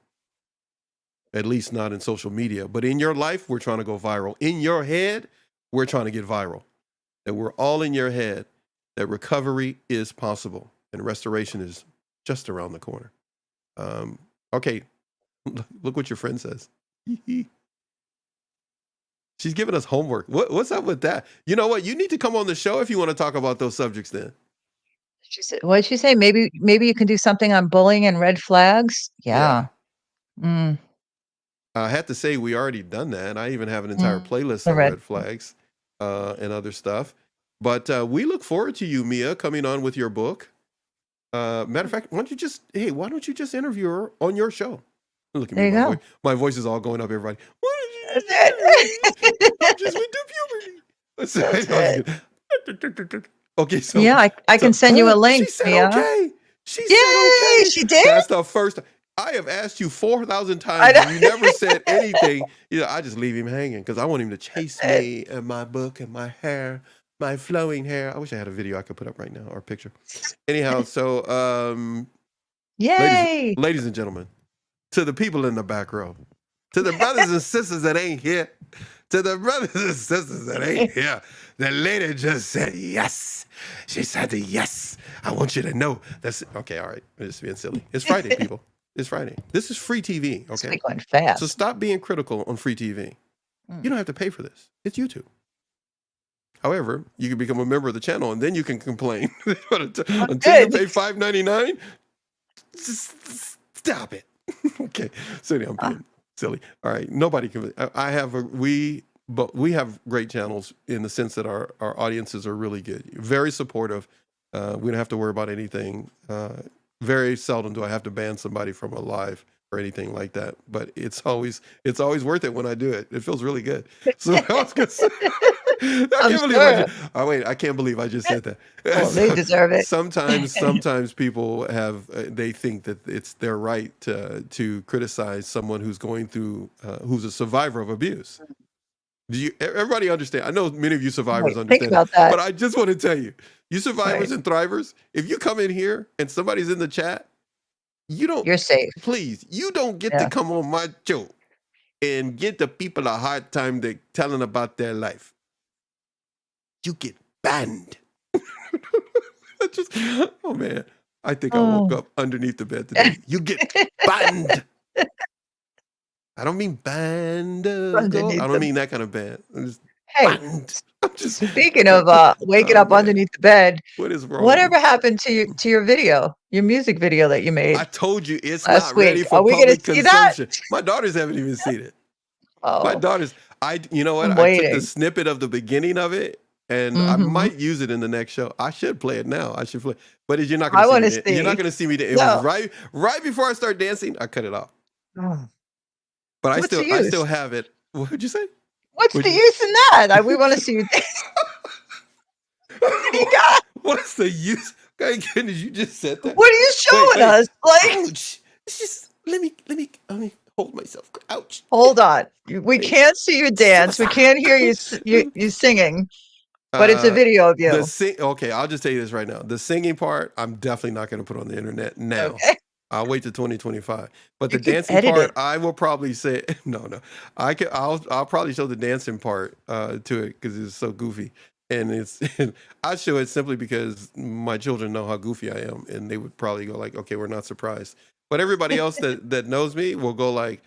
at least not in social media. But in your life, we're trying to go viral. In your head, we're trying to get viral. That we're all in your head, that recovery is possible and restoration is just around the corner. Okay, look what your friend says. She's giving us homework. What's up with that? You know what? You need to come on the show if you want to talk about those subjects then. She said, what did she say? Maybe you can do something on bullying and red flags. Yeah. Yeah. Mm, I have to say, we already done that. I even have an entire playlist the on red. red flags and other stuff. But we look forward to you, Mia, coming on with your book. Matter of fact, why don't you just interview her on your show? Look at me, There you my voice. go. My voice is all going up. Everybody, what did That's you just do? it. I just went to puberty. That's I was it. good. Okay, Yeah, I can so send you a she link, said Mia. okay. She said Yay, okay. she did? That's the first. I have asked you 4,000 I times, know. and you never said anything. You know, I just leave him hanging because I want him to chase Eh, me and my book and my hair, my flowing hair. I wish I had a video I could put up right now or a picture. Anyhow, so ladies, Yay. ladies and gentlemen, to the people in the back row, to the brothers and sisters that ain't here, to the brothers and sisters that ain't here, the lady just said yes. She said yes. I want you to know that's okay. All right, it's being silly. It's Friday, people. It's Friday. This is free TV. This Okay, week went so fast. stop being critical on free TV. You Mm. don't have to pay for this. It's YouTube. However, you can become a member of the channel and then you can complain. Oh, Until you good. pay $5.99, just stop it. Okay. So I'm Uh, being silly. All right. Nobody can. I have a but we have great channels in the sense that our audiences are really good, very supportive. We don't have to worry about anything. Very seldom do I have to ban somebody from a live or anything like that. But it's always worth it when I do it. It feels really good. So I was gonna say, I I'm can't believe I sure. just. Oh wait, I can't believe I just said that. Well, they deserve it. Sometimes people have they think that it's their right to criticize someone who's going through who's a survivor of abuse. Do you everybody understand? I know many of you survivors Right. Think understand that, about that. but I just want to tell you, you survivors Right. and thrivers, if you come in here and somebody's in the chat, you don't You're safe. please, you don't get to Yeah. come on my show and get the people a hard time they telling about their life. You get banned. I just, oh man, I think I woke Oh. up underneath the bed today. You get banned. I don't mean band of gold. I Underneath don't the mean that kind of band. I'm just Hey, banned. I'm just, speaking of, waking oh up man, underneath the bed, what is wrong with me? whatever happened to your video, your music video that you made I told you it's last not ready week? for Are we gonna public see that? consumption. My daughters haven't even seen it. My Oh, daughters, you know what? I'm I took the waiting. snippet of the beginning of it, and I Mhm. might use it in the next show. I should play it now. I should play, but you're not going to I see me. wanna You're not see. going to see me. It was No. right before I start dancing. I cut it off, Oh. but What's the I still use? have it. What would you say? What's the Would you? use in that? We wanna see you dance. What do you got? What's the use? God goodness, you just said that. What are you Wait, showing wait. us? Like, Ouch! It's just let me hold myself. Ouch! hold on. We Wait. can't see you dance. We Suicide. can't hear you singing, but it's a Uh, video of the you. sing. Okay, I'll just tell you this right now. The singing part, I'm definitely not going to put on the internet now. Okay. I'll wait till 2025. But the You can dancing edit part, it. I will probably say no, no. I'll probably show the dancing part to it because it's so goofy, and it's I show it simply because my children know how goofy I am, and they would probably go like, okay, we're not surprised. But everybody else that knows me will go like,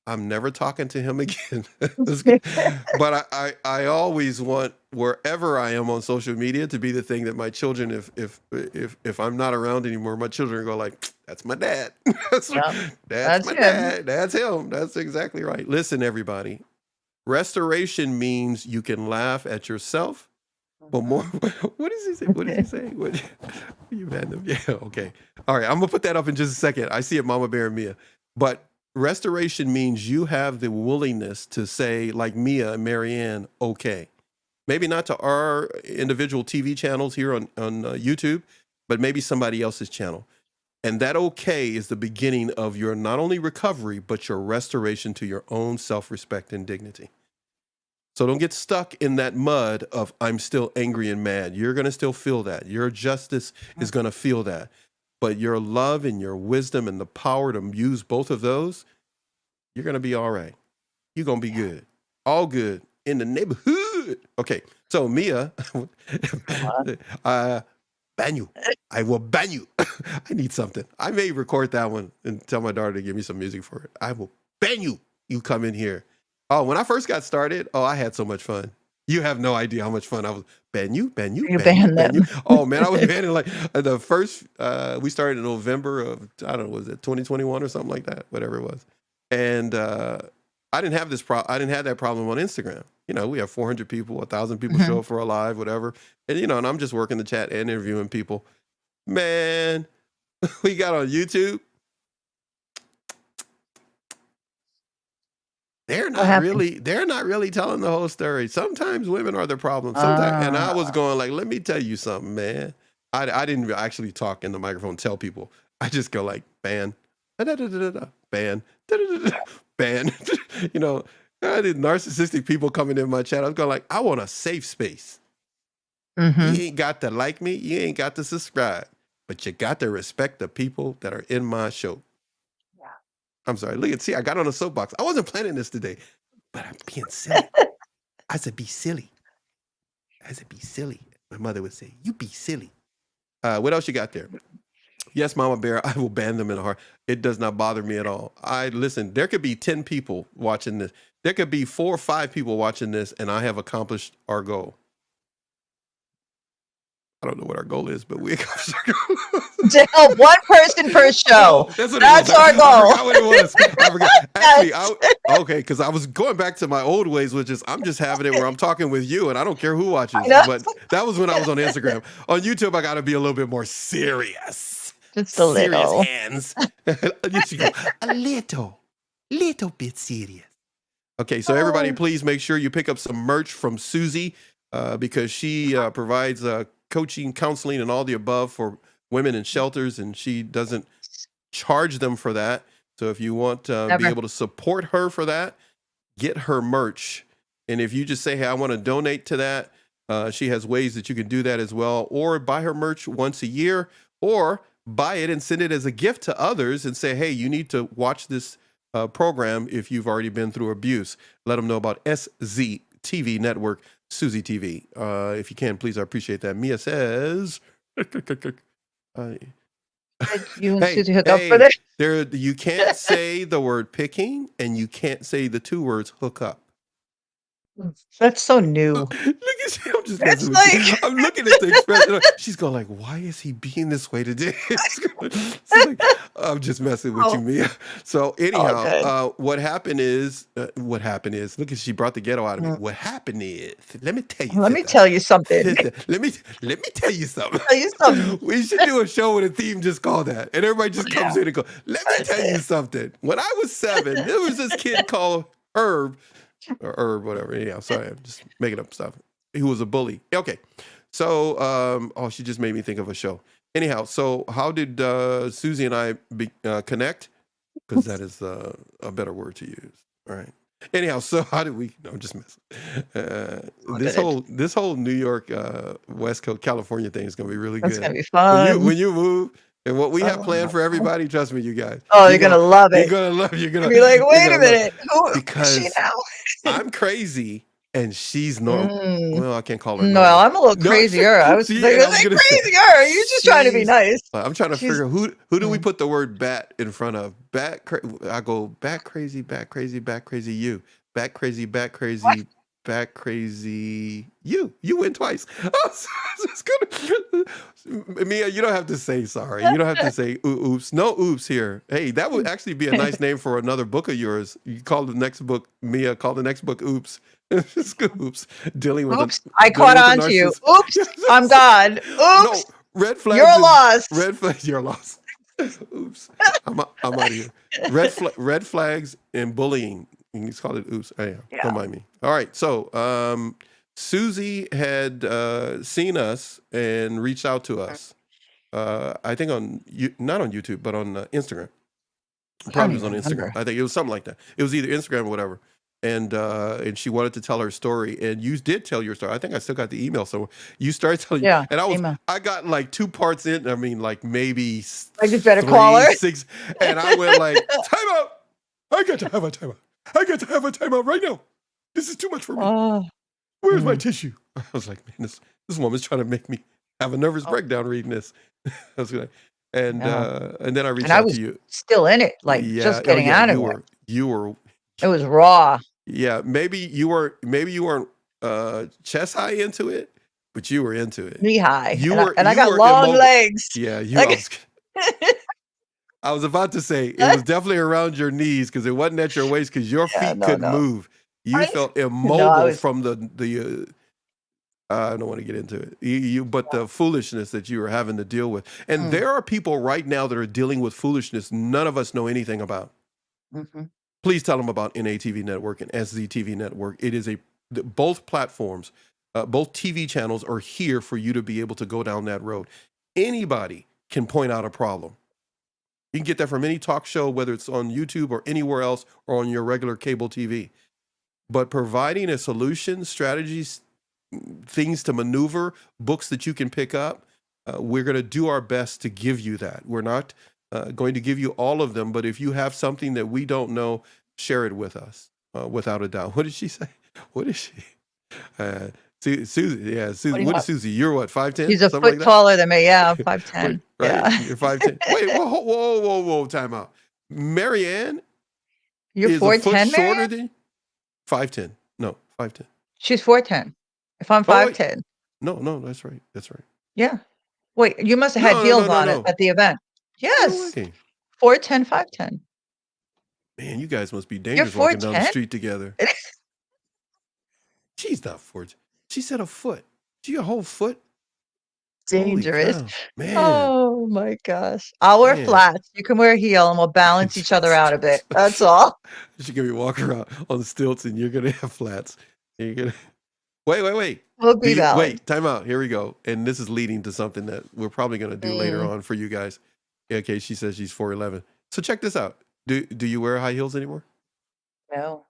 I'm never talking to him again. But I always want wherever I am on social media to be the thing that my children, if I'm not around anymore, my children go like, "That's my dad. Yeah, That's that's my him. dad. That's him. That's exactly right." Listen, everybody. Restoration means you can laugh at yourself, but more. Mhm. What does he say? What does he say? What you had them? Yeah. Okay. All right. I'm gonna put that up in just a second. I see it, Mama Bear and Mia. But restoration means you have the willingness to say, like Mia and Marianne, okay. Maybe not to our individual TV channels here on YouTube, but maybe somebody else's channel. And that okay is the beginning of your not only recovery, but your restoration to your own self respect and dignity. So don't get stuck in that mud of I'm still angry and mad. You're going to still feel that. Your justice is going to feel that. But your love and your wisdom and the power to use both of those, you're going to be all right. You're going to be Yeah. good. All good in the neighborhood. Okay. So Mia, Uh-huh. uh, ban you. I will ban you. I need something. I may record that one and tell my daughter to give me some music for it. I will ban you. You come in here. Oh, when I first got started, oh, I had so much fun. You have no idea how much fun I was. Ban you, ban you, You ban you, ban ban them. you. Oh man, I was banning like the first. We started in November of I don't know, was it 2021 or something like that, whatever it was. And I didn't have I didn't have that problem on Instagram. You know, we have 400 people, 1,000 people show Mhm. up for a live, whatever. And you know, and I'm just working the chat and interviewing people. Man, we got on YouTube. What happened? they're not really telling the whole story. Sometimes women are the problem. Sometimes, and I was Ah. going like, let me tell you something, man. I didn't actually talk in the microphone, tell people. I just go like, ban, da, da, da, da, da, ban, da, da, da, da, ban. you know, I did narcissistic people coming in my chat. I was going like, I want a safe space. You Mhm. ain't got to like me. You ain't got to subscribe, but you got to respect the people that are in my show. Yeah. I'm sorry. Look at see, I got on a soapbox. I wasn't planning this today, but I'm being silly. I said, be silly. I said, be silly. My mother would say, you be silly. What else you got there? Yes, Mama Bear, I will ban them in a heart. It does not bother me at all. I listen, there could be 10 people watching this. There could be 4 or 5 people watching this, and I have accomplished our goal. I don't know what our goal is, but we accomplished our goal. To help one person per show. Oh, that's what it was. That's our I goal. forgot what it was. I forgot. Actually, Yes. okay, because I was going back to my old ways, which is I'm just having it where I'm talking with you, and I don't care who I watches. know. But that was when I was on Instagram. On YouTube, I got to be a little bit more serious. Just a Serious little. hands. You should go little bit serious. Okay, so everybody, Oh. please make sure you pick up some merch from Susie because she provides coaching, counseling, and all the above for women in shelters, and she doesn't charge them for that. So if you want to be Never. able to support her for that, get her merch. And if you just say, hey, I want to donate to that, she has ways that you can do that as well, or buy her merch once a year, or buy it and send it as a gift to others and say, hey, you need to watch this program if you've already been through abuse. Let them know about SZTV Network, Susie TV. If you can, please, I appreciate that. Mia says, uh, Did you and hey, Susie hook up for hey, this? there you can't say the word picking and you can't say the 2 words hook up. That's so new. Look at you. I'm just messing It's with you. like I'm looking at the expression. She's going like, why is he being this way today? She's like, I'm just messing with you, oh, Mia. So all anyhow, good. what happened is, look at she brought the ghetto out of me. Mm. What happened is, let me tell you, Let me sister. tell you something. Sister, let me tell you something. Tell you something. We should do a show with a theme just called that. And everybody just Yeah, comes in and goes, let me that's tell you it. something. When I was 7, there was this kid called Herb or Herb, whatever. Anyhow, sorry, I'm just making up stuff. He was a bully. Okay. So, oh, she just made me think of a show. Anyhow, so how did Susie and I connect? Because that is a better word to use. All right. Anyhow, so how did we? No, I'm just messing. All good. This whole New York, West Coast, California thing is gonna be really That's good. gonna be fun. When you move and what we have Oh planned my for god. everybody, trust me, you guys, Oh, you're gonna love you're it. gonna love You'll be like, you're wait a gonna love minute. Who is she because now? I'm crazy and she's normal. Mm. Well, I can't call her No, normal. I'm a little No, crazier. I was see, like, and I this was ain't gonna say crazier. You're just trying to be she's. nice. I'm trying to She's figure who do we mm. put the word bat in front of? I go bat crazy, bat crazy, bat crazy. You bat crazy, bat What? crazy, bat crazy. You win twice. It's gonna, Mia, you don't have to say sorry. You don't have to say oops. No oops here. Hey, that would actually be a nice name for another book of yours. You call the next book Mia. Call the next book oops. Just go, oops. Dealing with Oops, I caught a on to you. narcissist. Oops, I'm God. No, Oops, red you're flags is lost. red flags. You're lost. Oops, I'm out of here. Red flags and bullying. He's called it oops. Oh, yeah, Yeah. don't mind me. All right, so Susie had seen us and reached out to us. I think not on YouTube, but on Instagram. I don't Probably was on even Instagram. remember. I think it was something like that. It was either Instagram or whatever. And she wanted to tell her story, and you did tell your story. I think I still got the email. So you started telling, Yeah, and email. I got like 2 parts in. I mean, like maybe I just better call her. 6, and I went like, time out. I got to have a timeout. I got to have a timeout right now. This is too much for me. Oh, Where's my mm, tissue? I was like, man, this woman's trying to make me have a nervous oh, breakdown reading this. I was like, no. and then I And reached I out to was you. still in it, like Yeah. just Oh getting yeah. out of it. You were. It was raw, Yeah. Maybe you weren't chest high into it, but you were into it. knee high, and I You got were long immobile. legs. Yeah. Like, I was about to say it was definitely around your knees because it wasn't at your waist because your yeah, feet no, couldn't no. move. You I felt no, I immobile was from the I don't want to get into it. But the foolishness that you were having to deal with, and mm, there are people right now that are dealing with foolishness none of us know anything about. mhm. please tell them about NATV Network and SZTV Network. It is both platforms, both TV channels are here for you to be able to go down that road. Anybody can point out a problem. You can get that from any talk show, whether it's on YouTube or anywhere else or on your regular cable TV. But providing a solution, strategies, things to maneuver, books that you can pick up, we're going to do our best to give you that. We're not going to give you all of them, but if you have something that we don't know, share it with us, without a doubt. What did she say? What is she? Uh, Susie, yeah, What Susie. do you What is want? Susie? You're what, 5'10", She's a something like foot that? taller than me. Yeah, Wait, 5'10". right? Yeah. You're 5'10". Wait, whoa, time out. Marianne You're is a foot 4'10", shorter Marianne? than 5'10". No, 5'10". She's 4'10". If I'm Oh wait, 5'10". no, that's right, that's right. Yeah. Wait, you must have had No, no, no, heels no, on it no, at the event. no Yes. way. 4'10", 5'10". Man, you guys must be You're dangerous walking down the 4'10"? street together. She's not 4'10". She said a foot. She a whole foot. Holy Dangerous. cow, man, Oh my gosh. I'll wear man. flats. You can wear a heel and we'll balance each other out a bit. That's all. She's gonna be walking around on stilts, and you're gonna have flats. You're gonna wait. We'll be balanced. Wait? Time out. Here we go. And this is leading to something that we're probably gonna do later Mm, on for you guys. Okay, she says she's 4'11". So check this out. Do you wear high heels anymore? no.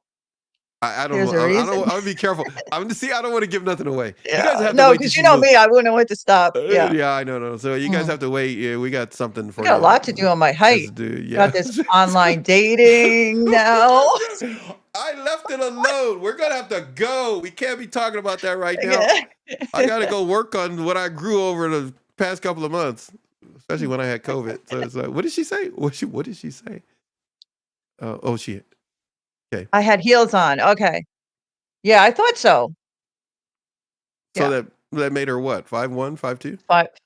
I don't There's know. a I don't. reason. I would be careful. I'm to see. I don't want to give nothing away. You guys Yeah. have to No, wait till because you she know moves. me, I wouldn't know when to stop. Yeah. Yeah, I know. No. So you guys Mm. have to wait. Yeah, we got something I for got a you. lot to do on my Has to height. do. Got Yeah. this online dating now. I left it alone. We're gonna have to go. We can't be talking about that right now. Okay. I got to go work on what I grew over the past couple of months, especially when I had COVID. So it's like, what did she say? What did she say? Oh, she. Okay. I had heels on. Okay. Yeah, I thought so. So Yeah. that made her what? 5'1", 5'2"? But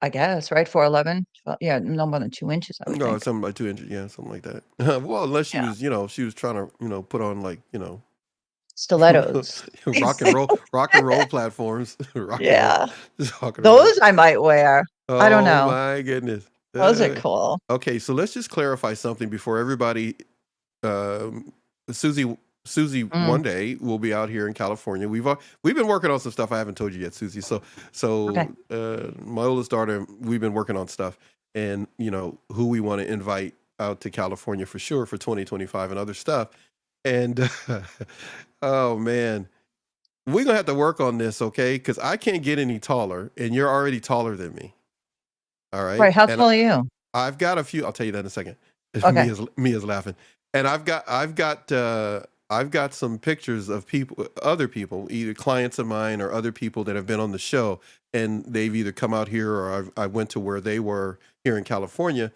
I guess, right? 4'11". Well, yeah, no more than 2 inches, I would No, think. something like 2 inches. Yeah, something like that. Well, unless she Yeah. was, she was trying to, put on like, Stilettos. These things. rock and roll platforms, rock and roll, Yeah. just walking around. Those I might wear. I don't Oh know. my goodness. Those are cool. Okay, so let's just clarify something before everybody. Um, Susie, Mm, one day will be out here in California. We've been working on some stuff I haven't told you yet, Susie. okay. My oldest daughter, we've been working on stuff, and who we want to invite out to California for sure for 2025 and other stuff. And oh man, we're gonna have to work on this, okay? Because I can't get any taller, and you're already taller than me. All right, Right, how and tall are you? I've got a few. I'll tell you that in a second. Okay. Mia's laughing, and I've got some pictures of other people, either clients of mine or other people that have been on the show, and they've either come out here or I went to where they were here in California,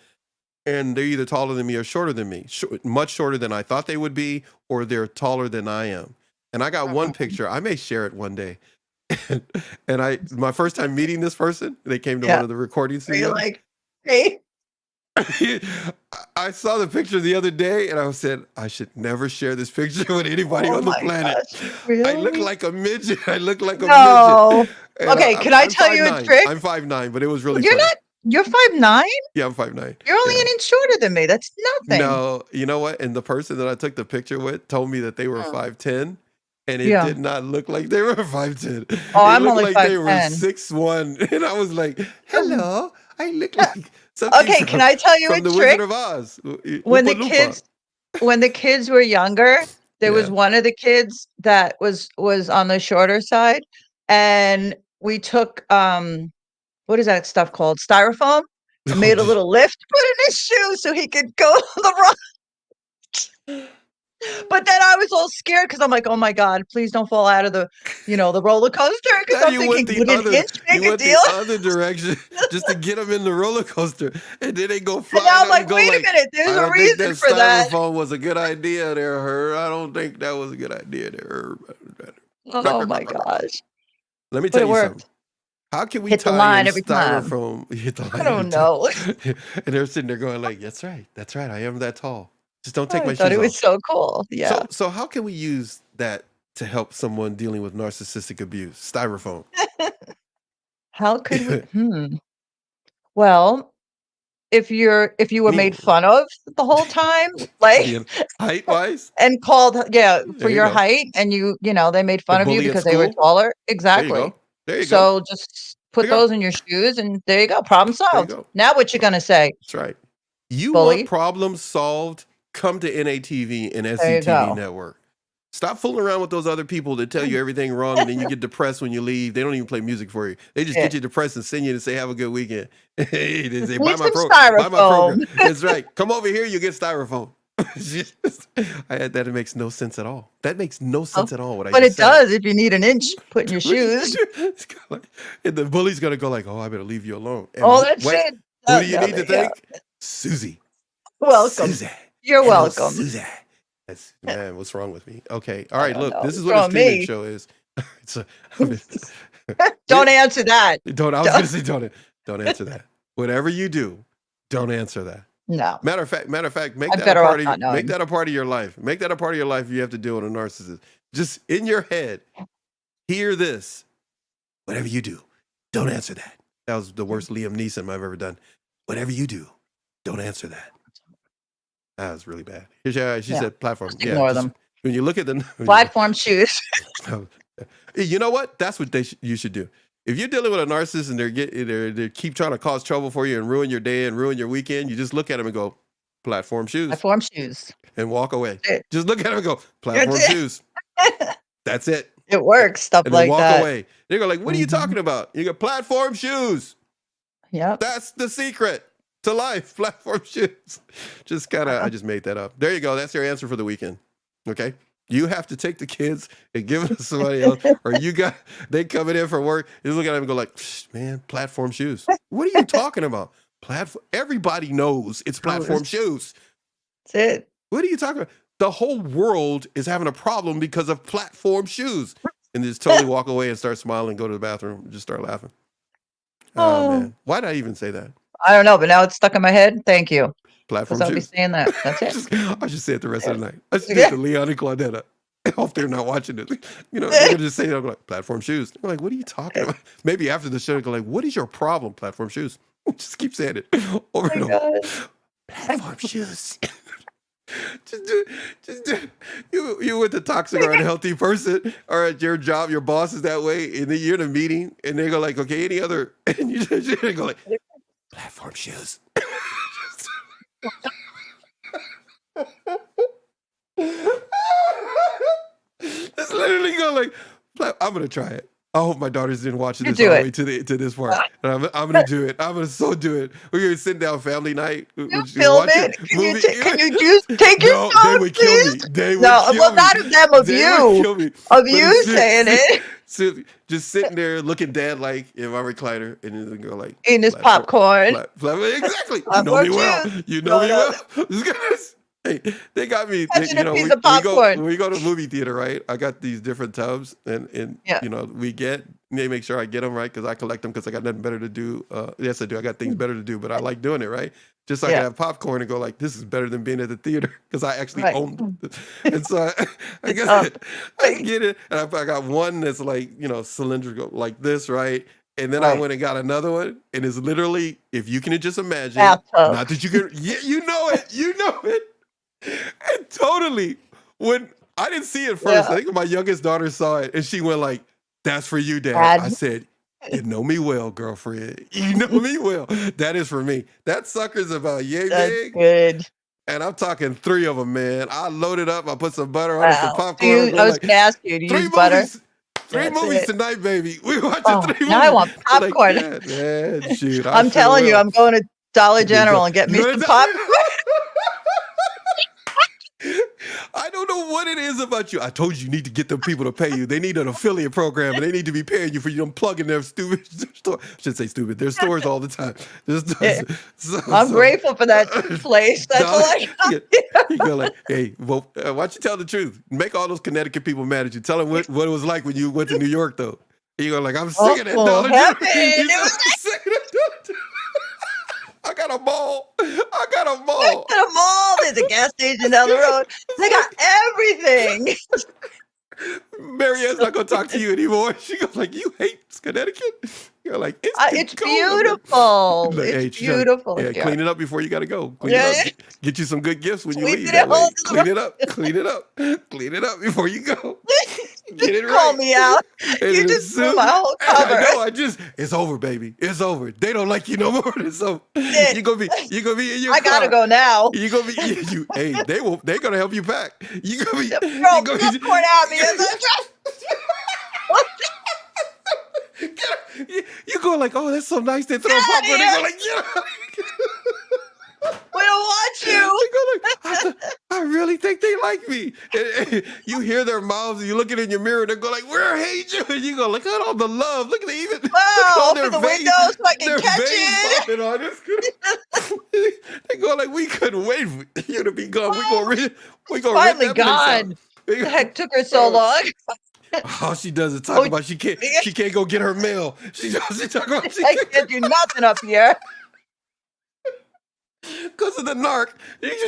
and they're either taller than me or shorter than me, much shorter than I thought they would be, or they're taller than I am. And I got one Mm, picture. I may share it one day. And my first time meeting this person, they came to one yeah. of the recording Are you studios. like, "Hey?" I saw the picture the other day and I said, I should never share this picture with anybody Oh on the my planet. gosh. I look Really? like a midget. I look like a midget. No. And Okay, can I I'm tell you a 5'9". trick? I'm 5'9", but it was really You're funny. not you're 5'9"? Yeah, I'm 5'9". You're only Yeah. an inch shorter than me. That's nothing. No, you know what? And the person that I took the picture with told me that they were Mm. 5'10", and it Yeah. did not look like they were 5'10". Oh, It I'm looked only like they were 5'10". 6'1". And I was like, Um, hello, I look uh, like something okay, can I tell you a from the Wizard trick? of Oz. When Oompa the Loompa. kids when the kids were younger, there was Yeah. one of the kids that was on the shorter side, and we took, what is that stuff called? Styrofoam, and Oh, made a little lift, put in his shoe so he could go on the rock. But then I was all scared because 'cause I'm like, "Oh my god, please don't fall out of the roller coaster." Because 'cause now I'm thinking, "Would an inch you make a went the deal?" other direction just to get them in the roller coaster, and then they go And now flying I'm out like, and go "Wait a like, minute, there's I a don't think reason that for that." styrofoam was a good idea there, her. I don't think that was a good idea there. Oh my gosh, Let me but tell it you something. worked. How can we Hit the tie in line every time. styrofoam? Hit the I line every don't time. know. And they're sitting there going like, that's right. That's right. I am that tall. Just don't take I my thought shoes it off. was so cool. Yeah. So how can we use that to help someone dealing with narcissistic abuse? Styrofoam. How could we Well, if you were Me, made fun of the whole time, like, being height wise. and called, yeah, for There you your go. height, and they made The fun of you bully at because they were school. taller. There you Exactly. go. There you go. So just put There you go. those in your shoes, and there you go. Problem There you solved. go. Now what you gonna say, That's right. You want bully? problems solved? Come to NATV and There you SCTV go. Network. Stop fooling around with those other people that tell you everything wrong and then you get depressed when you leave. They don't even play music for you. They just get Shit. you depressed and send you to say, have a good weekend. Hey, they say, Need some buy my program. styrofoam. That's right. Come over here, you get styrofoam. That makes no sense at all. That makes no Oh, sense at all what I but just it said. does if you need an inch, put in your What you shoes. do? It's kinda like, and the bully's gonna go like, "Oh, I better leave you alone." And Oh, that's wait, it. who do you No, need to yeah. thank? Susie. Welcome. Susie. You're Hello, welcome. Susie. That's man. What's wrong with me? Okay. All right. don't Look, know. this is What's what a wrong with streaming me? show is. It's a, Don't answer that. don't. I was Don't gonna say don't answer that. Whatever you do, don't answer that. No. Matter of fact, make I'm that a better off part of not make knowing. that a part of your life. Make that a part of your life. If you have to deal with a narcissist. Just in your head, hear this. Whatever you do, don't answer that. That was the worst Liam Neeson I've ever done. Whatever you do, don't answer that. That was really bad. She Yeah. said platform. Just Yeah, ignore just them. when you look at the Platform shoes. you know what? That's what you should do. If you're dealing with a narcissist and they keep trying to cause trouble for you and ruin your day and ruin your weekend, you just look at them and go, platform shoes, Platform shoes. and walk away. That's it. Just look at them and go, That's platform it. shoes. That's it. It works. Stuff And then like walk that. away. They go like, what are you Mhm. talking about? You go, platform shoes. Yep. That's the secret to life. Platform shoes. Just kind of, I just made that up. There you go. That's your answer for the weekend. Okay. You have to take the kids and give it to somebody else, or they coming in for work. You look at them and go like, man, platform shoes. What are you talking about? Platform. Everybody knows it's platform shoes. That's it. What are you talking about? The whole world is having a problem because of platform shoes. And just totally walk away and start smiling, go to the bathroom, and just start laughing. Oh Oh, man, why did I even say that? I don't know, but now it's stuck in my head. Thank you. Because Platform I'll be shoes. saying that. That's it. I should say it the rest of the night. I should do it Yeah. to Leon and Claudetta. I hope they're not watching it. You know, they're gonna just say it. I'm like, platform shoes. I'm like, what are you talking about? Maybe after the show, they go like, what is your problem? Platform shoes. Just keep saying it over and Oh my over. God. Platform shoes. just do. You with the toxic or unhealthy person, or at your job, your boss is that way, and then you're in a meeting, and they go like, okay, any other, and you just go like, platform shoes. It's literally going like, I'm gonna try it. I hope my daughters didn't watch this do all the it. way to this part. And I'm gonna do it. I'm gonna so do it. We're gonna sit down family night. We're You just gonna film watch it. it. Can you Movie. can you just take your No, they phone, would kill me. please? They would No, kill well, me. not of them, of They would you. kill me. Of But you saying it. just sitting there looking dad like in my recliner, and then go like, Eating this popcorn. exactly. You know Popcorn me well. juice. You know me No. well. This guy's. Hey, they got me. Imagine a piece of We go popcorn. when we go to movie theater, right? I got these different tubs, and Yeah. they make sure I get them right because I collect them because I got nothing better to do. Yes, I do. I got things better to do, but I like doing it, right? Just so I can Yeah. have popcorn and go like, this is better than being at the theater because I actually Right. own it. And so I It's get up. it. I get it, and I got one that's like cylindrical like this, right? And then I Right. went and got another one, and it's literally, if you can just imagine, Bathtub. not that you can, yeah, you know it. And totally, when I didn't see it first, Yeah. I think my youngest daughter saw it, and she went like, "That's for you, Dad." Dad. I said, "You know me well, girlfriend. You know me well. That is for me. That sucker's about yay That's big, good. and I'm talking 3 of them, man. I loaded up. I put some butter on it, some Wow. popcorn. I'm I going was like, gonna ask you to three use butter. movies." Three That's movies it. tonight, baby. We watching Oh, 3 now I movies. want I'm like, popcorn. yeah, man, shoot. I I'm sure telling you, will. I'm going to Dollar There you General go. and get You me know some what popcorn. I don't know what it is about you. I told you need to get them people to pay you. They need an affiliate program, and they need to be paying you for you plugging their stupid store. I should say stupid. There's stores all the time. Yeah. I'm grateful for that place. That's all I got. You go like, hey, well, why don't you tell the truth? Make all those Connecticut people mad at you. Tell them what it was like when you went to New York, though. You go like, I'm sick of that Oh, Dollar General. heaven. You It said, was I'm sick of that Dollar General. I got a mall. at a mall. There's a gas station down the road. They got everything. Marianne's not gonna talk to you anymore. She goes like, "You hate Connecticut." You're like, instant It's gold. beautiful. Look, It's hey, beautiful yeah, here. clean it up before you got to go. Clean it Yeah, up. yeah. Get you some good gifts when you leave Sweeping it that all way. to the Clean it up. Clean it up. Clean it up before you go. Get it call right. me out. And You as just blew soon, my whole I cover. know, it's over, baby. It's over. They don't like you no more. So It. you're gonna be in your I gotta car. go now. You're gonna be hey, they're gonna help you pack. Throw You gonna be popcorn at me as I you go like, oh, that's so nice. They throw get out of popcorn. They here. go like, yeah. We don't want you. They go like, I really think they like me. And you hear their mouths, and you look in your mirror, and they go like, where hate you? And you go, look at all the love. Look at look at Wow, all open their the veins, window so I can catch it. popping on us. They go like, we couldn't wait for you to be gone. Oh, We gonna rent finally that place out. gone. The heck took her so Uh, long? all she does is talk Oh, about she can't go get her mail. She talk about she I can't can't do nothing up here. because of the narc.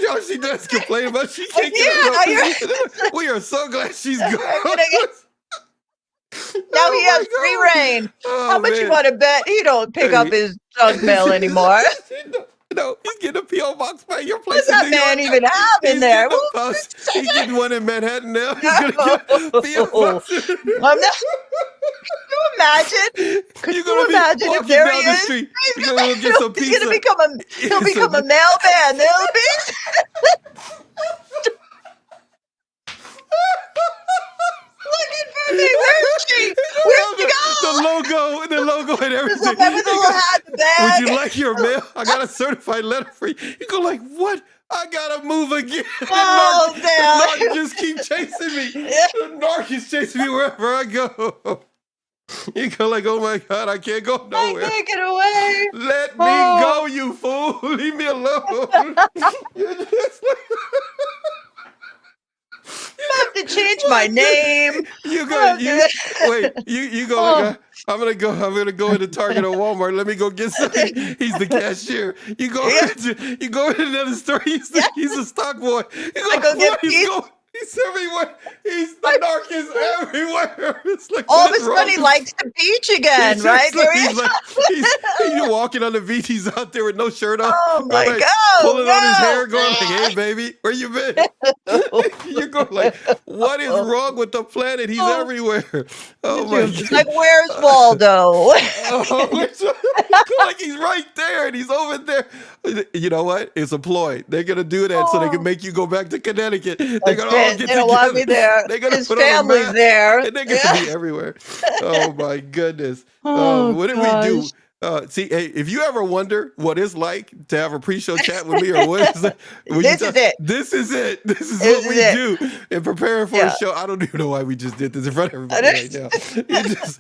All she does complain about she Oh, can't get yeah, you're her mail. We are so glad she's gone. now he Oh has my free God. reign. How Oh much you man. want to bet he don't pick up Hey. his junk mail anymore? No, he's getting a P.O. box by your What's place in that New man York. even have in He's there? getting a post. He's getting one in Manhattan now. He's gonna get a P.O. Oh, box. I'm not. Could you imagine? Could You're you gonna be imagine if walking there he down the is? street. You're gonna go get some He's pizza. gonna become a. He'll become a mailman. He'll be. Looking for me. Where is she? Where'd she go? The logo and everything. Remember the little hat, the Would bag? you like your mail? I got a certified letter for you. You go like, what? I gotta move again. Oh, The damn. narc just keep chasing me. Yeah. The narc is chasing me wherever I go. You go like, oh my God, I can't go I nowhere. can't get away. Let me Oh. go, you fool. Leave me alone. You're just like, I have to change my name. You Oh, wait, you go Oh. like I'm gonna go into Target or Walmart. Let me go get something. He's the cashier. You go into another store. He's a stock boy. You go, I go get what is pizza. going? He's everywhere. The narc is everywhere. It's like All what of a is wrong sudden, he with- likes the beach again, He's right? just There like, he he's is. like he's walking on the beach. He's out there with no shirt on. Oh my like, God! pulling on his hair, no. going like, "Hey, baby, where you been?" You go like, "What is wrong with the planet? He's Oh. everywhere." Oh my It's God! like, where's Waldo? Oh, like he's right there and he's over there. You know what? It's a ploy. They're gonna do that so they can make you go back to Connecticut. They're That's gonna all it. get They don't want me together. there. They're gonna His put on a family's mask, there. and they're gonna be everywhere. Oh my goodness. Oh, What did we do? See, hey, if you ever wonder what it's like to have a pre-show chat with me, or what is it? This is it. This is it. This is This what is we it. do in preparing for a Yeah. show. I don't even know why we just did this in front of everybody right now. It's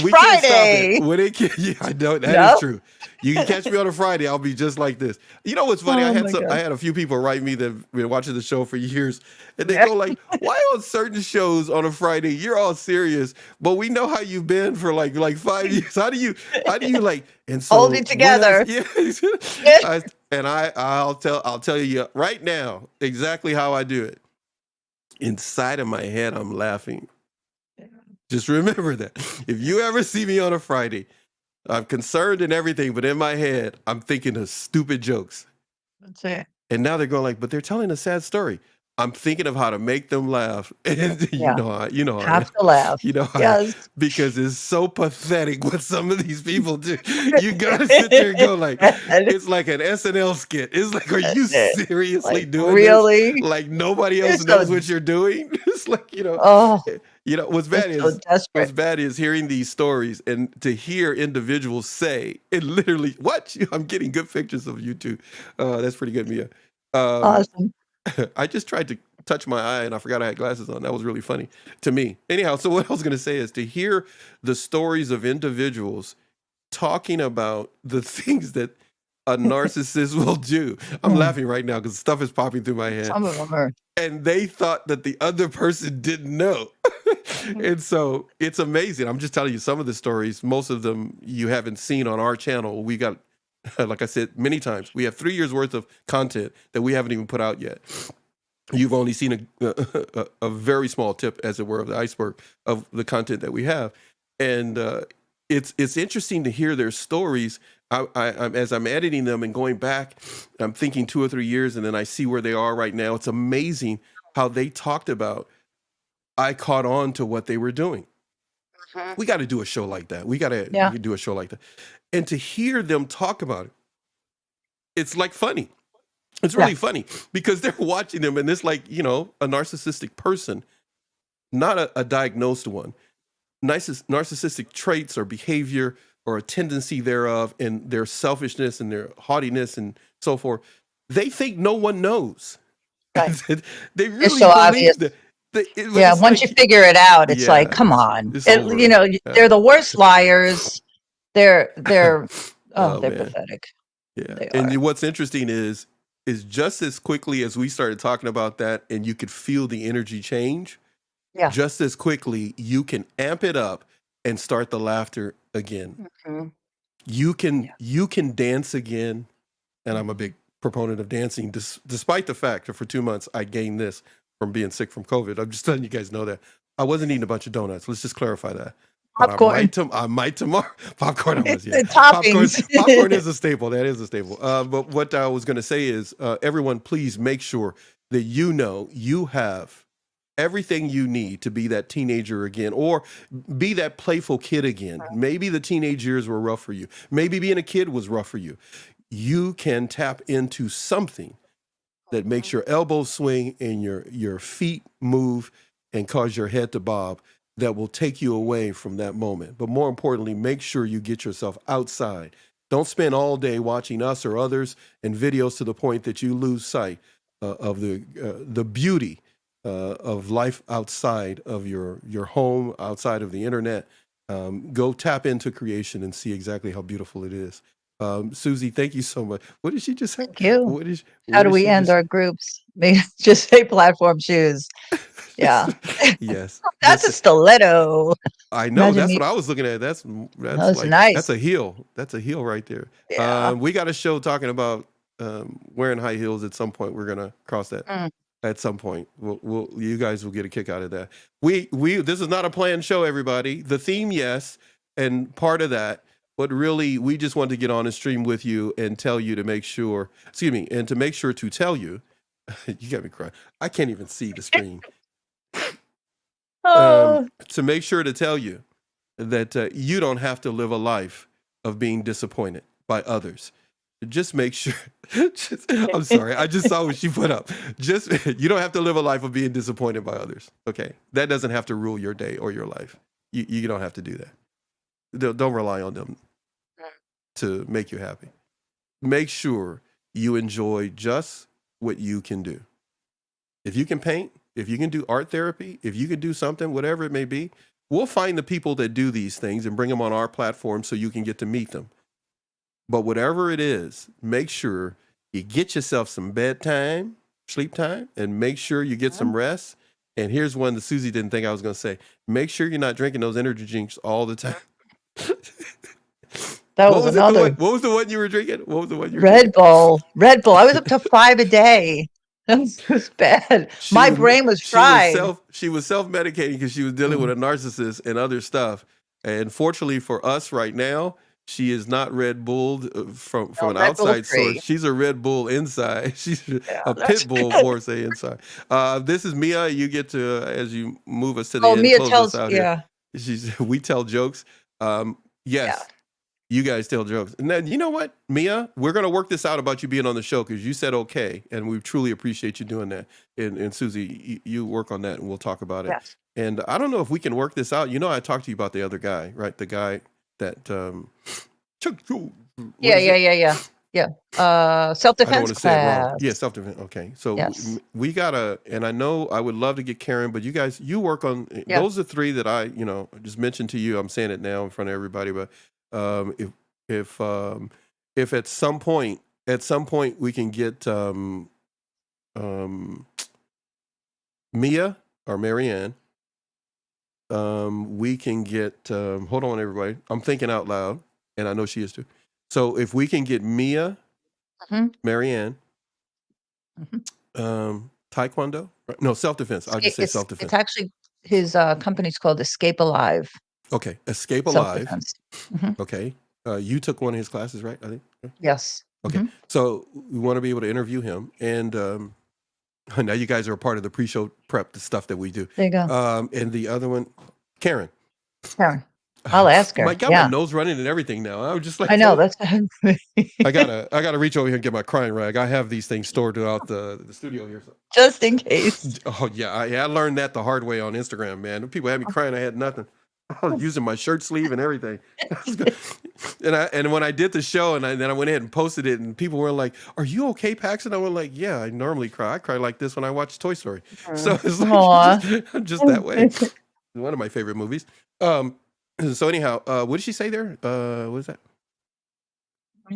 We can't stop Friday. it. When it can, yeah, I know that is No? true. You can catch me on a Friday. I'll be just like this. You know what's funny? Oh I my God. had a few people write me that have been watching the show for years, and they Yeah. go like, "Why on certain shows on a Friday you're all serious, but we know how you've been for like 5 years. How do you like?" And so Hold it together. I'll tell you right now exactly how I do it. Inside of my head, I'm laughing. Just remember that. If you ever see me on a Friday, I'm concerned and everything, but in my head, I'm thinking of stupid jokes. That's it. And now they're going like, but they're telling a sad story. I'm thinking of how to make them laugh. And Yeah. you know, Have to laugh. you know, Yes. because it's so pathetic what some of these people do. You gotta sit there and go like, it's like an SNL skit. It's like, are you seriously Like, doing really? this? Like nobody else It's knows so- what you're doing. It's like, Oh, what's bad it's so is desperate. what's bad is hearing these stories and to hear individuals say it literally. What? I'm getting good pictures of you too. That's pretty good, Mia. Awesome. I just tried to touch my eye and I forgot I had glasses on. That was really funny to me. Anyhow, so what I was going to say is to hear the stories of individuals talking about the things that a narcissist will do. I'm laughing right now because stuff is popping through my head. Some of them are. And they thought that the other person didn't know. And so it's amazing. I'm just telling you some of the stories. Most of them you haven't seen on our channel. We got, like I said many times, we have 3 years worth of content that we haven't even put out yet. You've only seen a very small tip, as it were, of the iceberg of the content that we have. And it's interesting to hear their stories. As I'm editing them and going back, I'm thinking 2 or 3 years, and then I see where they are right now. It's amazing how they talked about. I caught on to what they were doing. Mhm. We got to do a show like that. We got to Yeah. do a show like that, and to hear them talk about it, it's like funny. It's Yeah. really funny because they're watching them, and it's like a narcissistic person, not a diagnosed one. Narcissistic traits or behavior or a tendency thereof, and their selfishness and their haughtiness and so forth. They think no one knows. Right. They It's really so obvious. believe that. But Yeah, it's once you like, figure it out, it's like, yeah, come on. it's over. They're the worst liars. They're oh, Oh they're man, pathetic. yeah. They And are. what's interesting is just as quickly as we started talking about that, and you could feel the energy change, Yeah. just as quickly you can amp it up and start the laughter again. Mhm. You can Yeah. you can dance again, and I'm a Mhm. big proponent of dancing, despite the fact that for 2 months I gained this from being sick from COVID. I'm just letting you guys know that I wasn't eating a bunch of donuts. Let's just clarify that. But Popcorn. I might tomorrow. Popcorn, I was, yeah. The Popcorn, toppings. popcorn is a staple. That is a staple. But what I was going to say is, everyone, please make sure that you have everything you need to be that teenager again, or be that playful kid again. Maybe the teenage years were rough for you. Maybe being a kid was rough for you. You can tap into something that makes your elbows swing and your feet move and cause your head to bob, that will take you away from that moment. But more importantly, make sure you get yourself outside. Don't spend all day watching us or others and videos to the point that you lose sight of the beauty of life outside of your home, outside of the internet. Go tap into creation and see exactly how beautiful it is. Susie, thank you so much. What did she just say? Thank you. What is How what do did we she end just? our groups? Maybe just say platform shoes. Yeah. Yes. That's a Listen, stiletto. I know Imagine that's me. what I was looking at. That That's was like nice. that's a heel. That's a heel right there. Yeah. We got a show talking about wearing high heels at some point. We're gonna cross that Mm. at some point. You guys will get a kick out of that. We this is not a planned show, everybody. The theme, yes, and part of that, but really we just wanted to get on and stream with you and tell you to make sure. Excuse me, and to make sure to tell you. You got me crying. I can't even see the screen. Oh, To make sure to tell you that you don't have to live a life of being disappointed by others. Just make sure. I'm sorry. I just saw what she put up. Just you don't have to live a life of being disappointed by others. Okay, that doesn't have to rule your day or your life. You don't have to do that. Don't rely on them to make you happy. Make sure you enjoy just what you can do. If you can paint, if you can do art therapy, if you can do something, whatever it may be, we'll find the people that do these things and bring them on our platform so you can get to meet them. But whatever it is, make sure you get yourself some bedtime, sleep time, and make sure you get some rest. And here's one that Susie didn't think I was going to say. Make sure you're not drinking those energy drinks all the time. that What was was it? another What was the one you were drinking? What was the one you were Red drinking? Bull. Red Bull. I was up to 5 a day. That was bad. she My was brain was fried. she was self medicating because she was dealing with Mm. a narcissist and other stuff. And fortunately for us right now, she is not Red Bull from No, an Red Bull outside source. free. She's a Red Bull inside. She's Yeah, a that's pit bull, good. more say inside. This is Mia. You get to as you move us to the Oh, end, Mia close us tells, out here. yeah, We tell jokes. yeah, Yes, you guys tell jokes. And then you know what, Mia, we're gonna work this out about you being on the show because you said okay, and we truly appreciate you doing that. And Susie, you work on that, and we'll talk about it. yes. And I don't know if we can work this out. I talked to you about the other guy, right? The guy that what Yeah, is yeah, it? yeah, yeah. Yeah. I don't Self-defense want to say it wrong. class. Yeah, self defense. Okay, so Yes. we gotta, and I know I would love to get Karen, but you guys, you work on Yeah. those are three that I, just mentioned to you. I'm saying it now in front of everybody, but um, if if um, if at some point we can get um, Mia or Marianne, we can get. Hold on, everybody. I'm thinking out loud, and I know she is too. So if we can get Mia, Mhm, Marianne, mhm. Taekwondo? No, self defense. I'll just say self It's defense. actually his company's called Escape Alive. Okay, Escape Alive. Self-defense. Mhm. Okay, you took one of his classes, right? I think. Yeah. Yes. Okay, Mhm. so we want to be able to interview him, and now you guys are a part of the pre-show prep, the stuff that we do. There you go. And the other one, Karen. Karen. I'll ask My her. got my Yeah. nose running and everything now. I was just like, I know, that's I gotta reach over here and get my crying rag. I have these things stored throughout the studio here. So. just in case. Oh yeah, I learned that the hard way on Instagram, man. People had me crying. I had nothing. I was using my shirt sleeve and everything. And when I did the show and then I went ahead and posted it, and people were like, "Are you okay, Paxton?" I was like, "Yeah, I normally cry. I cry like this when I watch Toy Story." So it's like Aw. I'm just that way. It's one of my favorite movies. So anyhow, what did she say there? What is that?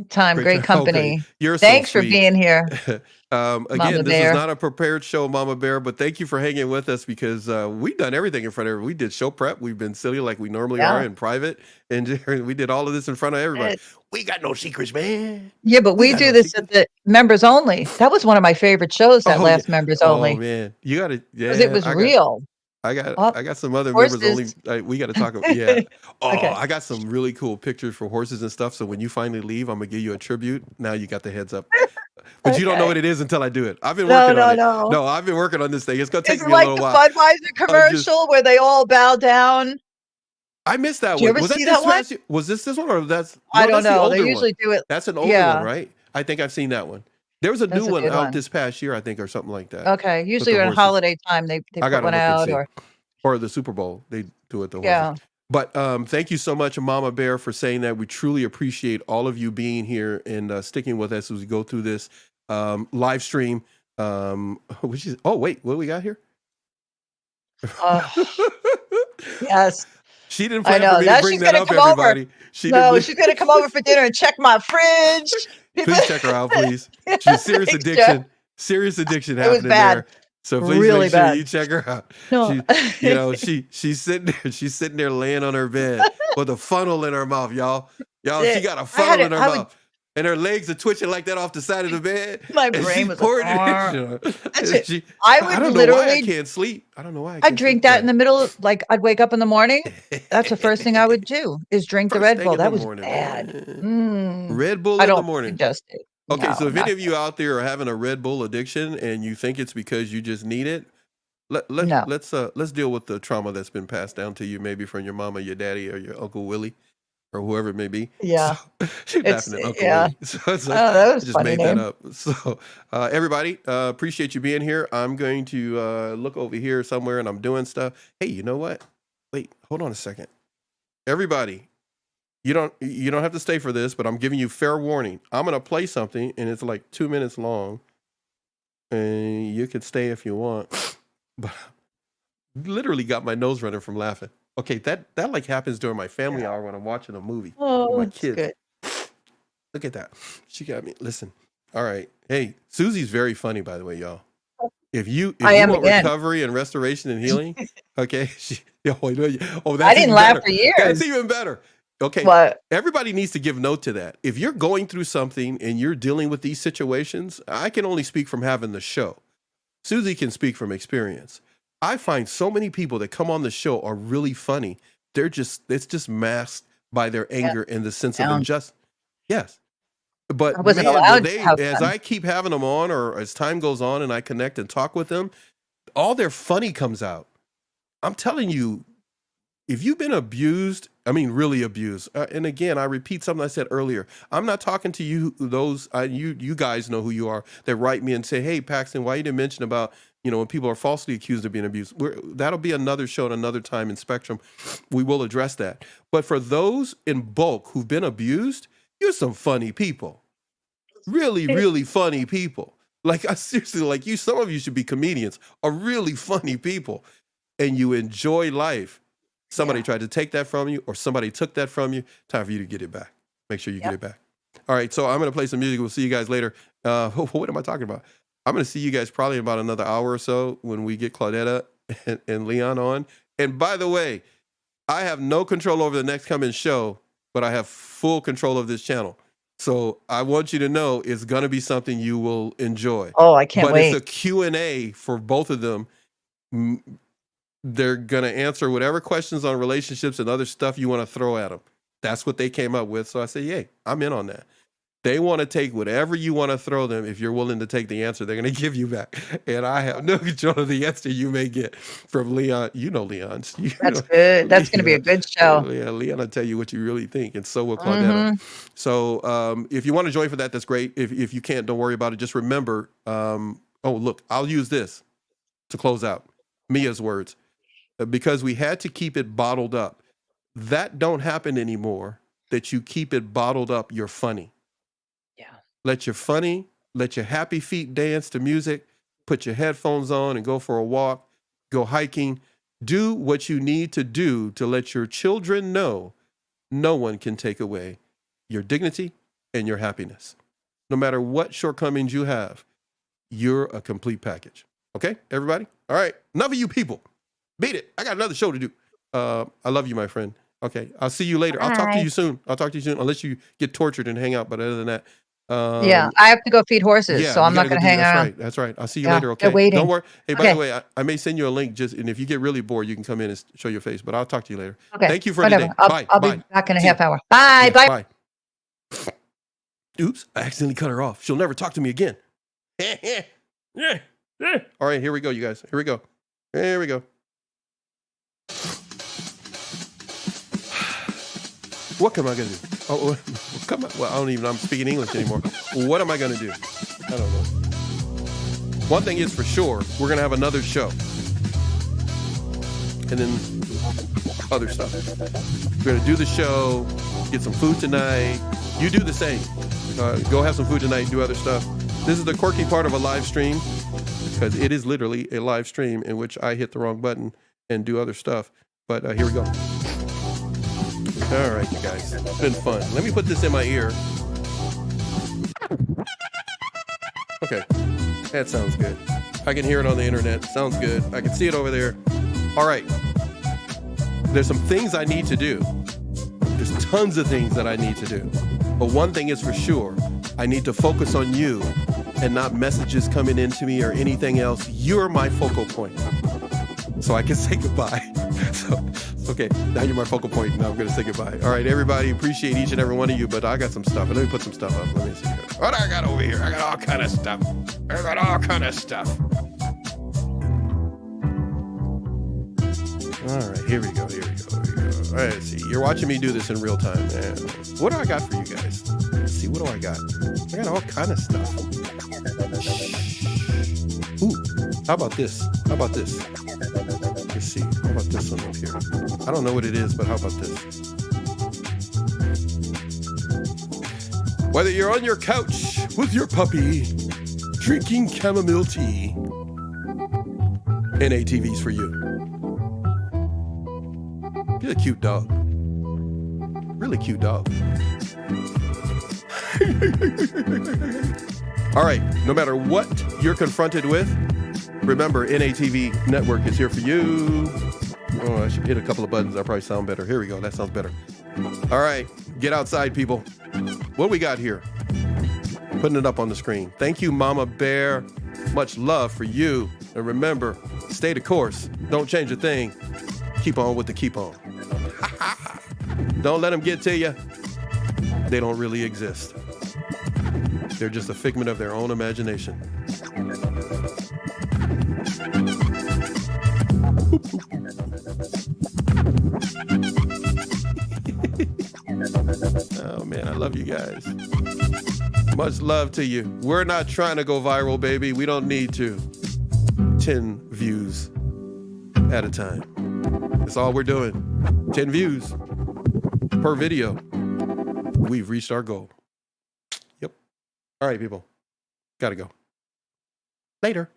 Time, Great great time. Okay, company. you're so Thanks for sweet. being here, Again, Mama this is Bear. not a prepared show, Mama Bear, but thank you for hanging with us because we've done everything in front of everyone. We did show prep. We've been silly like we normally are Yeah. in private, and we did all of this in front of everybody. It We got no secrets, man. Yeah, but We we got do no this at secrets. the members only. That was one of my favorite shows, that Oh yeah. last members Oh only, man, you got to. 'cause it Yeah, was real. Up I got some other members horses. only. We got to talk. Yeah. Oh, Okay. I got some really cool pictures for horses and stuff. So when you finally leave, I'm gonna give you a tribute. Now you got the heads up. But you don't know Okay. what it is until I do it. I've been No, working on no, it. no. No, I've been working on this thing. It's gonna Is take it me a like little the while. Budweiser I'm just commercial where they all bow down? I missed that Do you one. ever Was that see that this one? past year? Was this one or that's I no, don't that's the know. They older one. usually do it. That's an older one, Yeah, right? I think I've seen that one. There was a new that's a one good out one. this past year, I think, or something like that Okay. with Usually the around horses. holiday time, they I put gotta one look and out see. or Or the Super Bowl. They do it the horses. yeah. But thank you so much, Mama Bear, for saying that. We truly appreciate all of you being here and sticking with us as we go through this live stream. Which is wait, what do we got here? Oh, yes. She didn't I plan for know. me to Now bring she's that gonna up, come over. everybody. She No, didn't. she's gonna come over for dinner and check my fridge. People Please check her out, please. She's serious Make sure. serious addiction It was happening bad. there. So please make Really sure bad. you check her out. No. She's sitting there, she's sitting there laying on her bed with a funnel in her mouth, y'all. Y'all, she got a I had funnel it. in her I would. mouth. And her legs are twitching like that off the side of the bed. My And brain she's was like, pouring it "Arr." in. That's And it. I I would don't know why I literally. can't sleep. I don't know why I I'd can't drink sleep. that in the middle. Like I'd wake up in the morning. That's the first thing I would do is drink the First Red thing Bull. in the That was morning, bad. man. Mm. Red Bull I in the don't morning. suggest it. Okay, so No, if not any of good. you out there are having a Red Bull addiction and you think it's because you just need it, No. let's deal with the trauma that's been passed down to you, maybe from your mama, your daddy, or your Uncle Willie, or whoever it may be. So Yeah. she's It's laughing at Uncle yeah. Willie. So it's like Oh, that I was a just funny made that name. up. So everybody, appreciate you being here. I'm going to look over here somewhere and I'm doing stuff. Hey, you know what? Wait, hold on a second. Everybody, you don't have to stay for this, but I'm giving you fair warning. I'm gonna play something and it's like 2 minutes long. And you can stay if you want. But literally got my nose running from laughing. Okay, that like happens during my family hour when I'm watching a movie with Oh, my it's kids. good. Look at that. She got me. Listen. All right. Hey, Susie's very funny, by the way, y'all. If you I am want again. recovery and restoration and healing, okay. I That's didn't even laugh better. for That's years. even better. Okay. What? Everybody needs to give note to that. If you're going through something and you're dealing with these situations, I can only speak from having the show. Susie can speak from experience. I find so many people that come on the show are really funny. It's just masked by their Yeah. anger and the sense of Down. injustice. Yes. I But wasn't man, allowed to have as fun. I keep having them on or as time goes on and I connect and talk with them, all their funny comes out. I'm telling you, if you've been abused, I mean, really abused. And again, I repeat something I said earlier. I'm not talking to you, you guys know who you are that write me and say, "Hey, Paxton, why you didn't mention about when people are falsely accused of being abused?" That'll be another show at another time in Spectrum. We will address that. But for those in bulk who've been abused, you're some funny people. Really, really funny people. Like I seriously, like you. Some of you should be comedians. Are really funny people, and you enjoy life. Somebody Yeah. tried to take that from you, or somebody took that from you. Time for you to get it back. Make sure you get Yep. it back. All right, so I'm going to play some music. We'll see you guys later. What am I talking about? I'm going to see you guys probably in about another hour or so when we get Claudetta and Leon on. And by the way, I have no control over the next coming show, but I have full control of this channel. So I want you to know it's going to be something you will enjoy. Oh, I can't But it's wait. a Q&A for both of them. They're going to answer whatever questions on relationships and other stuff you want to throw at them. That's what they came up with. So I said, yay, I'm in on that. They want to take whatever you want to throw them. If you're willing to take the answer, they're going to give you back. And I have no control of the answer you may get from Leon. You know Leon's. That's good. That's going to be a Leon, good show. Leon will tell you what you really think, and so will Claudetta. Mm-hmm. So if you want to join for that, that's great. If you can't, don't worry about it. Just remember, oh, look, I'll use this to close out. Mia's words. Because we had to keep it bottled up. That don't happen anymore, that you keep it bottled up. You're funny. Yeah. Let your happy feet dance to music, put your headphones on and go for a walk, go hiking. Do what you need to do to let your children know no one can take away your dignity and your happiness. No matter what shortcomings you have, you're a complete package. Okay, everybody? All right, enough of you people. Beat it. I got another show to do. I love you, my friend. Okay, I'll see you later. I'll talk to you soon. Unless you get tortured and hang out. But other than that, yeah, I have to go feed horses, so I'm not going to hang out. That's right. I'll see you later. Okay, they're waiting. Don't worry. Hey, by the way, I may send you a link. And if you get really bored, you can come in and show your face. But I'll talk to you later. Okay. Thank you for today. Bye. I'll be back in a half hour. Bye. Yeah, bye. Oops! I accidentally cut her off. She'll never talk to me again. All right, here we go, you guys. Here we go. What am I going to do? Oh, come on. Well, I'm speaking English anymore. What am I going to do? I don't know. One thing is for sure, we're going to have another show. And then other stuff. We're going to do the show, get some food tonight. You do the same. Go have some food tonight, do other stuff. This is the quirky part of a live stream, because it is literally a live stream in which I hit the wrong button and do other stuff. But here we go. All right, you guys. It's been fun. Let me put this in my ear. Okay. That sounds good. I can hear it on the internet. Sounds good. I can see it over there. All right. There's some things I need to do. There's tons of things that I need to do. But one thing is for sure. I need to focus on you and not messages coming into me or anything else. You're my focal point. So I can say goodbye. Okay, now you're my focal point. Now I'm going to say goodbye. All right, everybody, appreciate each and every one of you, but I got some stuff. Let me put some stuff up. Let me see. What I got over here? I got all kind of stuff. All right, here we go. All right, let's see. You're watching me do this in real time, man. What do I got for you guys? Let's see, what do I got? I got all kind of stuff. Ooh, how about this? Let's see. How about this one up here? I don't know what it is, but how about this? Whether you're on your couch with your puppy, drinking chamomile tea, NATV's for you. You're a cute dog. Really cute dog. All right, no matter what you're confronted with, remember, NATV Network is here for you. Oh, I should hit a couple of buttons. That'll probably sound better. Here we go. That sounds better. All right. Get outside, people. What we got here? Putting it up on the screen. Thank you, Mama Bear. Much love for you. And remember, stay the course. Don't change a thing. Keep on with the keep on. Don't let them get to you. They don't really exist. They're just a figment of their own imagination. Oh man, I love you guys. Much love to you. We're not trying to go viral, baby. We don't need to. 10 views at a time. That's all we're doing. 10 views per video. We've reached our goal. Yep. All right, people. Gotta go. Later.